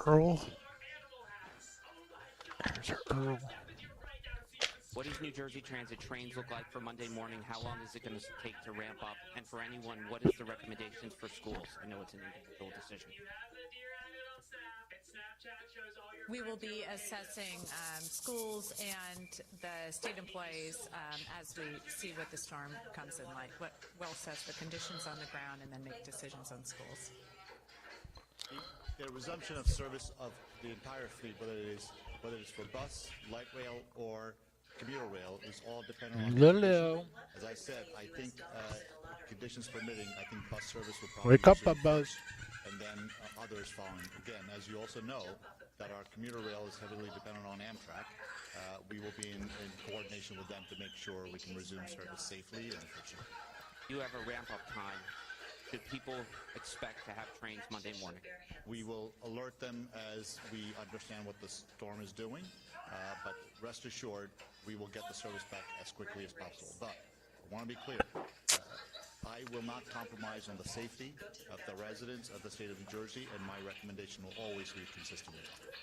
Earl. There's our Earl. What does New Jersey Transit trains look like for Monday morning? How long is it going to take to ramp up? And for anyone, what is the recommendations for schools? I know it's an individual decision. We will be assessing schools and the state employees as we see what the storm comes in like. We'll assess the conditions on the ground and then make decisions on schools. The resumption of service of the entire fleet, whether it's for bus, light rail, or commuter rail, is all dependent on Lulu. As I said, I think conditions permitting, I think bus service will probably Wake up, resume Buzz. first, and then others following. Again, as you also know, that our commuter rail is heavily dependent on Amtrak. We will be in coordination with them to make sure we can resume service safely and efficiently. You have a ramp-up time. Should people expect to have trains Monday morning? We will alert them as we understand what the storm is doing, but rest assured, we will get the service back as quickly as possible. But I want to be clear, I will not compromise on the safety of the residents of the state of New Jersey, and my recommendation will always be consistent with that.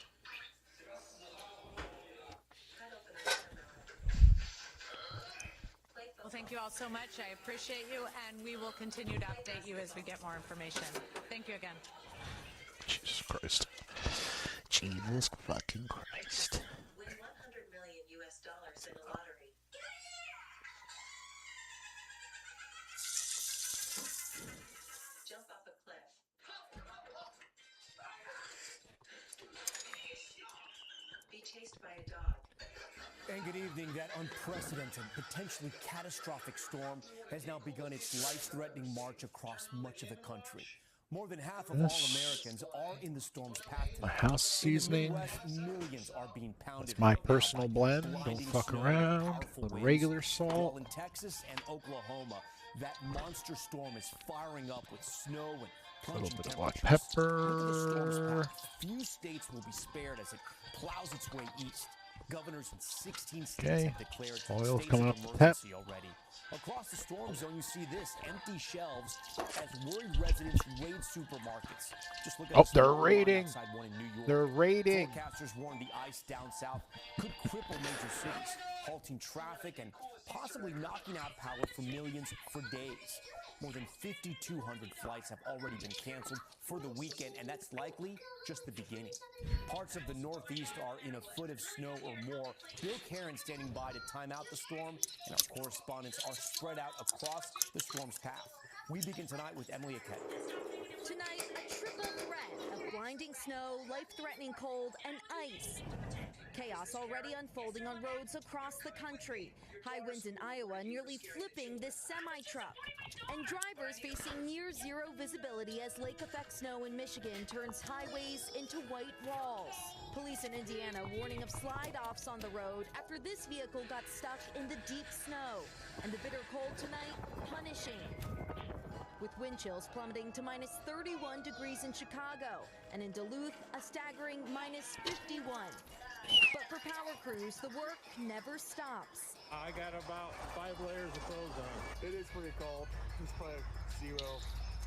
Well, thank you all so much. I appreciate you, and we will continue to update you as we get more information. Thank you again. Jesus Christ. Jesus fucking Christ. Win $100 million in the lottery. Jump off a cliff. Be chased by a dog. And good evening. That unprecedented, potentially catastrophic storm has now begun its life-threatening march across much of the country. More than half of all Americans are in the storm's path. My house seasoning. Millions are being pounded. It's my personal blend. Don't fuck around. With regular salt. In Texas and Oklahoma, that monster storm is firing up with snow and A little plunging bit of black temperatures. Look at the storm's pepper. path. Few states will be spared as it plows its way east. Governors in 16 states Okay. have declared Oil's states coming of up the emergency already. Across the storm zone, you see this, empty shelves as worried residents raid supermarkets. Just look at Oh, this they're long line raiding. outside one in New York. They're raiding. Forecasters warn the ice down south could cripple major cities, halting traffic and possibly knocking out power for millions for days. More than 5,200 flights have already been canceled for the weekend, and that's likely just the beginning. Parts of the Northeast are in a foot of snow or more. Bill Karen standing by to time out the storm, and our correspondents are spread out across the storm's path. We begin tonight with Emily Aked. Tonight, a triple threat of blinding snow, life-threatening cold, and ice. Chaos already unfolding on roads across the country. High winds in Iowa nearly flipping this semi-truck. And drivers facing near-zero visibility as lake-effect snow in Michigan turns highways into white walls. Police in Indiana warning of slide-offs on the road after this vehicle got stuck in the deep snow. And the bitter cold tonight, punishing. With wind chills plummeting to minus 31 degrees in Chicago, and in Duluth, a staggering minus 51. But for power crews, the work never stops. I got about 5 layers of clothes on. It is pretty cold. It's probably 0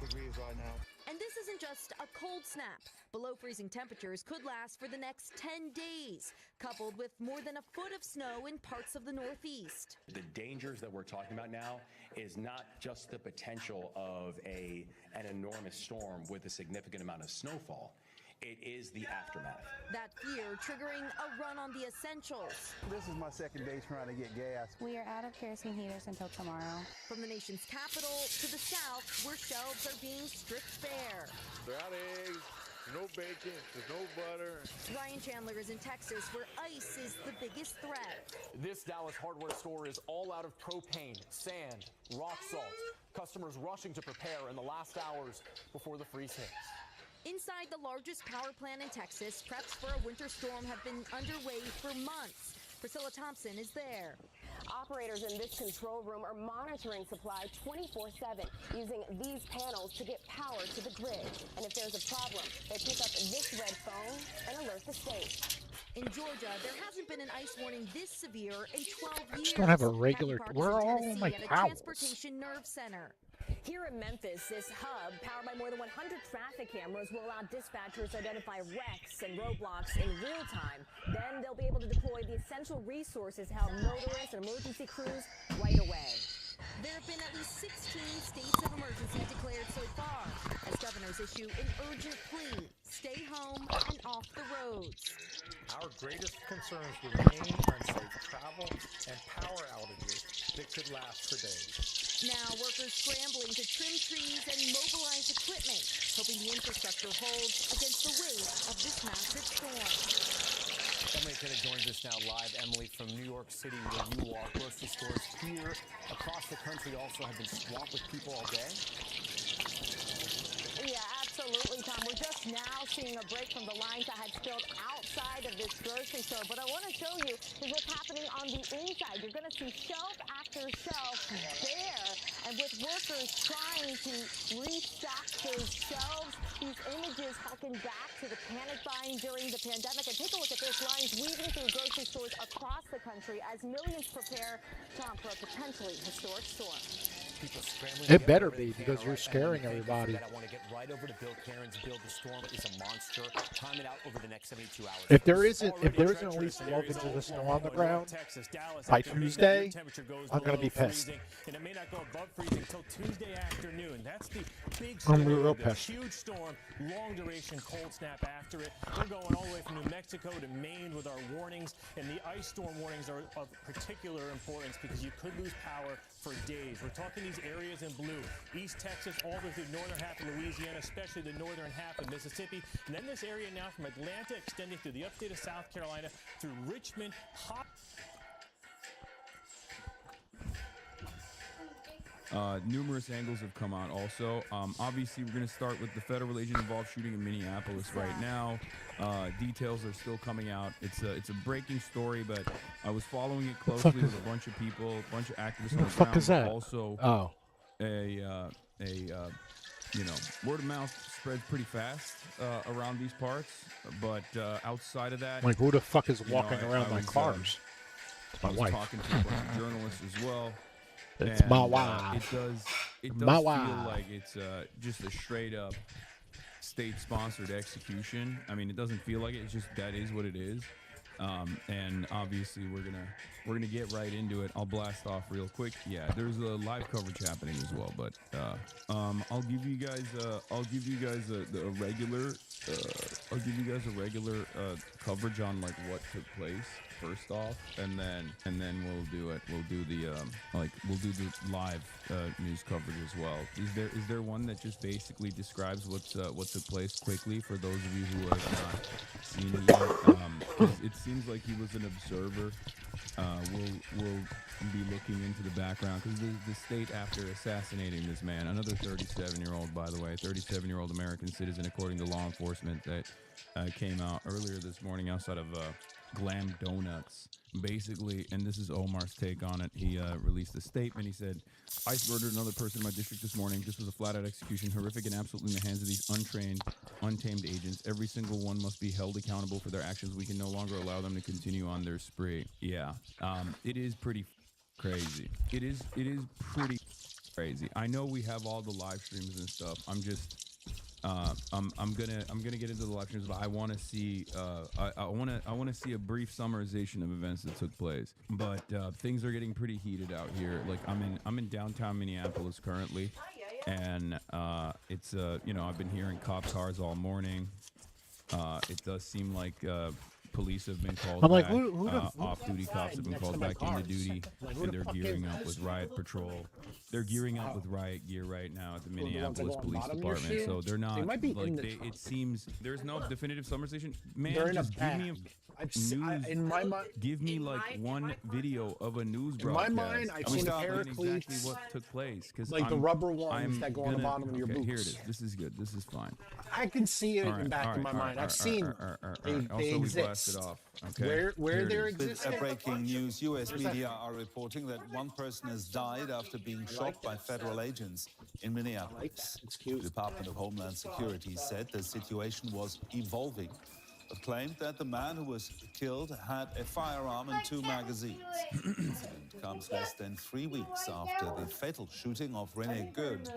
degrees right now. And this isn't just a cold snap. Below freezing temperatures could last for the next 10 days, coupled with more than a foot of snow in parts of the Northeast. The dangers that we're talking about now is not just the potential of an enormous storm with a significant amount of snowfall. It is the aftermath. That fear triggering a run on the essentials. This is my second day trying to get gas. We are out of kerosene heaters until tomorrow. From the nation's capital to the south, where shelves are being stripped bare. They're out of eggs, no bacon, there's no butter. Ryan Chandler is in Texas, where ice is the biggest threat. This Dallas hardware store is all out of propane, sand, rock salt. Customers rushing to prepare in the last hours before the freeze hits. Inside the largest power plant in Texas, preps for a winter storm have been underway for months. Priscilla Thompson is there. Operators in this control room are monitoring supply 24/7, using these panels to get power to the grid. And if there's a problem, they pick up this red phone and alert the state. In Georgia, there hasn't been an ice warning this severe in 12 years. I just don't have a regular. Kathy Where are Parker's in all my Tennessee at a towels? transportation nerve center. Here in Memphis, this hub, powered by more than 100 traffic cameras, will allow dispatchers to identify wrecks and roadblocks in real time. Then they'll be able to deploy the essential resources to help motorists and emergency crews right away. There have been at least 16 states of emergency declared so far, as governors issue an urgent plea: stay home and off the roads. Our greatest concerns remain unsafe travel and power outages that could last for days. Now, workers scrambling to trim trees and mobilize equipment, hoping the infrastructure holds against the weight of this massive storm. Emily Aked joins us now live. Emily, from New York City, where you are. Grocery stores here across the country also have been swamped with people all day. Yeah, absolutely, Tom. We're just now seeing a break from the lines that had spilled outside of this grocery store. But I want to show you is what's happening on the inside. You're going to see shelf after shelf bare, and with workers trying to restock those shelves, these images harken back to the panic buying during the pandemic. And take a look at this, lines weaving through grocery stores across the country as millions prepare, Tom, for a potentially historic storm. People scrambling. It better be, because you're scaring everybody. I want to get right over to Bill Karen's Build the Storm is a monster. Time it out over the next 72 hours. If there isn't at least 12 inches of snow on the ground by Tuesday, I'm gonna be pissed. And it may not go above freezing until Tuesday afternoon. That's the big I'm story. real The pissed. huge storm, long duration cold snap after it. We're going all the way from New Mexico to Maine with our warnings, and the ice storm warnings are of particular importance because you could lose power for days. We're talking these areas in blue: East Texas, all the way through the northern half of Louisiana, especially the northern half of Mississippi, and then this area now from Atlanta extending through the upstate of South Carolina, through Richmond, Numerous angles have come out also. Obviously, we're going to start with the federal agent involved shooting in Minneapolis right now. Details are still coming out. It's a breaking story, but I was following it closely with a bunch of people, a bunch of activists on the fuck ground. is that? Also, Oh. a word of mouth spreads pretty fast around these parts. But outside of that, Like, who the fuck is you know, walking around I my was, cars? It's my I was wife. talking to a bunch of journalists as well. It's my and, wife. It My does wife. feel like it's just a straight up state-sponsored execution. I mean, it doesn't feel like it. It's just that is what it is. And obviously, we're gonna get right into it. I'll blast off real quick. Yeah, there's a live coverage happening as well, but I'll give you guys a regular coverage on like what took place first off, and then we'll do it. We'll do the live news coverage as well. Is there one that just basically describes what took place quickly for those of you who have not seen it yet? 'Cause it seems like he was an observer. We'll be looking into the background because the state, after assassinating this man, another 37-year-old, by the way, 37-year-old American citizen, according to law enforcement, that came out earlier this morning outside of Glam Donuts. Basically, and this is Omar's take on it, he released a statement. He said, "ICE murdered another person in my district this morning. This was a flat-out execution, horrific and absolutely in the hands of these untrained, untamed agents. Every single one must be held accountable for their actions. We can no longer allow them to continue on their spree." Yeah, it is pretty crazy. It is pretty crazy. I know we have all the live streams and stuff. I'm just I'm gonna get into the live streams, but I want to see I want to see a brief summarization of events that took place. But things are getting pretty heated out here. Like I'm in downtown Minneapolis currently, and it's I've been hearing cop cars all morning. It does seem like police have been called I'm like, back. Off-duty cops have been called back into duty, and they're gearing up with riot patrol. They're gearing up with riot gear right now at the Minneapolis Police Department. So they're not like it seems there's no definitive summarization. Man, just give me give me like one video of a news broadcast. In my mind, I've seen exactly what took place, because like the rubber ones that go on the bottom of your boots. Here it is. This is good. This is fine. I can see it in the back of my mind. I've seen they exist. Off. Okay. Where they're existing. Breaking news: U.S. media are reporting that one person has died after being shot by federal agents in Minneapolis. The Department of Homeland Security said the situation was evolving, but claimed that the man who was killed had a firearm and 2 magazines. The incident comes less than 3 weeks after the fatal shooting of Rene Good,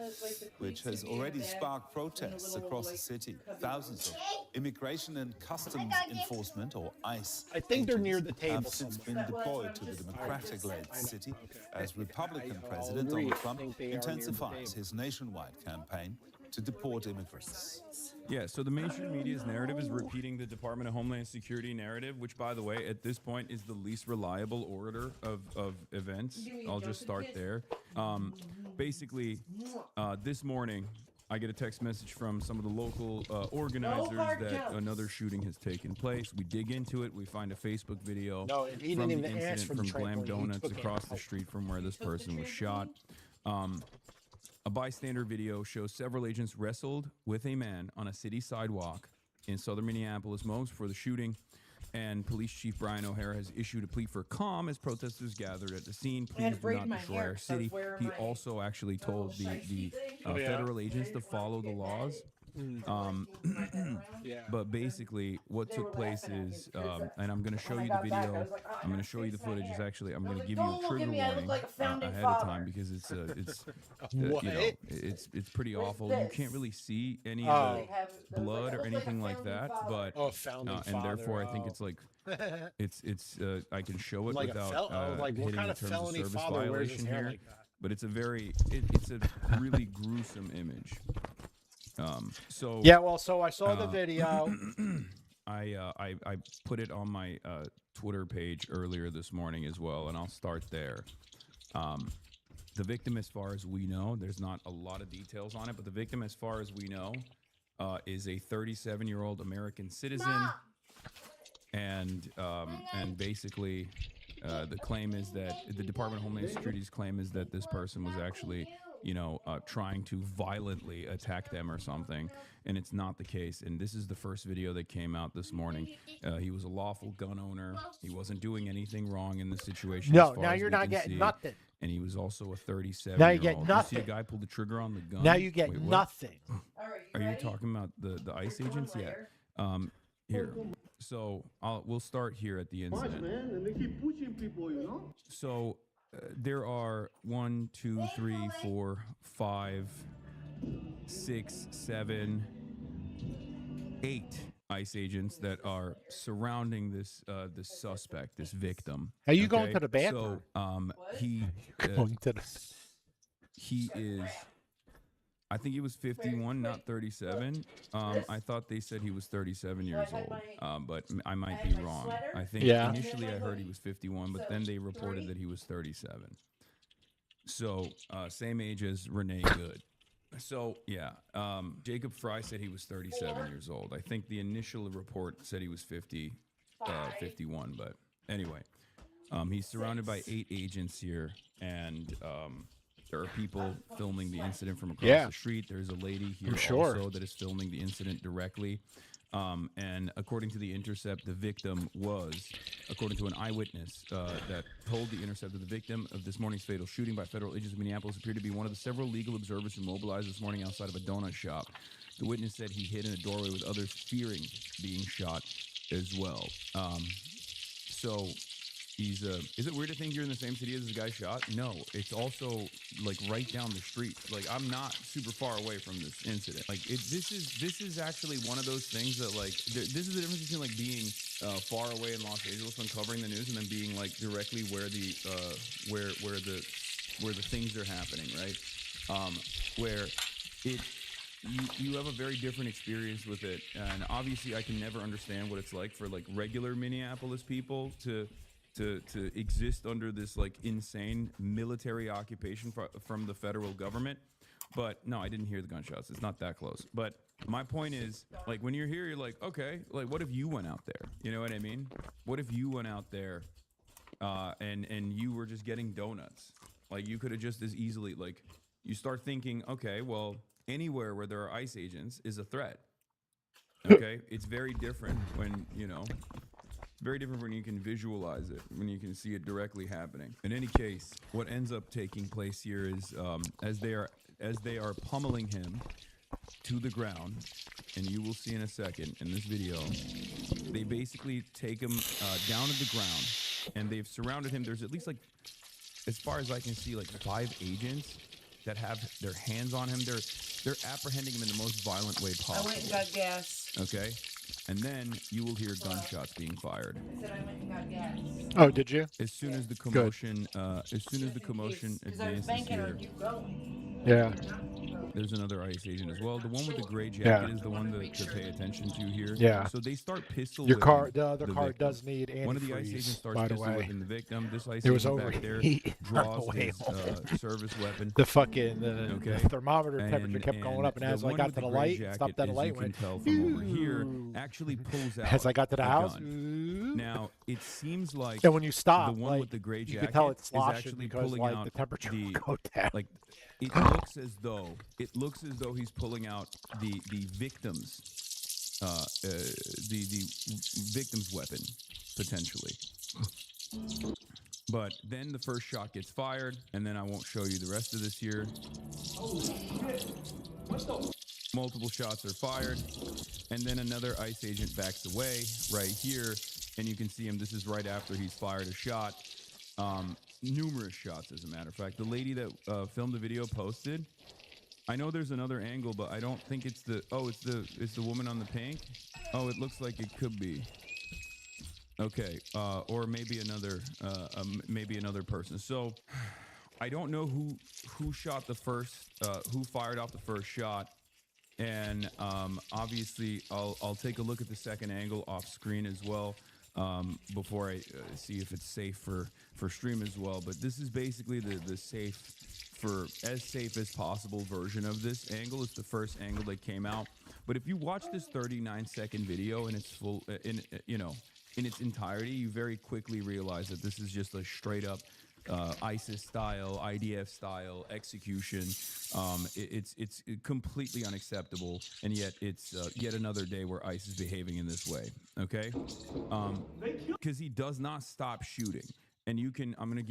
which has already sparked protests across the city. Thousands of immigration and customs enforcement, or ICE, I think they're near the table. have since been deployed to the Democratic-led city as Republican President Donald Trump intensifies his nationwide campaign to deport immigrants. Yeah, so the mainstream media's narrative is repeating the Department of Homeland Security narrative, which, by the way, at this point is the least reliable order of events. I'll just start there. Basically, this morning, I get a text message from some of the local organizers that another shooting has taken place. We dig into it. We find a Facebook video from the incident from Glam Donuts across the street from where this person was shot. A bystander video shows several agents wrestled with a man on a city sidewalk in southern Minneapolis moments before the shooting, and Police Chief Brian O'Hara has issued a plea for calm as protesters gathered at the scene. Please do not destroy our city. He also actually told the federal agents to follow the laws. But basically what took place is, and I'm going to show you the video, I'm going to show you the footage. Is actually, I'm going to give you a trigger warning ahead of time, because it's it's pretty awful. You can't really see any of the blood or anything like that, but and therefore I think it's like it's I can show it without hitting the terms of service violation here, but it's a it's a really gruesome image. So I saw the video. I put it on my Twitter page earlier this morning as well, and I'll start there. The victim, as far as we know, there's not a lot of details on it, but the victim, as far as we know, is a 37-year-old American citizen, and basically the claim is that the Department of Homeland Security's claim is that this person was actually trying to violently attack them or something, and it's not the case. And this is the first video that came out this morning. He was a lawful gun owner. He wasn't doing anything wrong in this situation. No, now you're not getting nothing. and he was also a 37. Now you get You see nothing. a guy pull the trigger on the gun. Now you get Wait, what? nothing. Are you talking about the ICE agents? Yeah. Here. So we'll start here at the incident. And they keep pushing people, you know? So there are 1, 2, 3, 4, 5, 6, 7, 8 ICE agents that are surrounding this this suspect, this victim. Are you going to the bathroom? So he Going to the... he is. I think he was 51, not 37. I thought they said he was 37 years old, but I might be wrong. I think initially I heard he was 51, but then they reported that he was 37. So same age as Renee Good. So yeah, Jacob Fry said he was 37 years old. I think the initial report said he was 51, but anyway, he's surrounded by 8 agents here, and there are people filming the incident from across the street. There's a lady here also that is filming the incident directly. And according to The Intercept, the victim was, according to an eyewitness that told The Intercept that the victim of this morning's fatal shooting by federal agents in Minneapolis appeared to be one of the several legal observers who mobilized this morning outside of a donut shop. The witness said he hid in a doorway with others fearing being shot as well. So he's is it weird to think you're in the same city as the guy shot? No, it's also like right down the street. Like I'm not super far away from this incident. Like this is actually one of those things that like this is the difference between like being far away in Los Angeles when covering the news and then being like directly where the where the things are happening, right? Where you have a very different experience with it, and obviously I can never understand what it's like for like regular Minneapolis people to exist under this like insane military occupation from the federal government. But no, I didn't hear the gunshots. It's not that close. But my point is, like, when you're here, you're like, okay, like, what if you went out there? You know what I mean? What if you went out there and you were just getting donuts? Like, you could have just as easily, like, you start thinking, okay, well, anywhere where there are ICE agents is a threat. Okay? It's very different when, you know... Very different when you can visualize it, when you can see it directly happening. In any case, what ends up taking place here is as they are pummeling him to the ground, and you will see in a second in this video, they basically take him down to the ground, and they've surrounded him. There's at least like, as far as I can see, like 5 agents that have their hands on him. They're apprehending him in the most violent way possible. I went and got gas. Okay. And then you will hear gunshots being fired. I said I went and got gas. Oh, did you? As soon as the commotion, advances here. Yeah. There's another ICE agent as well. The one with the gray jacket is the one to pay attention to here. Yeah. So they start pistol Your whipping car, the other car victim. does need antifreeze. One of the ICE agents starts by the pistol way. whipping the victim. This ICE It was agent back there overheating on draws the way his home. service weapon. The fucking the thermometer temperature And- kept going and up, and the as I one got with to the gray light, jacket, stopped at a as light, you can went, tell from over here, actually pulls out as I got to the a house. gun. Now it seems like And when you stop, the one like, with the gray you jacket could tell it's is sloshing actually because, pulling like, out the temperature the, will go down. like it looks as though he's pulling out the victim's the victim's weapon potentially. But then the first shot gets fired, and then I won't show you the rest of this here. Multiple shots are fired, and then another ICE agent backs away right here, and you can see him. This is right after he's fired a shot. Numerous shots, as a matter of fact. The lady that filmed the video posted. I know there's another angle, but I don't think it's the. Oh, it's the woman on the pink. Oh, it looks like it could be. Okay, or maybe another person. So I don't know who shot the first, who fired off the first shot, and obviously I'll take a look at the second angle off screen as well before I see if it's safe for stream as well. But this is basically the safe for as safe as possible version of this angle. It's the first angle that came out. But if you watch this 39-second video in its full, in its entirety, you very quickly realize that this is just a straight up ISIS style, IDF style execution. It's completely unacceptable, and yet it's yet another day where ICE is behaving in this way. Okay, because he does not stop shooting. And you can, I'm going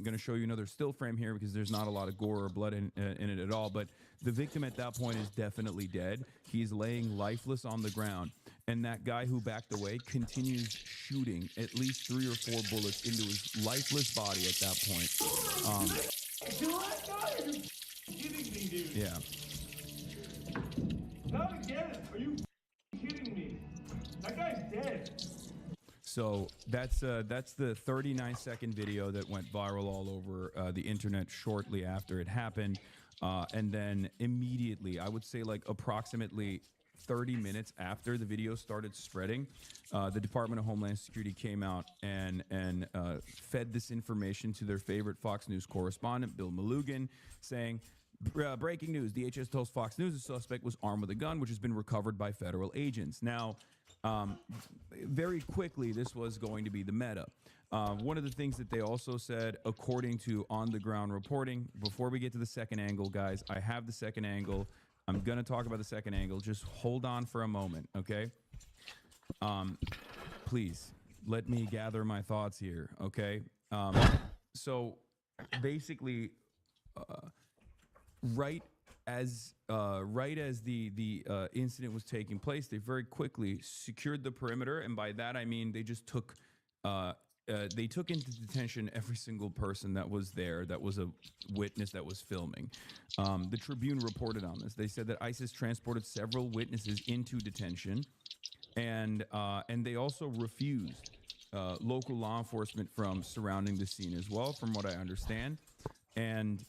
to show you another still frame here because there's not a lot of gore or blood in it at all. But the victim at that point is definitely dead. He's laying lifeless on the ground. And that guy who backed away continues shooting at least 3 or 4 bullets into his lifeless body at that point. Kidding me, dude. Yeah. Not again. Are you kidding me? That guy's dead. So that's the 39-second video that went viral all over the internet shortly after it happened. And then immediately, I would say like approximately 30 minutes after the video started spreading, the Department of Homeland Security came out and fed this information to their favorite Fox News correspondent, Bill Malugin, saying, breaking news, DHS tells Fox News the suspect was armed with a gun, which has been recovered by federal agents. Now, very quickly, this was going to be the meta. One of the things that they also said, according to on-the-ground reporting, before we get to the second angle, guys, I have the second angle. I'm going to talk about the second angle. Just hold on for a moment, okay? Please, let me gather my thoughts here, okay? So, basically, right as the incident was taking place, they very quickly secured the perimeter, and by that I mean they just took they took into detention every single person that was there, that was a witness that was filming. The Tribune reported on this. They said that ISIS transported several witnesses into detention, and they also refused local law enforcement from surrounding the scene as well, from what I understand, and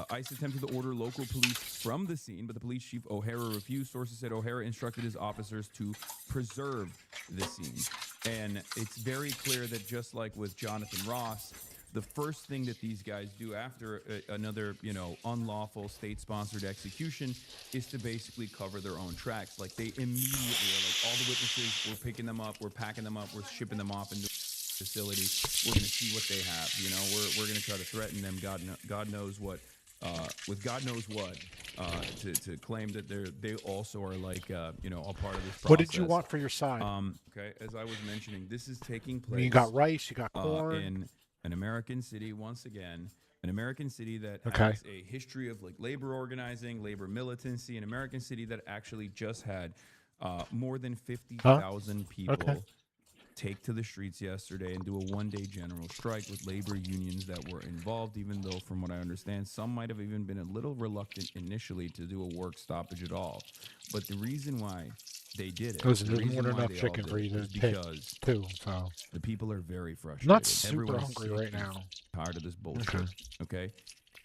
ICE attempted to order local police from the scene, but the police chief O'Hara refused. Sources said O'Hara instructed his officers to preserve the scene. And it's very clear that just like with Jonathan Ross, the first thing that these guys do after another, unlawful state-sponsored execution is to basically cover their own tracks. Like they immediately are like, all the witnesses, we're picking them up, we're packing them up, we're shipping them off into facility. We're going to see what they have. We're going to try to threaten them. God knows what, with God knows what, to claim that they also are like a part of this process. What did you want for your side? Okay, as I was mentioning, this is taking place. You got rice, you got corn. In an American city, once again, an American city that Okay. has a history of like labor organizing, labor militancy, an American city that actually just had more than 50,000 people. Okay. Take to the streets yesterday and do a one-day general strike with labor unions that were involved, even though, from what I understand, some might have even been a little reluctant initially to do a work stoppage at all. But the reason why they did it, There's the more reason than why enough they all chicken did for it you to is pick, because too. So the people are very frustrated. not super Everyone is hungry sick right and now. tired of this bullshit. Okay,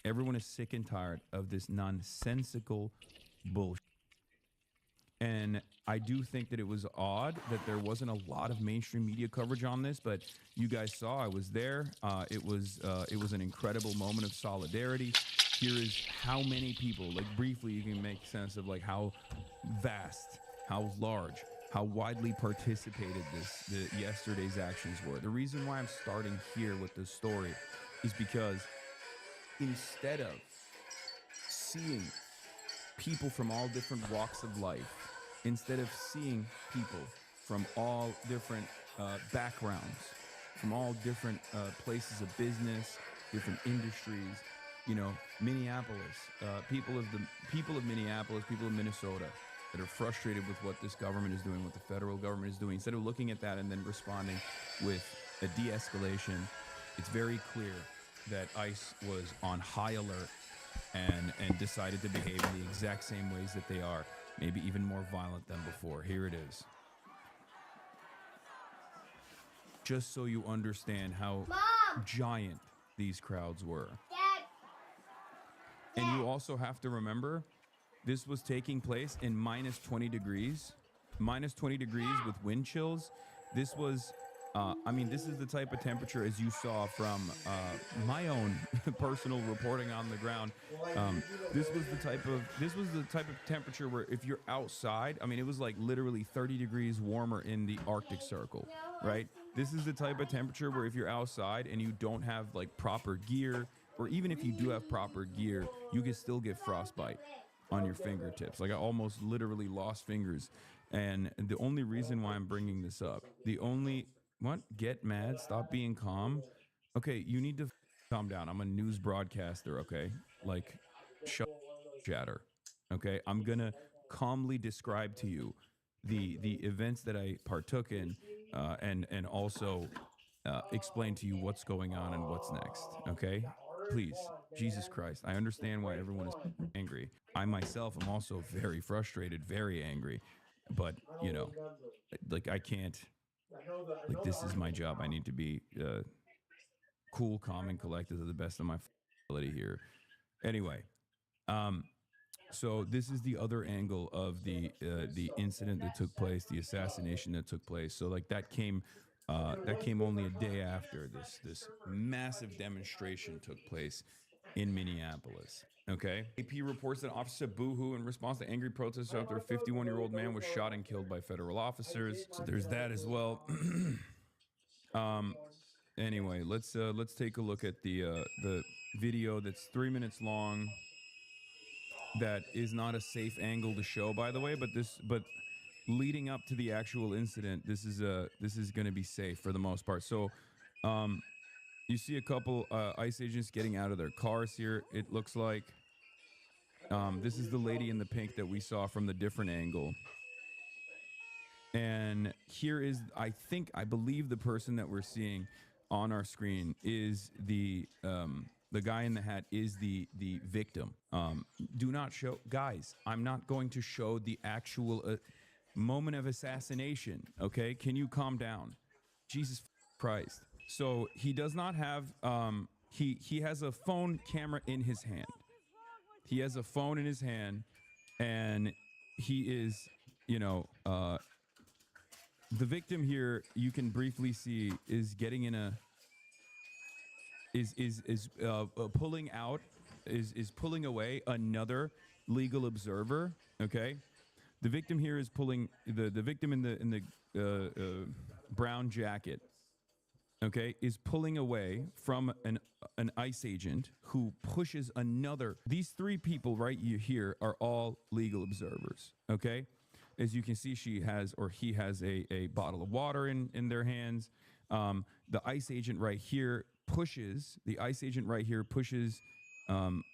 everyone is sick and tired of this nonsensical bullshit. And I do think that it was odd that there wasn't a lot of mainstream media coverage on this, but you guys saw I was there. It was an incredible moment of solidarity. Here is how many people, like briefly, you can make sense of like how vast, how large, how widely participated yesterday's actions were. The reason why I'm starting here with this story is because instead of seeing people from all different walks of life, instead of seeing people from all different backgrounds, from all different places of business, different industries, Minneapolis, people of Minneapolis, people of Minnesota that are frustrated with what this government is doing, what the federal government is doing, instead of looking at that and then responding with a de-escalation, it's very clear that ICE was on high alert and decided to behave in the exact same ways that they are. Maybe even more violent than before. Here it is. Just so you understand how giant these crowds were. And you also have to remember, this was taking place in minus 20 degrees. Minus 20 degrees with wind chills. This was, this is the type of temperature, as you saw from my own personal reporting on the ground. This was the type of temperature where if you're outside, it was like literally 30 degrees warmer in the Arctic Circle, right? This is the type of temperature where if you're outside and you don't have like proper gear, or even if you do have proper gear, you can still get frostbite on your fingertips. Like I almost literally lost fingers. And the only reason why I'm bringing this up, the only What? Get mad? Stop being calm? Okay, you need to calm down. I'm a news broadcaster, okay? Like, shut chatter. Okay? I'm going to calmly describe to you the events that I partook in and also explain to you what's going on and what's next. Okay? Please, Jesus Christ. I understand why everyone is angry. I myself am also very frustrated, very angry. But, you know, like I can't, like, this is my job. I need to be cool, calm, and collected to the best of my ability here. Anyway, so this is the other angle of the incident that took place, the assassination that took place. So like that came only a day after this massive demonstration took place in Minneapolis. Okay. AP reports that Officer Boohoo in response to angry protesters after a 51-year-old man was shot and killed by federal officers. So there's that as well. Anyway, let's take a look at the video that's 3 minutes long. That is not a safe angle to show, by the way, but leading up to the actual incident, this is going to be safe for the most part. So, you see a couple ICE agents getting out of their cars here. It looks like this is the lady in the pink that we saw from the different angle. And here is, I believe the person that we're seeing on our screen is the guy in the hat is the victim. Do not show, guys. I'm not going to show the actual moment of assassination. Okay, can you calm down? Jesus Christ. So he does not have. He has a phone camera in his hand. He has a phone in his hand, and he is, you know, the victim here, you can briefly see, is getting in a pulling out, is pulling away another legal observer. Okay, the victim here is pulling the victim in the brown jacket. Okay, is pulling away from an ICE agent who pushes another. These three people right here are all legal observers. Okay. As you can see, he has a bottle of water in their hands. The ICE agent right here pushes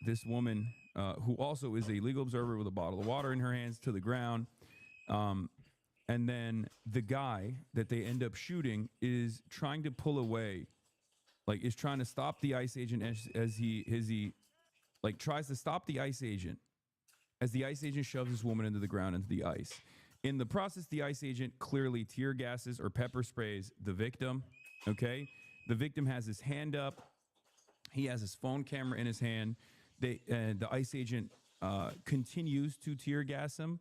this woman who also is a legal observer with a bottle of water in her hands to the ground. And then the guy that they end up shooting is trying to pull away, like is trying to stop the ICE agent as he tries to stop the ICE agent as the ICE agent shoves this woman into the ground, into the ice. In the process, the ICE agent clearly tear gases or pepper sprays the victim. Okay. The victim has his hand up. He has his phone camera in his hand. The ICE agent continues to tear gas him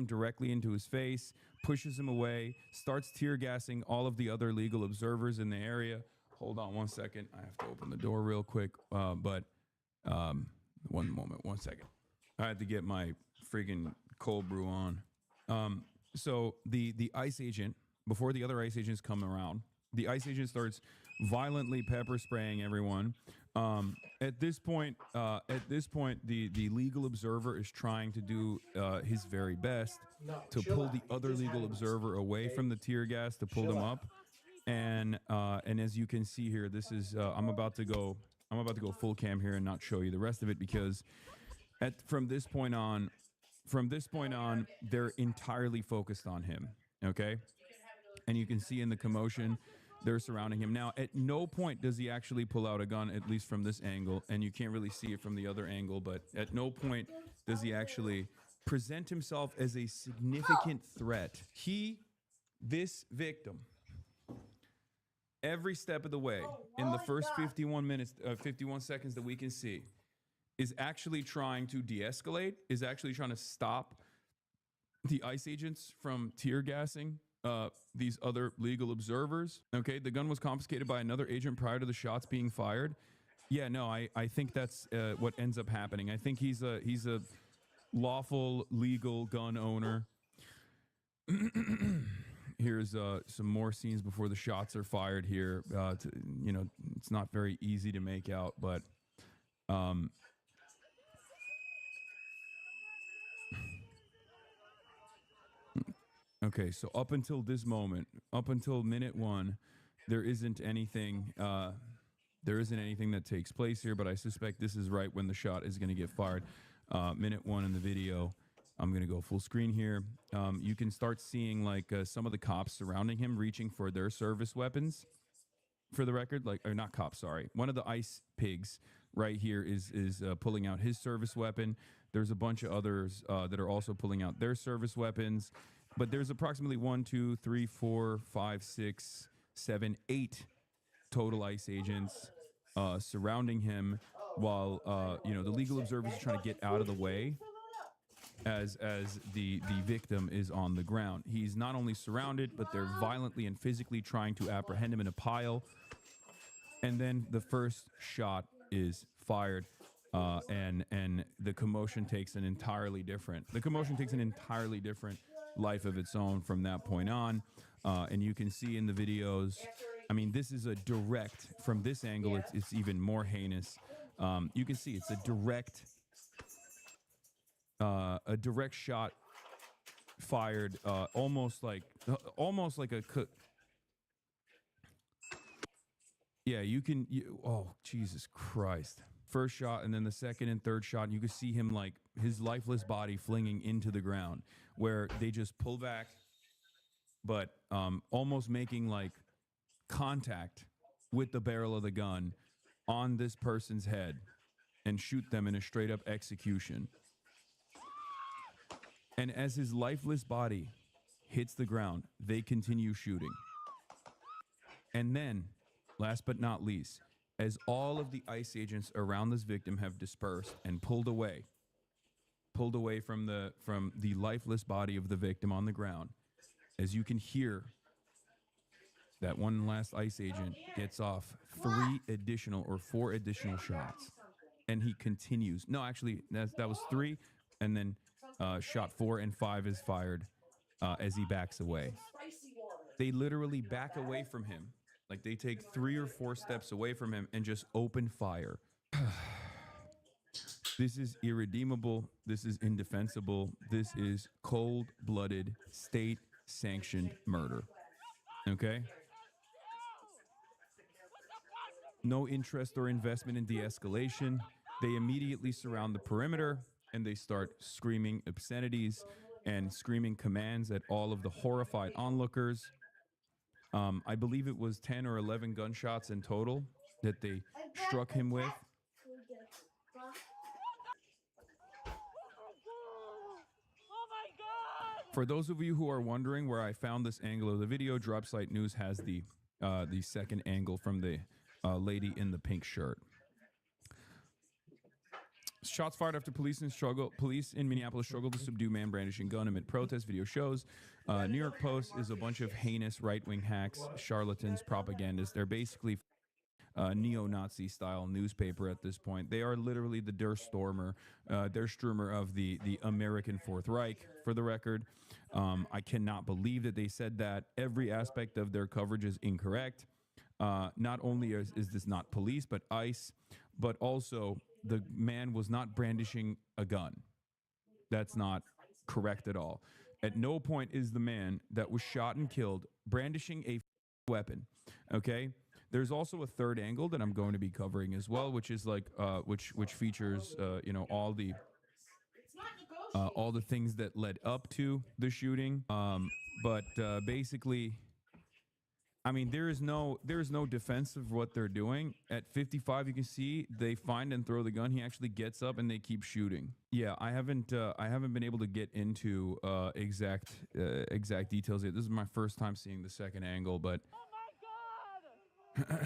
directly into his face, pushes him away, starts tear gassing all of the other legal observers in the area. Hold on one second. I have to open the door real quick. One moment, 1 second. I had to get my friggin' cold brew on. So the ICE agent, before the other ICE agents come around, the ICE agent starts violently pepper spraying everyone. At this point, the legal observer is trying to do his very best to pull the other legal observer away from the tear gas, to pull them up. And as you can see here, this is I'm about to go full cam here and not show you the rest of it, because from this point on, they're entirely focused on him. Okay, and you can see in the commotion, they're surrounding him. Now, at no point does he actually pull out a gun, at least from this angle, and you can't really see it from the other angle, but at no point does he actually present himself as a significant threat. This victim, every step of the way, in the first 51 seconds that we can see, is actually trying to de-escalate, is actually trying to stop the ICE agents from tear gassing these other legal observers. Okay, the gun was confiscated by another agent prior to the shots being fired. Yeah, no, I think that's what ends up happening. I think he's a lawful, legal gun owner. Here's some more scenes before the shots are fired here. It's not very easy to make out, but Okay, so up until this moment, up until minute 1, there isn't anything. There isn't anything that takes place here, but I suspect this is right when the shot is going to get fired. Minute 1 in the video. I'm going to go full screen here. You can start seeing like some of the cops surrounding him, reaching for their service weapons. For the record, like, or not cops, sorry. One of the ICE pigs right here is pulling out his service weapon. There's a bunch of others that are also pulling out their service weapons. But there's approximately 1, 2, 3, 4, 5, 6, 7, 8 total ICE agents surrounding him while the legal observers are trying to get out of the way as the victim is on the ground. He's not only surrounded, but they're violently and physically trying to apprehend him in a pile. And then the first shot is fired, and the commotion takes an entirely different life of its own from that point on. And you can see in the videos, I mean, this is a direct, from this angle, it's even more heinous. You can see it's a direct shot fired, almost like a yeah, oh, Jesus Christ. First shot, and then the second and third shot, and you can see him, like, his lifeless body flinging into the ground, where they just pull back, but almost making, like, contact with the barrel of the gun on this person's head and shoot them in a straight-up execution. And as his lifeless body hits the ground, they continue shooting. And then, last but not least, as all of the ICE agents around this victim have dispersed and pulled away from the lifeless body of the victim on the ground, as you can hear, that one last ICE agent gets off 4 additional shots, and he continues. No, actually, that was 3, and then shot 4 and 5 is fired as he backs away. They literally back away from him. Like, they take 3 or 4 steps away from him and just open fire. This is irredeemable. This is indefensible. This is cold-blooded, state-sanctioned murder. Okay? No interest or investment in de-escalation. They immediately surround the perimeter, and they start screaming obscenities and screaming commands at all of the horrified onlookers. I believe it was 10 or 11 gunshots in total that they struck him with. For those of you who are wondering where I found this angle of the video, Dropsite News has the second angle from the lady in the pink shirt. Shots fired after police in Minneapolis struggle to subdue man brandishing gun amid protest. Video shows. New York Post is a bunch of heinous right-wing hacks, charlatans, propagandists. They're basically neo-Nazi style newspaper at this point. They are literally the Der Stürmer of the American Fourth Reich, for the record. I cannot believe that they said that. Every aspect of their coverage is incorrect. Not only is this not police, but ICE, but also the man was not brandishing a gun. That's not correct at all. At no point is the man that was shot and killed brandishing a weapon. Okay? There's also a third angle that I'm going to be covering as well, which is like which features all the things that led up to the shooting. But basically, I mean, there is no defense of what they're doing. At 55, you can see they find and throw the gun. He actually gets up and they keep shooting. Yeah, I haven't been able to get into exact details yet. This is my first time seeing the second angle, but. Oh my god!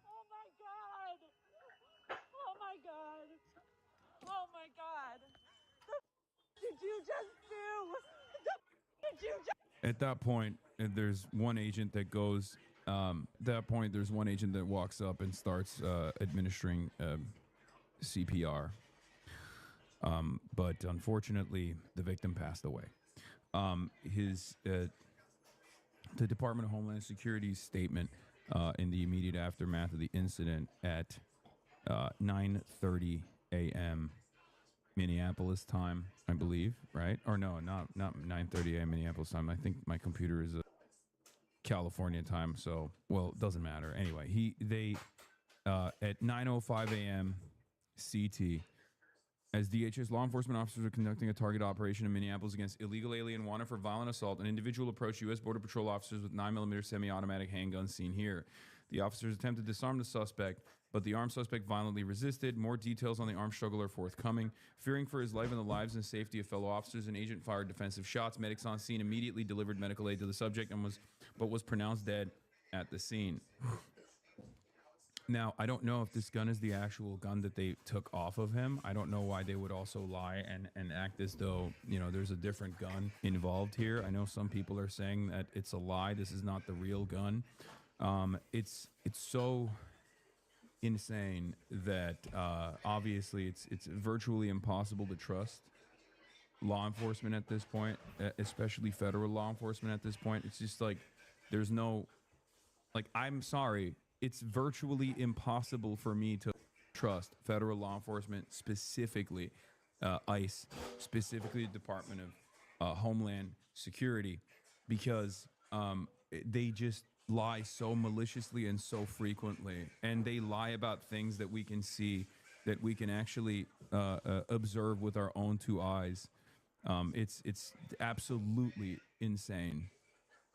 Oh my god! Oh my god! Oh my god! The did you just do? The did you just? At that point, there's one agent that goes. There's one agent that walks up and starts administering CPR. But unfortunately, the victim passed away. The Department of Homeland Security's statement in the immediate aftermath of the incident at 9:30 a.m. Minneapolis time, I believe, right? Or no, not 9:30 a.m. Minneapolis time. I think my computer is California time, so well, it doesn't matter. Anyway, they at 9:05 a.m. CT, as DHS law enforcement officers are conducting a target operation in Minneapolis against illegal alien wanted for violent assault, an individual approached U.S. Border Patrol officers with 9mm semi-automatic handguns seen here. The officers attempted to disarm the suspect, but the armed suspect violently resisted. More details on the armed struggle are forthcoming. Fearing for his life and the lives and safety of fellow officers, an agent fired defensive shots. Medics on scene immediately delivered medical aid to the subject and was pronounced dead at the scene. Now, I don't know if this gun is the actual gun that they took off of him. I don't know why they would also lie and act as though, there's a different gun involved here. I know some people are saying that it's a lie. This is not the real gun. It's so insane that obviously it's virtually impossible to trust law enforcement at this point, especially federal law enforcement at this point. It's just like there's no, like, I'm sorry, it's virtually impossible for me to trust federal law enforcement, specifically ICE, specifically the Department of Homeland Security, because they just lie so maliciously and so frequently, and they lie about things that we can see, that we can actually observe with our own two eyes. It's absolutely insane.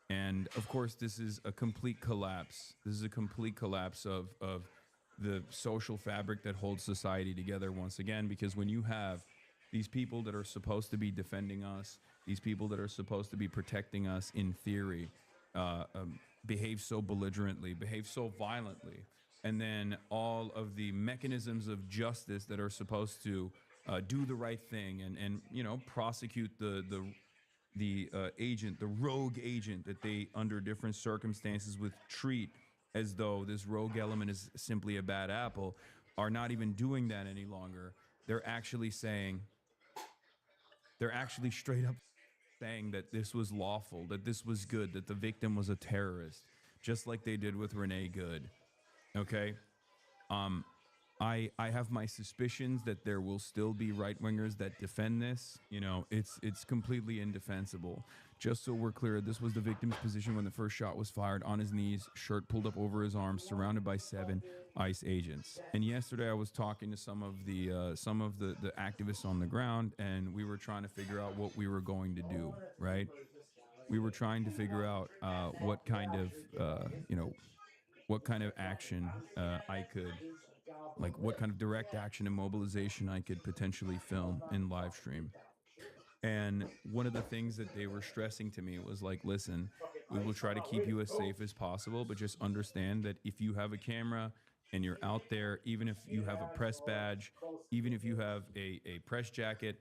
And of course, this is a complete collapse. This is a complete collapse of the social fabric that holds society together once again, because when you have these people that are supposed to be defending us, these people that are supposed to be protecting us in theory, behave so belligerently, behave so violently, and then all of the mechanisms of justice that are supposed to do the right thing and prosecute the agent, the rogue agent that they, under different circumstances, would treat as though this rogue element is simply a bad apple, are not even doing that any longer. They're actually straight up saying that this was lawful, that this was good, that the victim was a terrorist, just like they did with Renee Good. Okay? I have my suspicions that there will still be right wingers that defend this. It's completely indefensible. Just so we're clear, this was the victim's position when the first shot was fired, on his knees, shirt pulled up over his arms, surrounded by 7 ICE agents. And yesterday I was talking to some of the activists on the ground, and we were trying to figure out what we were going to do, right? We were trying to figure out what kind of action I could, like what kind of direct action and mobilization I could potentially film and live stream. And one of the things that they were stressing to me was like, listen, we will try to keep you as safe as possible, but just understand that if you have a camera and you're out there, even if you have a press badge, even if you have a press jacket,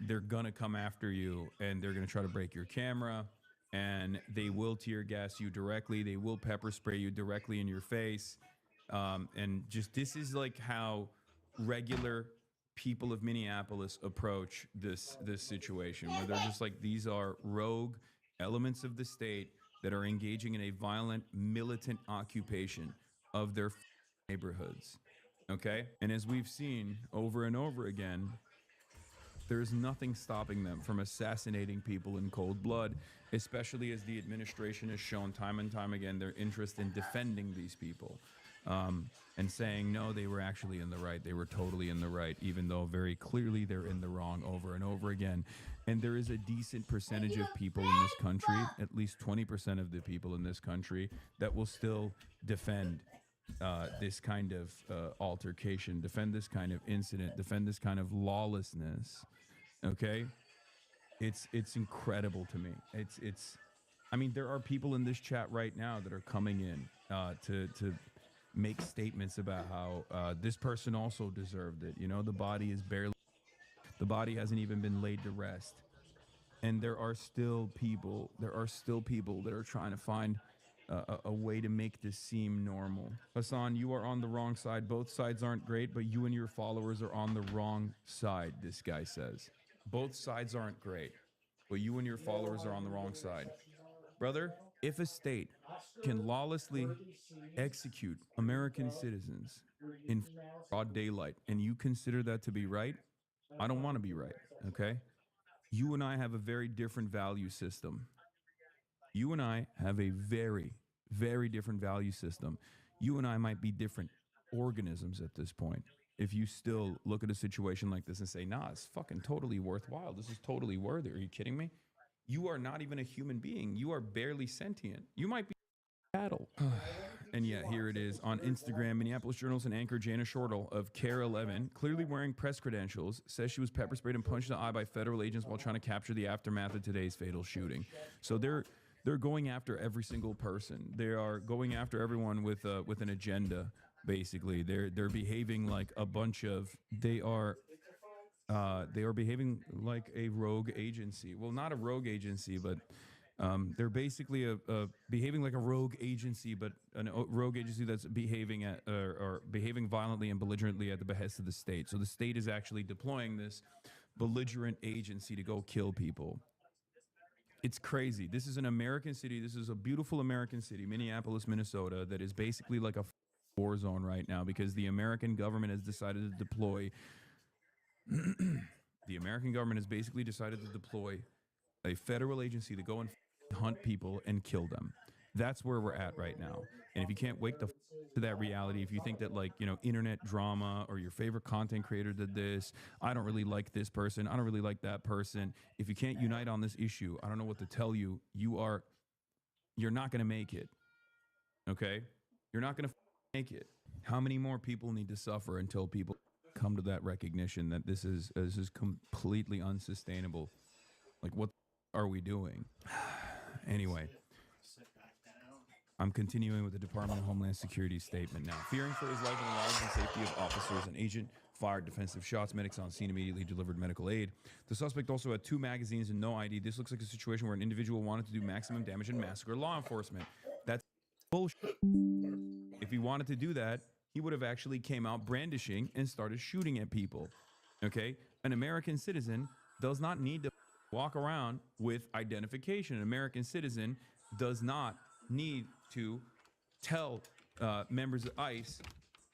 they're gonna come after you, and they're gonna try to break your camera, and they will tear gas you directly. They will pepper spray you directly in your face. And just, this is like how regular people of Minneapolis approach this situation, where they're just like, these are rogue elements of the state that are engaging in a violent, militant occupation of their neighborhoods. Okay? And as we've seen over and over again, there's nothing stopping them from assassinating people in cold blood, especially as the administration has shown time and time again their interest in defending these people, and saying, no, they were actually in the right. They were totally in the right, even though very clearly they're in the wrong over and over again. And there is a decent percentage of people in this country, at least 20% of the people in this country, that will still defend this kind of altercation, defend this kind of incident, defend this kind of lawlessness. Okay, it's incredible to me. I mean, there are people in this chat right now that are coming in to make statements about how this person also deserved it. The body hasn't even been laid to rest, and there are still people that are trying to find a way to make this seem normal. Hassan, you are on the wrong side. Both sides aren't great, but you and your followers are on the wrong side, this guy says. Both sides aren't great, but you and your followers are on the wrong side. Brother, if a state can lawlessly execute American citizens in broad daylight, and you consider that to be right, I don't want to be right. Okay. You and I have a very different value system. You and I have a very, very different value system. You and I might be different organisms at this point. If you still look at a situation like this and say, nah, it's fucking totally worthwhile. This is totally worthy. Are you kidding me? You are not even a human being. You are barely sentient. You might be cattle. And yet, here it is on Instagram. Minneapolis Journal's and anchor Jana Shortle of Care 11, clearly wearing press credentials, says she was pepper sprayed and punched in the eye by federal agents while trying to capture the aftermath of today's fatal shooting. So they're going after every single person. They are going after everyone with an agenda. Basically, they're behaving like a bunch of they are behaving like a rogue agency. Well, not a rogue agency, but they're basically behaving like a rogue agency, but a rogue agency that's behaving or behaving violently and belligerently at the behest of the state. So the state is actually deploying this belligerent agency to go kill people. It's crazy. This is an American city. This is a beautiful American city, Minneapolis, Minnesota, that is basically like a war zone right now because the American government has decided to deploy. The American government has basically decided to deploy a federal agency to go and hunt people and kill them. That's where we're at right now. And if you can't wake the to that reality, if you think that, like, you know, internet drama or your favorite content creator did this, I don't really like this person, I don't really like that person. If you can't unite on this issue, I don't know what to tell you. You're not going to make it. Okay? You're not going to make it. How many more people need to suffer until people come to that recognition that this is completely unsustainable? Like, what are we doing? Anyway, I'm continuing with the Department of Homeland Security statement now. Fearing for his life and the lives and safety of officers, an agent fired defensive shots. Medics on scene immediately delivered medical aid. The suspect also had 2 magazines and no ID. This looks like a situation where an individual wanted to do maximum damage and massacre law enforcement. That's bullshit. If he wanted to do that, he would have actually came out brandishing and started shooting at people. Okay? An American citizen does not need to walk around with identification. An American citizen does not need to tell members of ICE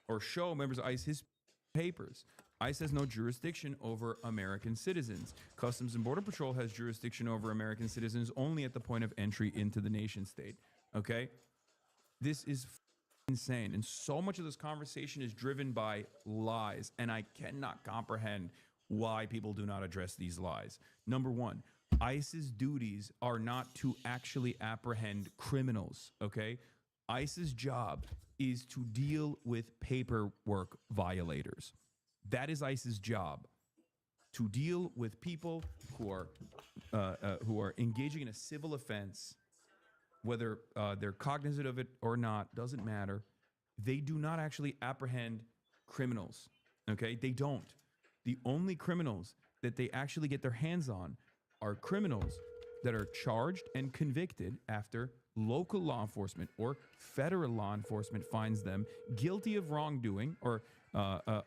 or show members of ICE his papers. ICE has no jurisdiction over American citizens. Customs and Border Patrol has jurisdiction over American citizens only at the point of entry into the nation state. Okay? This is insane. And so much of this conversation is driven by lies. And I cannot comprehend why people do not address these lies. Number one, ICE's duties are not to actually apprehend criminals, okay? ICE's job is to deal with paperwork violators. That is ICE's job, to deal with people who are engaging in a civil offense, whether they're cognizant of it or not, doesn't matter. They do not actually apprehend criminals, okay? They don't. The only criminals that they actually get their hands on are criminals that are charged and convicted after local law enforcement or federal law enforcement finds them guilty of wrongdoing or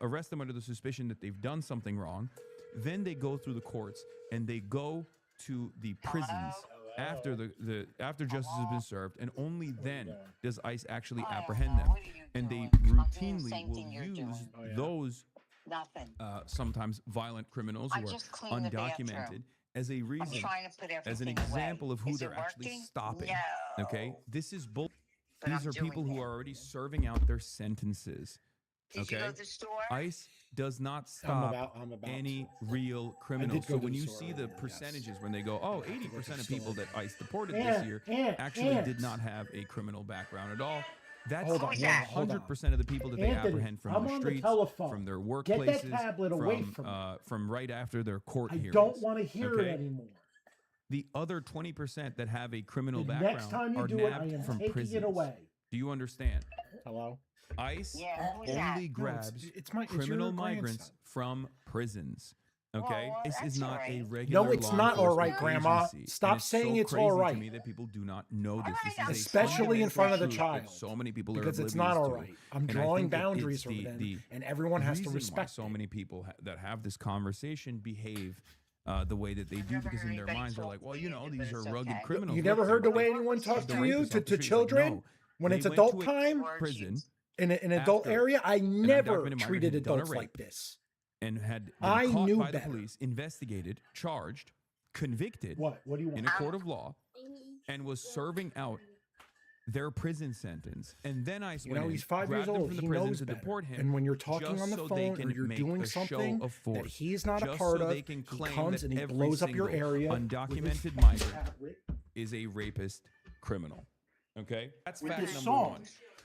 arrest them under the suspicion that they've done something wrong. Then they go through the courts and they go to the prisons after after justice has been served, and only then does ICE actually apprehend them. And they routinely will use those sometimes violent criminals who are undocumented as a reason, as an example of who they're actually stopping. No. Okay, this is bull. These are people who are already serving out their sentences. Okay, ICE does not stop any real criminals. So when you see the percentages, when they go, oh, 80% of people that ICE deported this year actually did not have a criminal background at all. That's 100% of the people that they apprehend from the streets, from their workplaces, from right after their court hearings. I don't want to hear it anymore. The other 20% that have a criminal background next time you are do it, nabbed I am from taking prisons. it away. Do you understand? Hello? ICE only grabs criminal migrants from prisons. Okay, this is not a regular. No, it's not all right, Grandma. Agency. Stop saying it's all right. To me that people do not know this. This is especially in front of the truth child. that so many people because are it's not all to. right. I'm And I drawing think that boundaries it's for the them, and everyone has to reason why respect. so many people that have this conversation behave the way that they do, because in their minds they're like, well, you know, these are rugged criminals. You never heard the way anyone talks to you, to children, no. when it's They went adult to a time, prison in an adult area? I never undocumented migrant treated had done a adults rape. like this. and had been I caught knew by the better. police, investigated, charged, convicted What do you want? in a court of law, and was serving out their prison sentence. And then ICE You went know, in, he's 5 years grabbed him old. from the He prison knows to better. deport him. And when you're talking just on the so they phone can or you're make doing a something show of that force, he's not a just part so of, they can he claim comes that and he every blows up your single area with his undocumented migrant tablet. is a rapist criminal. Okay, that's With fact this number song. one.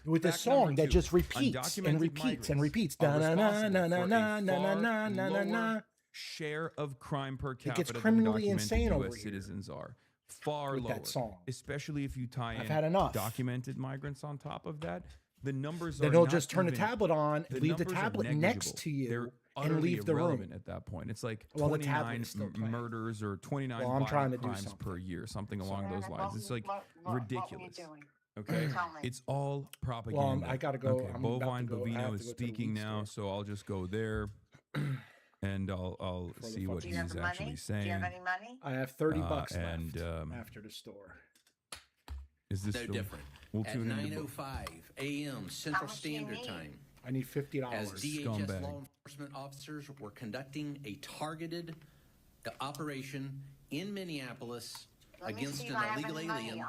With this Fact number song that two, just repeats and undocumented repeats and migrants repeats. are Da na na responsible na na for a na na far na na na na. lower share of crime per gets capita than criminally undocumented insane over U.S. here citizens are. Far with lower. that song. Especially if you tie I've in had enough. documented migrants on top of that. The numbers Then are they'll not just turn the even- tablet on, the leave the numbers are tablet next negligible. to you, They're and utterly leave the room. irrelevant at that point. It's like Well, the 29 tablet is still playing. murders or 29 Well, I'm violent trying to do crimes something. per year, something along those lines. It's like What were you ridiculous. doing? Okay, Tell me. it's all propaganda. I gotta go. Okay, I'm about to Bovine go. I have Bovino to is go to the speaking weed now, store. so I'll just go there, and I'll see what Do you have he's the actually money? saying. Do you have any money? I have 30 bucks and left after the store. is this No the, different. We'll At tune into 9:05 a.m. Central much do you Standard need? Time, I need $50. as DHS Scumbag. law enforcement officers were conducting a targeted operation in Minneapolis Let me against see an if I have illegal any money. alien,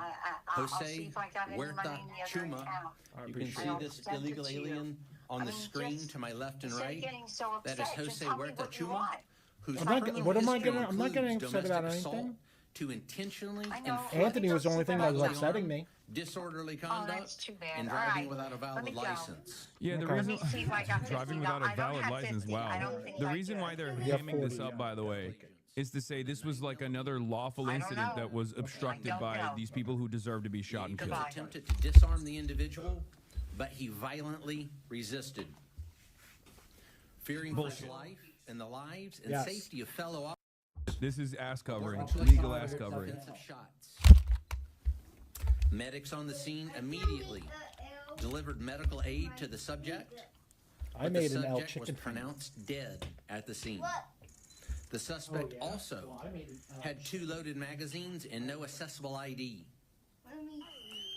I'll see Jose if I got any Huerta money in the other Chuma. account. You can see I'll this send it illegal to you. alien on the I mean, screen just- to my left and instead of right. getting so That is upset, just Jose tell me Huerta what you Chuma, want. whose I'm not- criminal what am I history gonna- I'm not getting includes upset about domestic anything. assault to intentionally I know. inflict Anthony was the only thing that was bodily upsetting harm, me. disorderly Oh, conduct, that's too bad. and All driving right. without a Let valid me go. Yeah, license. the Okay. reason Let me see if I got driving $50. without a I don't valid have license. 50. Wow. I don't think The I reason do. why they're Yeah, hamming this 40, up, by the way, is to say this was like another lawful I don't incident know. that was obstructed don't by know. these people who deserve to be shot and He killed. attempted to disarm the individual, but he violently resisted. Fearing for his life and the lives and Yes. safety of fellow officers. This is ass covering, Warrant legal fired ass covering. offensive shots. Medics on the scene immediately delivered medical aid to the subject. I but made the an L subject was chicken. pronounced dead at the scene. The suspect also had 2 loaded magazines and no accessible ID.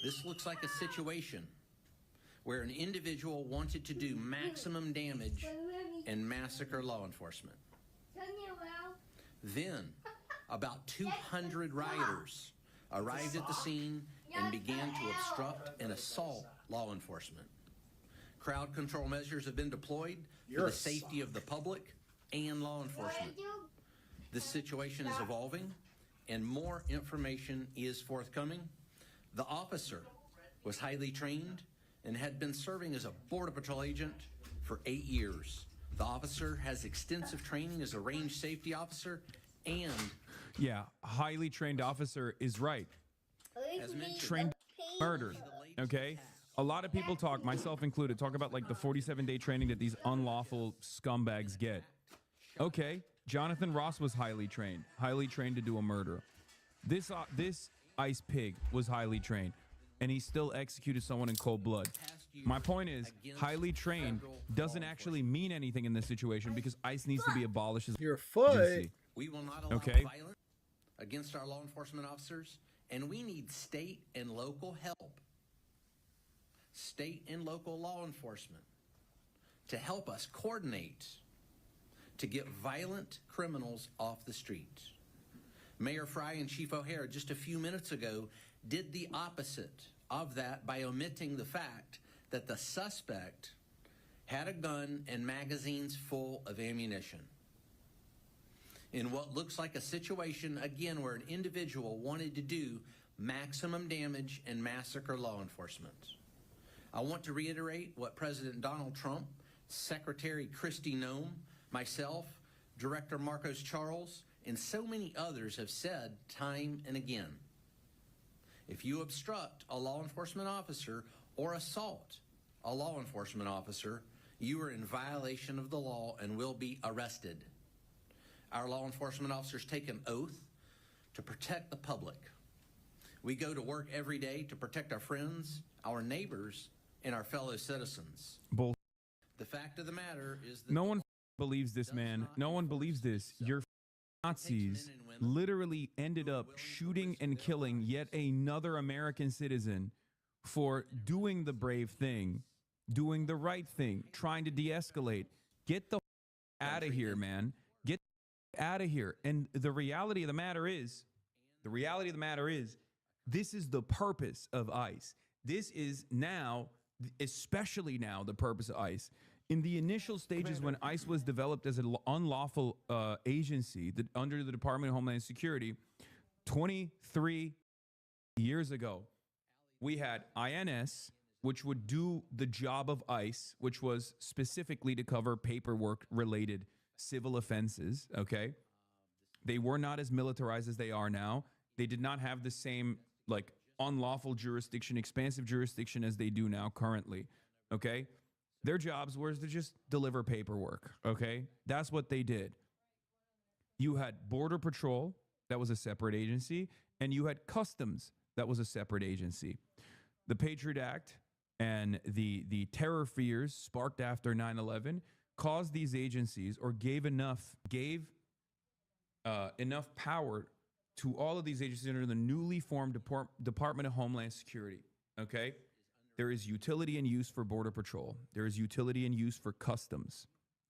This looks like a situation where an individual wanted to do maximum damage and massacre law enforcement. Then, about 200 rioters arrived at the scene and began to obstruct and assault law enforcement. Crowd control measures have been deployed for the safety of the public and law enforcement. This situation is evolving, and more information is forthcoming. The officer was highly trained and had been serving as a Border Patrol agent for 8 years. The officer has extensive training as a range safety officer and, Yeah, highly trained officer is right. as mentioned, Trained murder. Okay? A lot of people talk, myself included, talk about like the 47-day training that these unlawful scumbags get. Okay, Jonathan Ross was highly trained to do a murder. This ice pig was highly trained, and he still executed someone in cold blood. My point is, highly trained doesn't actually mean anything in this situation because ICE needs to be abolished as Your foot. agency. we will not allow Okay. violence against our law enforcement officers, and we need state and local help. State and local law enforcement to help us coordinate to get violent criminals off the streets. Mayor Fry and Chief O'Hare just a few minutes ago did the opposite of that by omitting the fact that the suspect had a gun and magazines full of ammunition. In what looks like a situation, again, where an individual wanted to do maximum damage and massacre law enforcement. I want to reiterate what President Donald Trump, Secretary Kristi Noem, myself, Director Marcos Charles, and so many others have said time and again. If you obstruct a law enforcement officer or assault a law enforcement officer, you are in violation of the law and will be arrested. Our law enforcement officers take an oath to protect the public. We go to work every day to protect our friends, our neighbors, and our fellow citizens. Bull. The fact of the matter is that No one believes this, man. No one believes this. Your Nazis literally ended up shooting and killing yet another American citizen for doing the brave thing, doing the right thing, trying to de-escalate. Get the out of here, man. Get out of here. And the reality of the matter is, this is the purpose of ICE. This is now, especially now, the purpose of ICE. In the initial stages when ICE was developed as an unlawful agency under the Department of Homeland Security, 23 years ago, we had INS, which would do the job of ICE, which was specifically to cover paperwork-related civil offenses, okay? They were not as militarized as they are now. They did not have the same, like, unlawful jurisdiction, expansive jurisdiction as they do now currently, okay? Their jobs were to just deliver paperwork, okay? That's what they did. You had Border Patrol, that was a separate agency, and you had Customs, that was a separate agency. The Patriot Act and the terror fears sparked after 9/11 caused these agencies, or gave enough power to all of these agencies under the newly formed Department of Homeland Security, okay? There is utility and use for Border Patrol. There is utility and use for Customs,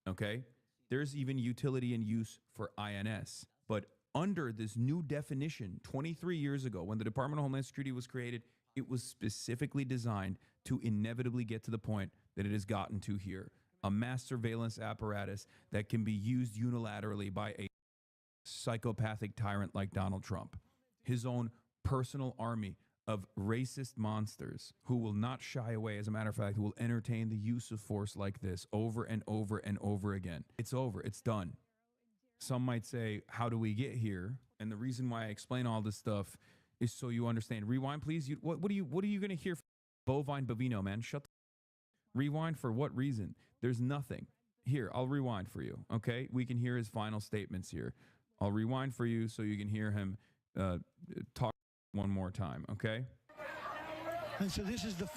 okay? There's even utility and use for INS. But under this new definition, 23 years ago, when the Department of Homeland Security was created, it was specifically designed to inevitably get to the point that it has gotten to here. A mass surveillance apparatus that can be used unilaterally by a psychopathic tyrant like Donald Trump. His own personal army of racist monsters who will not shy away, as a matter of fact, who will entertain the use of force like this over and over and over again. It's over. It's done. Some might say, how do we get here? And the reason why I explain all this stuff is so you understand. Rewind, please. What are you going to hear? Bovine Bovino, man. Shut the rewind for what reason? There's nothing. Here, I'll rewind for you, okay? We can hear his final statements here. I'll rewind for you so you can hear him talk one more time, okay? And so this is the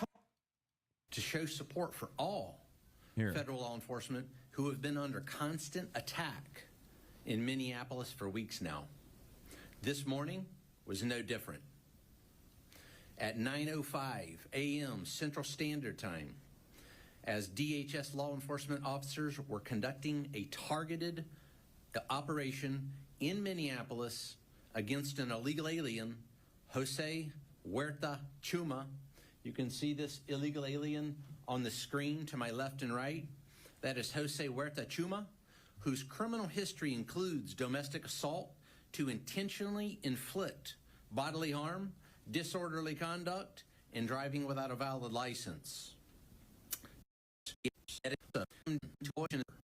to show support for all federal law enforcement who have been under constant attack in Minneapolis for weeks now. This morning was no different. At 9:05 a.m. Central Standard Time, as DHS law enforcement officers were conducting a targeted operation in Minneapolis against an illegal alien, Jose Huerta Chuma. You can see this illegal alien on the screen to my left and right. That is Jose Huerta Chuma, whose criminal history includes domestic assault to intentionally inflict bodily harm, disorderly conduct, and driving without a valid license.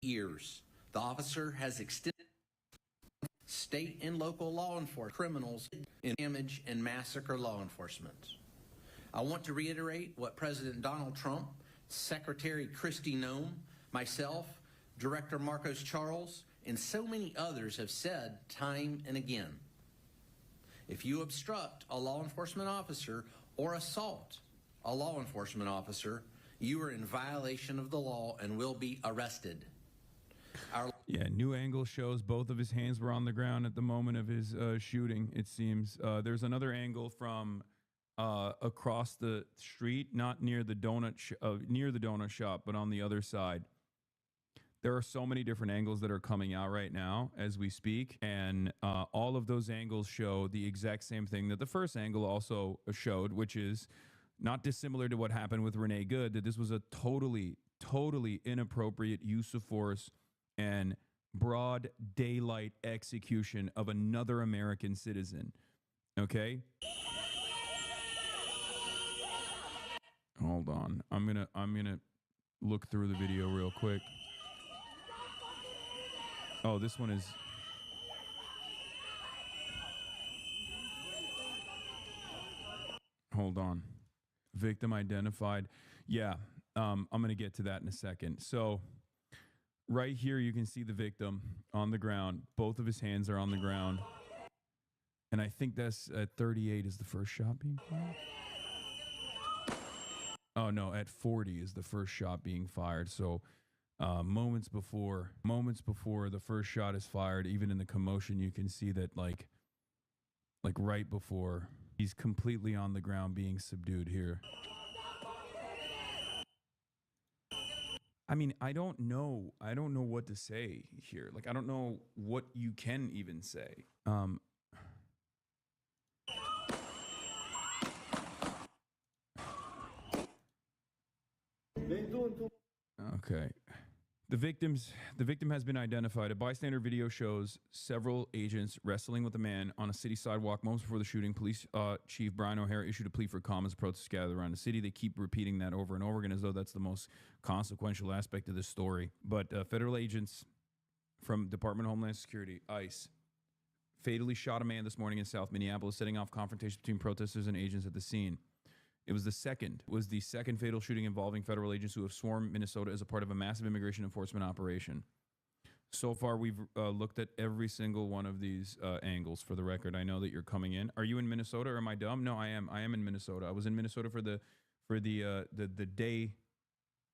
Years, the officer has extended state and local law enforcement criminals in damage and massacre law enforcement. I want to reiterate what President Donald Trump, Secretary Kristi Noem, myself, Director Marcos Charles, and so many others have said time and again. If you obstruct a law enforcement officer or assault a law enforcement officer, you are in violation of the law and will be arrested. Yeah, new angle shows both of his hands were on the ground at the moment of his shooting, it seems. There's another angle from across the street, not near the donut shop, but on the other side. There are so many different angles that are coming out right now as we speak, and all of those angles show the exact same thing that the first angle also showed, which is not dissimilar to what happened with Renee Good, that this was a totally inappropriate use of force and broad daylight execution of another American citizen. Okay? Hold on. I'm gonna look through the video real quick. Oh, this one is... Hold on. Victim identified. Yeah, I'm going to get to that in a second. So right here, you can see the victim on the ground. Both of his hands are on the ground. And I think that's at 38 is the first shot being fired. Oh, no, at 40 is the first shot being fired. So moments before the first shot is fired, even in the commotion, you can see that like right before, he's completely on the ground being subdued here. I mean, I don't know what to say here. Like, I don't know what you can even say. Okay. The victim has been identified. A bystander video shows several agents wrestling with a man on a city sidewalk moments before the shooting. Police Chief Brian O'Hare issued a plea for calm as protests gather around the city. They keep repeating that over and over again as though that's the most consequential aspect of this story. But federal agents from Department of Homeland Security, ICE, fatally shot a man this morning in South Minneapolis, setting off confrontation between protesters and agents at the scene. It was the second fatal shooting involving federal agents who have swarmed Minnesota as a part of a massive immigration enforcement operation. So far, we've looked at every single one of these angles. For the record, I know that you're coming in. Are you in Minnesota or am I dumb? No, I am. I am in Minnesota. I was in Minnesota for the day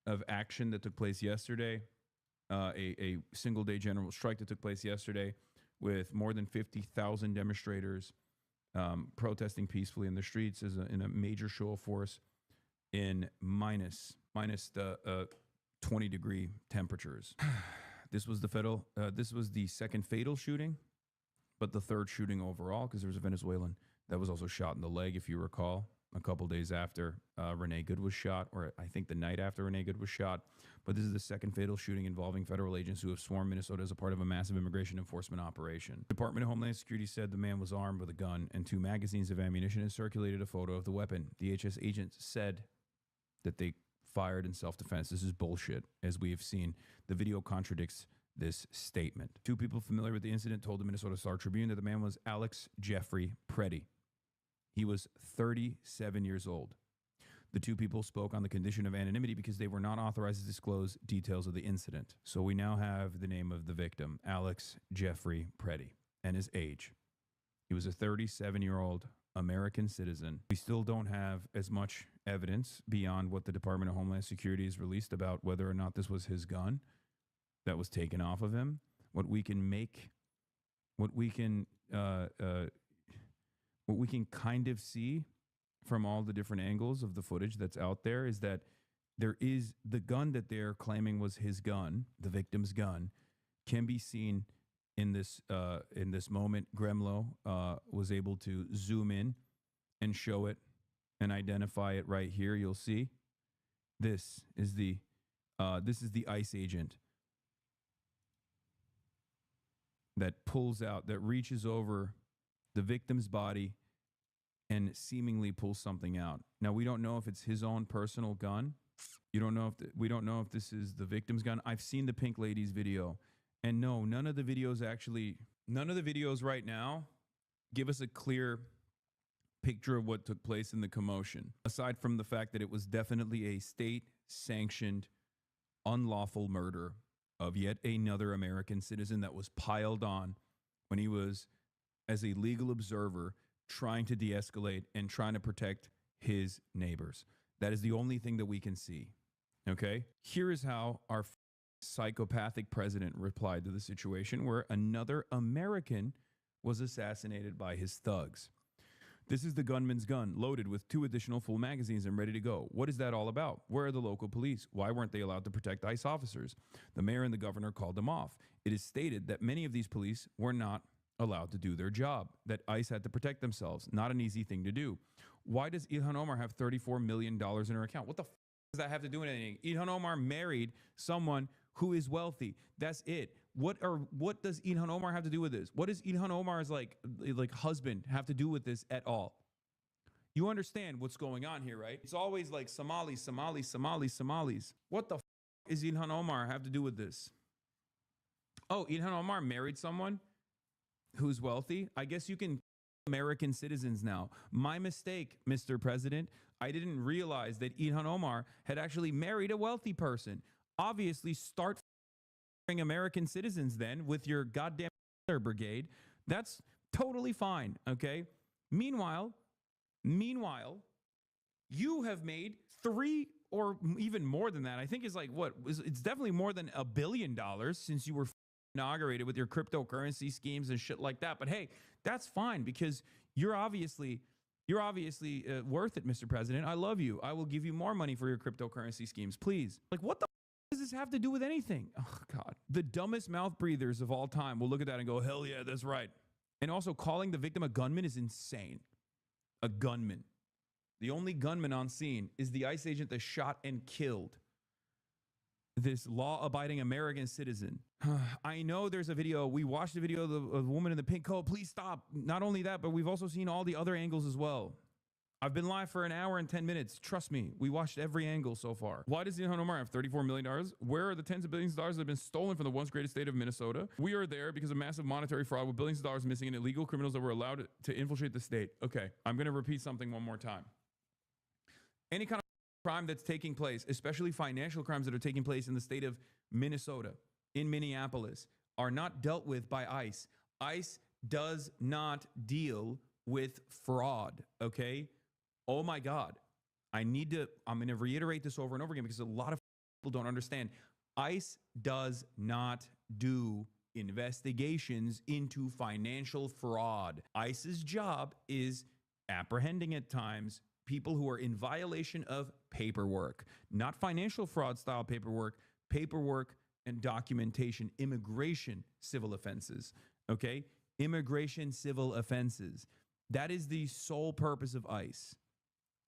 of action that took place yesterday, a single day general strike that took place yesterday with more than 50,000 demonstrators protesting peacefully in the streets in a major show of force in minus 20-degree temperatures. This was the second fatal shooting, but the third shooting overall, because there was a Venezuelan that was also shot in the leg, if you recall, a couple days after Renee Good was shot, or I think the night after Renee Good was shot. But this is the second fatal shooting involving federal agents who have swarmed Minnesota as a part of a massive immigration enforcement operation. Department of Homeland Security said the man was armed with a gun and 2 magazines of ammunition and circulated a photo of the weapon. DHS agents said that they fired in self-defense. This is bullshit, as we have seen. The video contradicts this statement. 2 people familiar with the incident told the Minnesota Star Tribune that the man was Alex Jeffrey Preddy. He was 37 years old. The 2 people spoke on the condition of anonymity because they were not authorized to disclose details of the incident. So we now have the name of the victim, Alex Jeffrey Preddy, and his age. He was a 37-year-old American citizen. We still don't have as much evidence beyond what the Department of Homeland Security has released about whether or not this was his gun that was taken off of him. What we can kind of see from all the different angles of the footage that's out there is that there is the gun that they're claiming was his gun, the victim's gun, can be seen in this moment. Gremlo was able to zoom in and show it and identify it right here. You'll see this is the ICE agent that reaches over the victim's body and seemingly pulls something out. Now, we don't know if it's his own personal gun. We don't know if this is the victim's gun. I've seen the Pink Lady's video, and no, none of the videos right now give us a clear picture of what took place in the commotion, aside from the fact that it was definitely a state-sanctioned, unlawful murder of yet another American citizen that was piled on when he was, as a legal observer, trying to de-escalate and trying to protect his neighbors. That is the only thing that we can see. Okay? Here is how our psychopathic president replied to the situation where another American was assassinated by his thugs. This is the gunman's gun, loaded with 2 additional full magazines and ready to go. What is that all about? Where are the local police? Why weren't they allowed to protect ICE officers? The mayor and the governor called them off. It is stated that many of these police were not allowed to do their job, that ICE had to protect themselves. Not an easy thing to do. Why does Ilhan Omar have $34 million in her account? What the does that have to do with anything? Ilhan Omar married someone who is wealthy. That's it. What does Ilhan Omar have to do with this? What does Ilhan Omar's like husband have to do with this at all? You understand what's going on here, right? It's always like Somalis. What the is Ilhan Omar have to do with this? Oh, Ilhan Omar married someone who's wealthy. I guess you can American citizens now. My mistake, Mr. President. I didn't realize that Ilhan Omar had actually married a wealthy person. Obviously, start American citizens then with your goddamn brigade. That's totally fine, okay? Meanwhile, you have made 3 or even more than that. I think it's like it's definitely more than $1 billion since you were inaugurated with your cryptocurrency schemes and shit like that. But hey, that's fine because you're obviously worth it, Mr. President. I love you. I will give you more money for your cryptocurrency schemes, please. Like, what the is this have to do with anything? Oh, God. The dumbest mouth breathers of all time will look at that and go, hell yeah, that's right. And also calling the victim a gunman is insane. A gunman. The only gunman on scene is the ICE agent that shot and killed this law-abiding American citizen. I know there's a video. We watched the video of the woman in the pink coat. Please stop. Not only that, but we've also seen all the other angles as well. I've been live for an hour and 10 minutes. Trust me, we watched every angle so far. Why does Ilhan Omar have $34 million? Where are the tens of billions of dollars that have been stolen from the once greatest state of Minnesota? We are there because of massive monetary fraud with billions of dollars missing and illegal criminals that were allowed to infiltrate the state. Okay, I'm going to repeat something one more time. Any kind of crime that's taking place, especially financial crimes that are taking place in the state of Minnesota, in Minneapolis, are not dealt with by ICE. ICE does not deal with fraud, okay? Oh my God. I'm going to reiterate this over and over again because a lot of people don't understand. ICE does not do investigations into financial fraud. ICE's job is apprehending at times people who are in violation of paperwork, not financial fraud style paperwork and documentation, immigration civil offenses, okay? Immigration civil offenses. That is the sole purpose of ICE.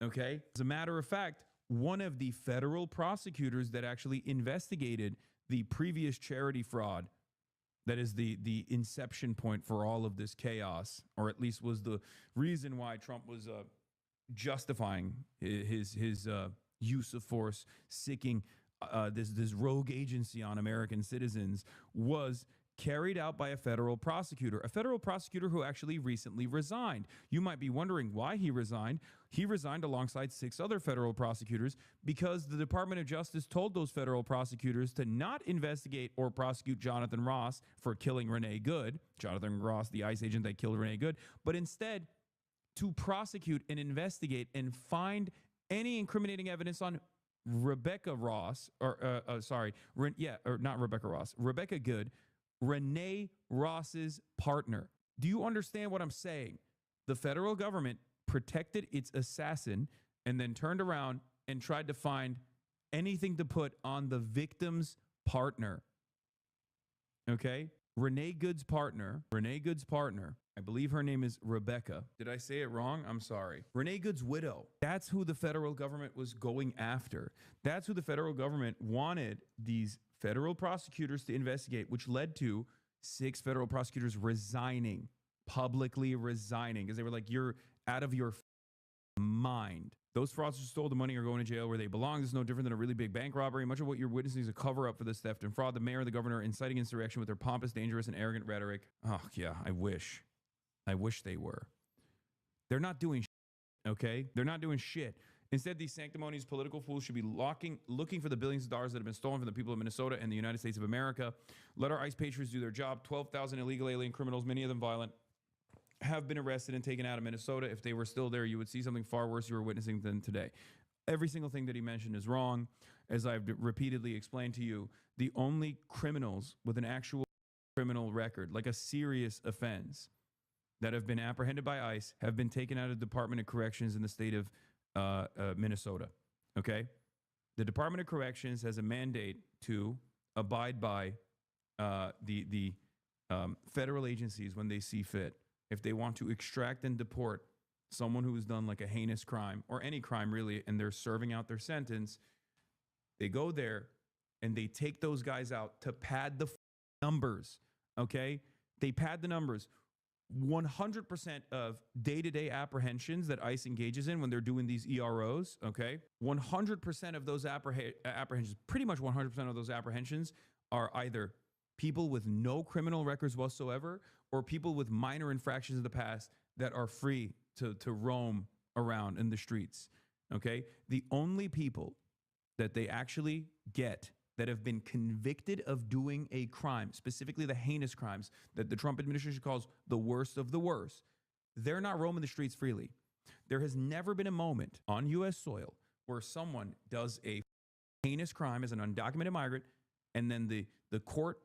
Okay. As a matter of fact, one of the federal prosecutors that actually investigated the previous charity fraud, that is the inception point for all of this chaos, or at least was the reason why Trump was justifying his use of force, seeking this rogue agency on American citizens, was carried out by a federal prosecutor who actually recently resigned. You might be wondering why he resigned. He resigned alongside 6 other federal prosecutors because the Department of Justice told those federal prosecutors to not investigate or prosecute Jonathan Ross for killing Renee Good, Jonathan Ross, the ICE agent that killed Renee Good, but instead to prosecute and investigate and find any incriminating evidence on Rebecca Good, Renee Ross's partner. Do you understand what I'm saying? The federal government protected its assassin and then turned around and tried to find anything to put on the victim's partner. Okay? Renee Good's partner, I believe her name is Rebecca. Did I say it wrong? I'm sorry. Renee Good's widow. That's who the federal government was going after. That's who the federal government wanted these federal prosecutors to investigate, which led to 6 federal prosecutors resigning, publicly resigning, because they were like, you're out of your mind. Those fraudsters who stole the money are going to jail where they belong. This is no different than a really big bank robbery. Much of what you're witnessing is a cover-up for this theft and fraud. The mayor and the governor are inciting insurrection with their pompous, dangerous, and arrogant rhetoric. Oh, yeah, I wish they were. They're not doing shit, okay? They're not doing shit. Instead, these sanctimonious political fools should be looking for the billions of dollars that have been stolen from the people of Minnesota and the United States of America. Let our ICE patriots do their job. 12,000 illegal alien criminals, many of them violent, have been arrested and taken out of Minnesota. If they were still there, you would see something far worse you were witnessing than today. Every single thing that he mentioned is wrong. As I've repeatedly explained to you, the only criminals with an actual criminal record, like a serious offense, that have been apprehended by ICE have been taken out of the Department of Corrections in the state of Minnesota, okay? The Department of Corrections has a mandate to abide by the federal agencies when they see fit. If they want to extract and deport someone who has done like a heinous crime, or any crime really, and they're serving out their sentence, they go there and they take those guys out to pad the numbers, okay? They pad the numbers. 100% of day-to-day apprehensions that ICE engages in when they're doing these EROs, okay? 100% of those apprehensions, pretty much 100% of those apprehensions are either people with no criminal records whatsoever or people with minor infractions in the past that are free to roam around in the streets, okay? The only people that they actually get that have been convicted of doing a crime, specifically the heinous crimes that the Trump administration calls the worst of the worst, they're not roaming the streets freely. There has never been a moment on U.S. soil where someone does a heinous crime as an undocumented migrant, and then the court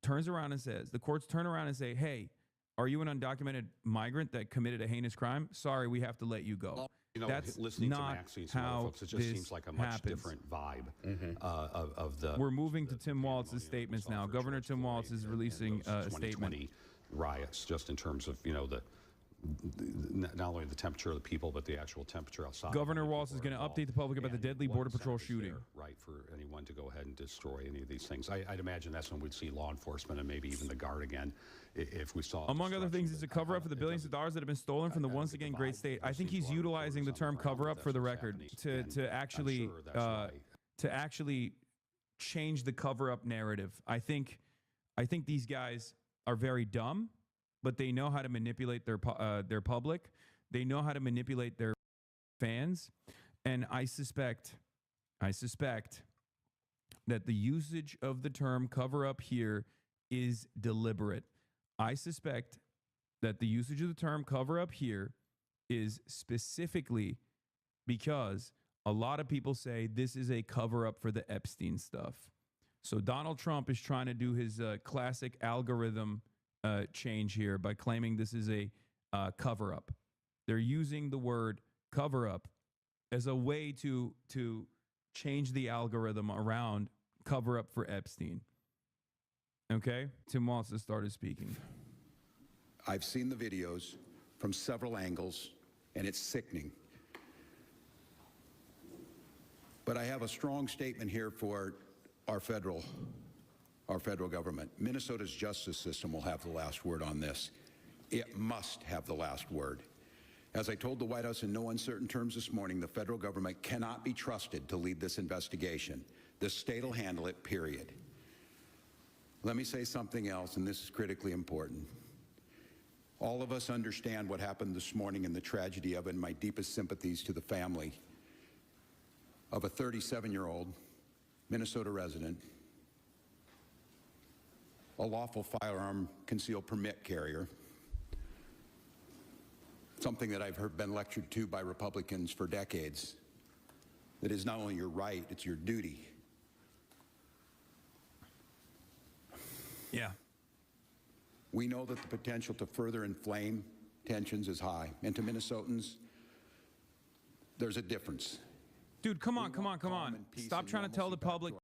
turns around and says, the courts turn around and say, hey, are you an undocumented migrant that committed a heinous crime? Sorry, we have to let you go. You know, That's listening to not Maxine and some other how folks, it just this seems like a much happens. different vibe of the. We're moving to Tim Walz's statements now. Governor Tim Walz is releasing a statement. Riots, just in terms of not only the temperature of the people, but the actual temperature outside. Governor Walz is going to update the public about the deadly Border Patrol shooting. Right, for anyone to go ahead and destroy any of these things. I'd imagine that's when we'd see law enforcement and maybe even the Guard again, if we saw. Among other things, it's a cover-up for the billions of dollars that have been stolen from the once again great state. I think he's utilizing the term cover-up for the record to actually change the cover-up narrative. I think these guys are very dumb, but they know how to manipulate their public. They know how to manipulate their fans, and I suspect that the usage of the term cover up here is deliberate. I suspect that the usage of the term cover up here is specifically because a lot of people say this is a cover up for the Epstein stuff. So Donald Trump is trying to do his classic algorithm change here by claiming this is a cover up. They're using the word cover up as a way to change the algorithm around cover up for Epstein. Okay? Tim Walz has started speaking. I've seen the videos from several angles, and it's sickening. But I have a strong statement here for our federal government. Minnesota's justice system will have the last word on this. It must have the last word. As I told the White House in no uncertain terms this morning, the federal government cannot be trusted to lead this investigation. The state will handle it, period. Let me say something else, and this is critically important. All of us understand what happened this morning and the tragedy of it, and my deepest sympathies to the family of a 37-year-old Minnesota resident, a lawful firearm concealed permit carrier, something that I've been lectured to by Republicans for decades, that is not only your right, it's your duty. Yeah. We know that the potential to further inflame tensions is high, and to Minnesotans, there's a difference. Dude, come on. Stop trying to tell the public,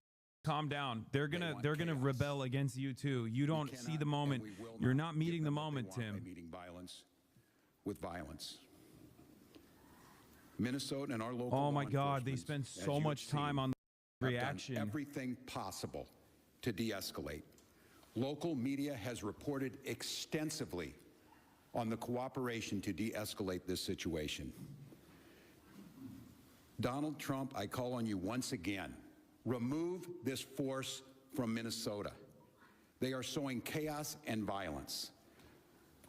calm down. They're gonna rebel against you too. You don't see the moment. You're not meeting the moment, Tim. Meeting violence with violence. Minnesota and our local Oh my law God, they enforcement, spend as so you much have seen, time on the have reaction. done everything possible to de-escalate. Local media has reported extensively on the cooperation to de-escalate this situation. Donald Trump, I call on you once again, remove this force from Minnesota. They are sowing chaos and violence.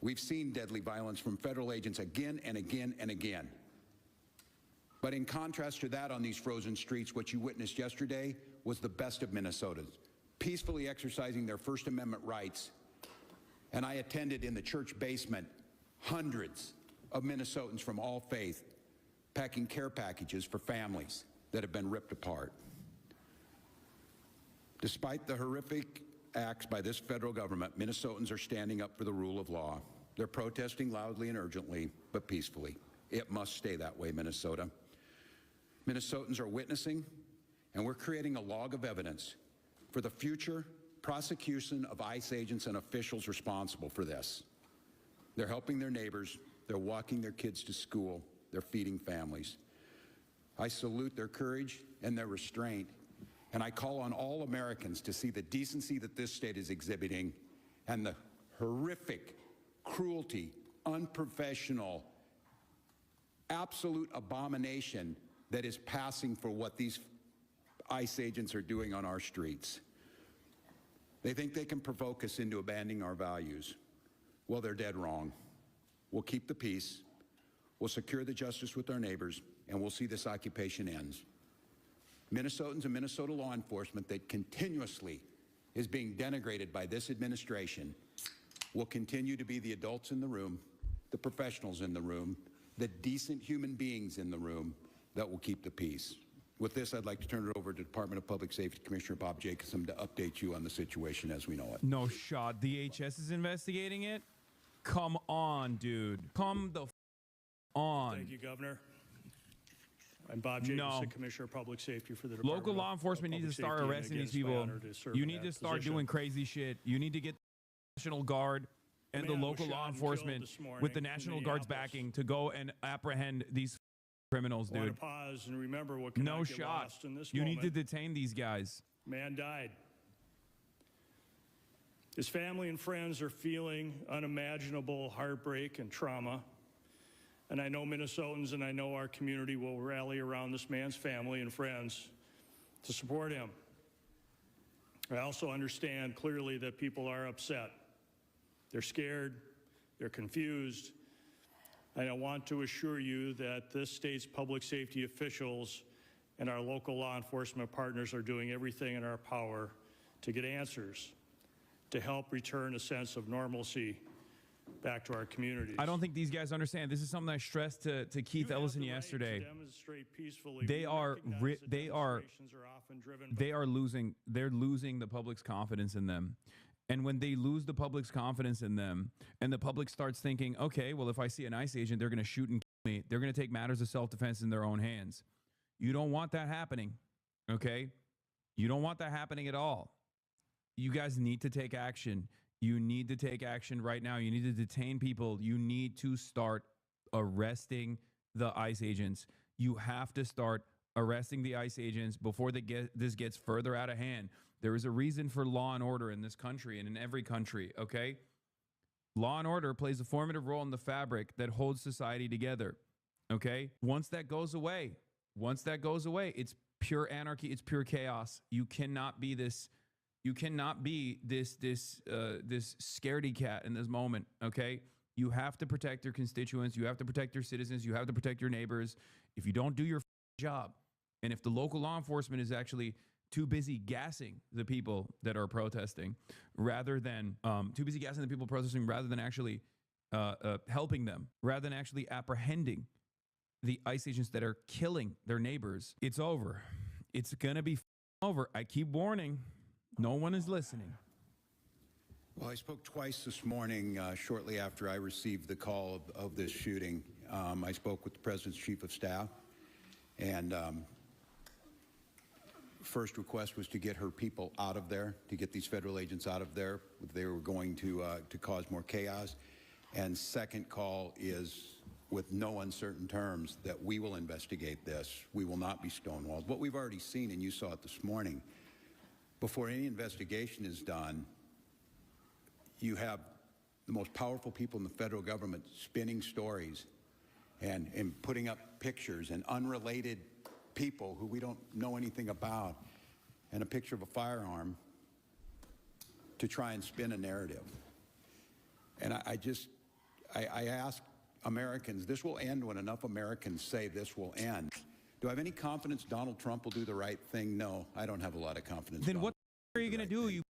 We've seen deadly violence from federal agents again and again and again. But in contrast to that, on these frozen streets, what you witnessed yesterday was the best of Minnesotans, peacefully exercising their First Amendment rights. And I attended in the church basement hundreds of Minnesotans from all faiths packing care packages for families that have been ripped apart. Despite the horrific acts by this federal government, Minnesotans are standing up for the rule of law. They're protesting loudly and urgently, but peacefully. It must stay that way, Minnesota. Minnesotans are witnessing, and we're creating a log of evidence for the future prosecution of ICE agents and officials responsible for this. They're helping their neighbors. They're walking their kids to school. They're feeding families. I salute their courage and their restraint, and I call on all Americans to see the decency that this state is exhibiting and the horrific cruelty, unprofessional, absolute abomination that is passing for what these ICE agents are doing on our streets. They think they can provoke us into abandoning our values. Well, they're dead wrong. We'll keep the peace. We'll secure the justice with our neighbors, and we'll see this occupation ends. Minnesotans and Minnesota law enforcement that continuously is being denigrated by this administration will continue to be the adults in the room, the professionals in the room, the decent human beings in the room that will keep the peace. With this, I'd like to turn it over to Department of Public Safety Commissioner Bob Jacobson to update you on the situation as we know it. No shot. DHS is investigating it? Come on, dude. Come the on. Thank you, Governor. I'm Bob Jacobson, No. Commissioner of Public Safety for the Department Local of law enforcement needs to Public start Safety, and arresting again, these it's my people. honor to serve You in need to that start position. doing crazy shit. You need to get the National Guard and the man was local shot law and killed enforcement this morning with the in National Guard's Minneapolis. backing to go and apprehend these criminals, I want dude. to pause and remember what cannot No get shot. lost in this You moment. need to detain these guys. Man died. His family and friends are feeling unimaginable heartbreak and trauma. And I know Minnesotans and I know our community will rally around this man's family and friends to support him. I also understand clearly that people are upset. They're scared, they're confused, and I want to assure you that this state's public safety officials and our local law enforcement partners are doing everything in our power to get answers, to help return a sense of normalcy back to our communities. I don't think these guys understand. This is something I stressed to Keith Ellison yesterday. They're losing the public's confidence in them. And when they lose the public's confidence in them, and the public starts thinking, okay, well, if I see an ICE agent, they're going to shoot and kill me. They're going to take matters of self-defense in their own hands. You don't want that happening, okay? You don't want that happening at all. You guys need to take action. You need to take action right now. You need to detain people. You need to start arresting the ICE agents. You have to start arresting the ICE agents before this gets further out of hand. There is a reason for law and order in this country and in every country, okay? Law and order plays a formative role in the fabric that holds society together, okay? Once that goes away, it's pure anarchy, it's pure chaos. You cannot be this scaredy cat in this moment, okay? You have to protect your constituents. You have to protect your citizens. You have to protect your neighbors. If you don't do your job, and if the local law enforcement is actually too busy gassing the people that are protesting rather than actually helping them, rather than actually apprehending the ICE agents that are killing their neighbors, it's over. It's going to be over. I keep warning. No one is listening. Well, I spoke twice this morning shortly after I received the call of this shooting. I spoke with the President's Chief of Staff, and first request was to get her people out of there, to get these federal agents out of there. They were going to cause more chaos. And second call is, with no uncertain terms, that we will investigate this. We will not be stonewalled. What we've already seen, and you saw it this morning, before any investigation is done, you have the most powerful people in the federal government spinning stories and putting up pictures and unrelated people who we don't know anything about, and a picture of a firearm to try and spin a narrative. And I ask Americans, this will end when enough Americans say this will end. Do I have any confidence Donald Trump will do the right thing? No, I don't have a lot of confidence. Then what are you going to do? You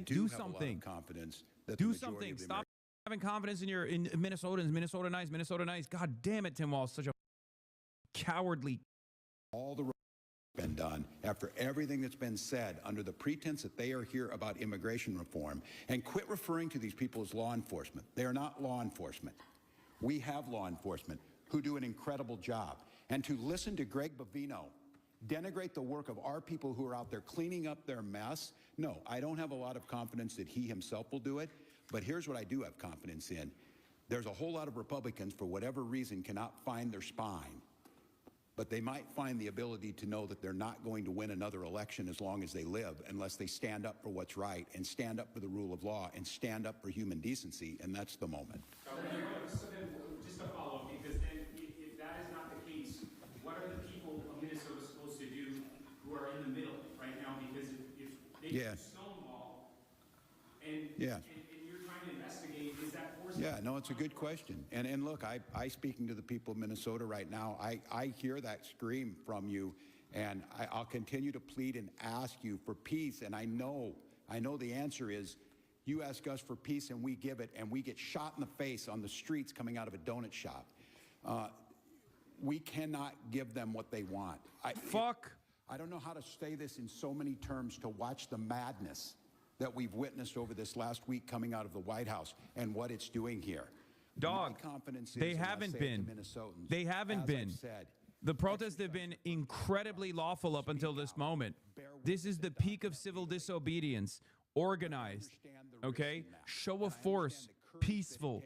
do something. Confidence that do something. Stop having confidence in Minnesotans. Minnesota nice. Minnesota nice. God damn it, Tim Walz, such a cowardly. All the been done after everything that's been said under the pretense that they are here about immigration reform, and quit referring to these people as law enforcement. They are not law enforcement. We have law enforcement who do an incredible job. And to listen to Greg Bovino denigrate the work of our people who are out there cleaning up their mess, no, I don't have a lot of confidence that he himself will do it. But here's what I do have confidence in. There's a whole lot of Republicans, for whatever reason, cannot find their spine. But they might find the ability to know that they're not going to win another election as long as they live unless they stand up for what's right and stand up for the rule of law and stand up for human decency, and that's the moment. So then, just a follow-up, because then if that is not the case, what are the people of Minnesota supposed to do who are in the middle right now? Because if they stonewall and you're trying to investigate, is that forcing? Yeah, no, it's a good question. And look, I speaking to the people of Minnesota right now, I hear that scream from you, and I'll continue to plead and ask you for peace. And I know the answer is you ask us for peace and we give it, and we get shot in the face on the streets coming out of a donut shop. We cannot give them what they want. I don't know how to say this in so many terms, to watch the madness that we've witnessed over this last week coming out of the White House and what it's doing here. Dog, my confidence is, they and I haven't say it been. to Minnesotans, They haven't as been. I've said, The protests have been incredibly lawful up until this moment. This is the peak of civil disobedience, organized, okay? Show of force, peaceful.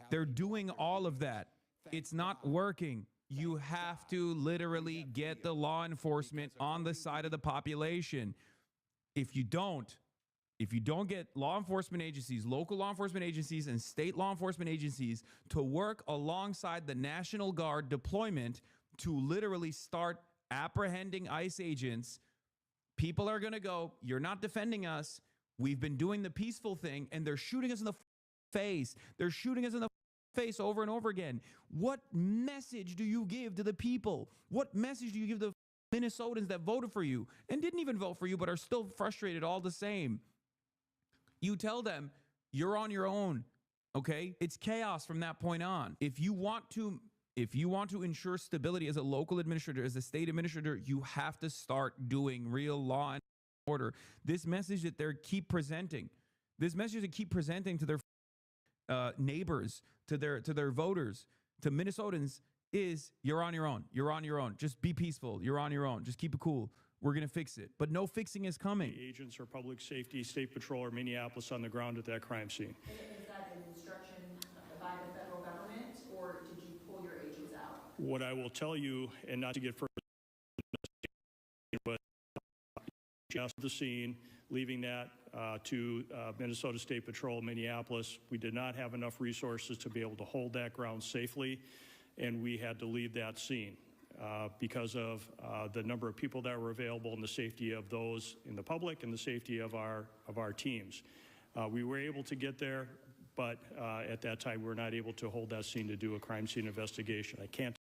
They're doing all of that. It's not working. You have to literally get the law enforcement on the side of the population. If you don't get law enforcement agencies, local law enforcement agencies, and state law enforcement agencies to work alongside the National Guard deployment to literally start apprehending ICE agents, people are going to go, you're not defending us. We've been doing the peaceful thing, and they're shooting us in the face. They're shooting us in the face over and over again. What message do you give to the people? What message do you give the Minnesotans that voted for you and didn't even vote for you but are still frustrated all the same? You tell them you're on your own, okay? It's chaos from that point on. If you want to ensure stability as a local administrator, as a state administrator, you have to start doing real law and order. This message that they keep presenting to their neighbors, to their voters, to Minnesotans is you're on your own. You're on your own. Just be peaceful. You're on your own. Just keep it cool. We're going to fix it. But no fixing is coming. Agents or public safety, state patrol, or Minneapolis on the ground at that crime scene. Is that an instruction by the federal government, or did you pull your agents out? What I will tell you, and not to get further, but just the scene, leaving that to Minnesota State Patrol, Minneapolis, we did not have enough resources to be able to hold that ground safely, and we had to leave that scene. Because of the number of people that were available and the safety of those in the public and the safety of our teams. We were able to get there, but at that time we were not able to hold that scene to do a crime scene investigation. I can't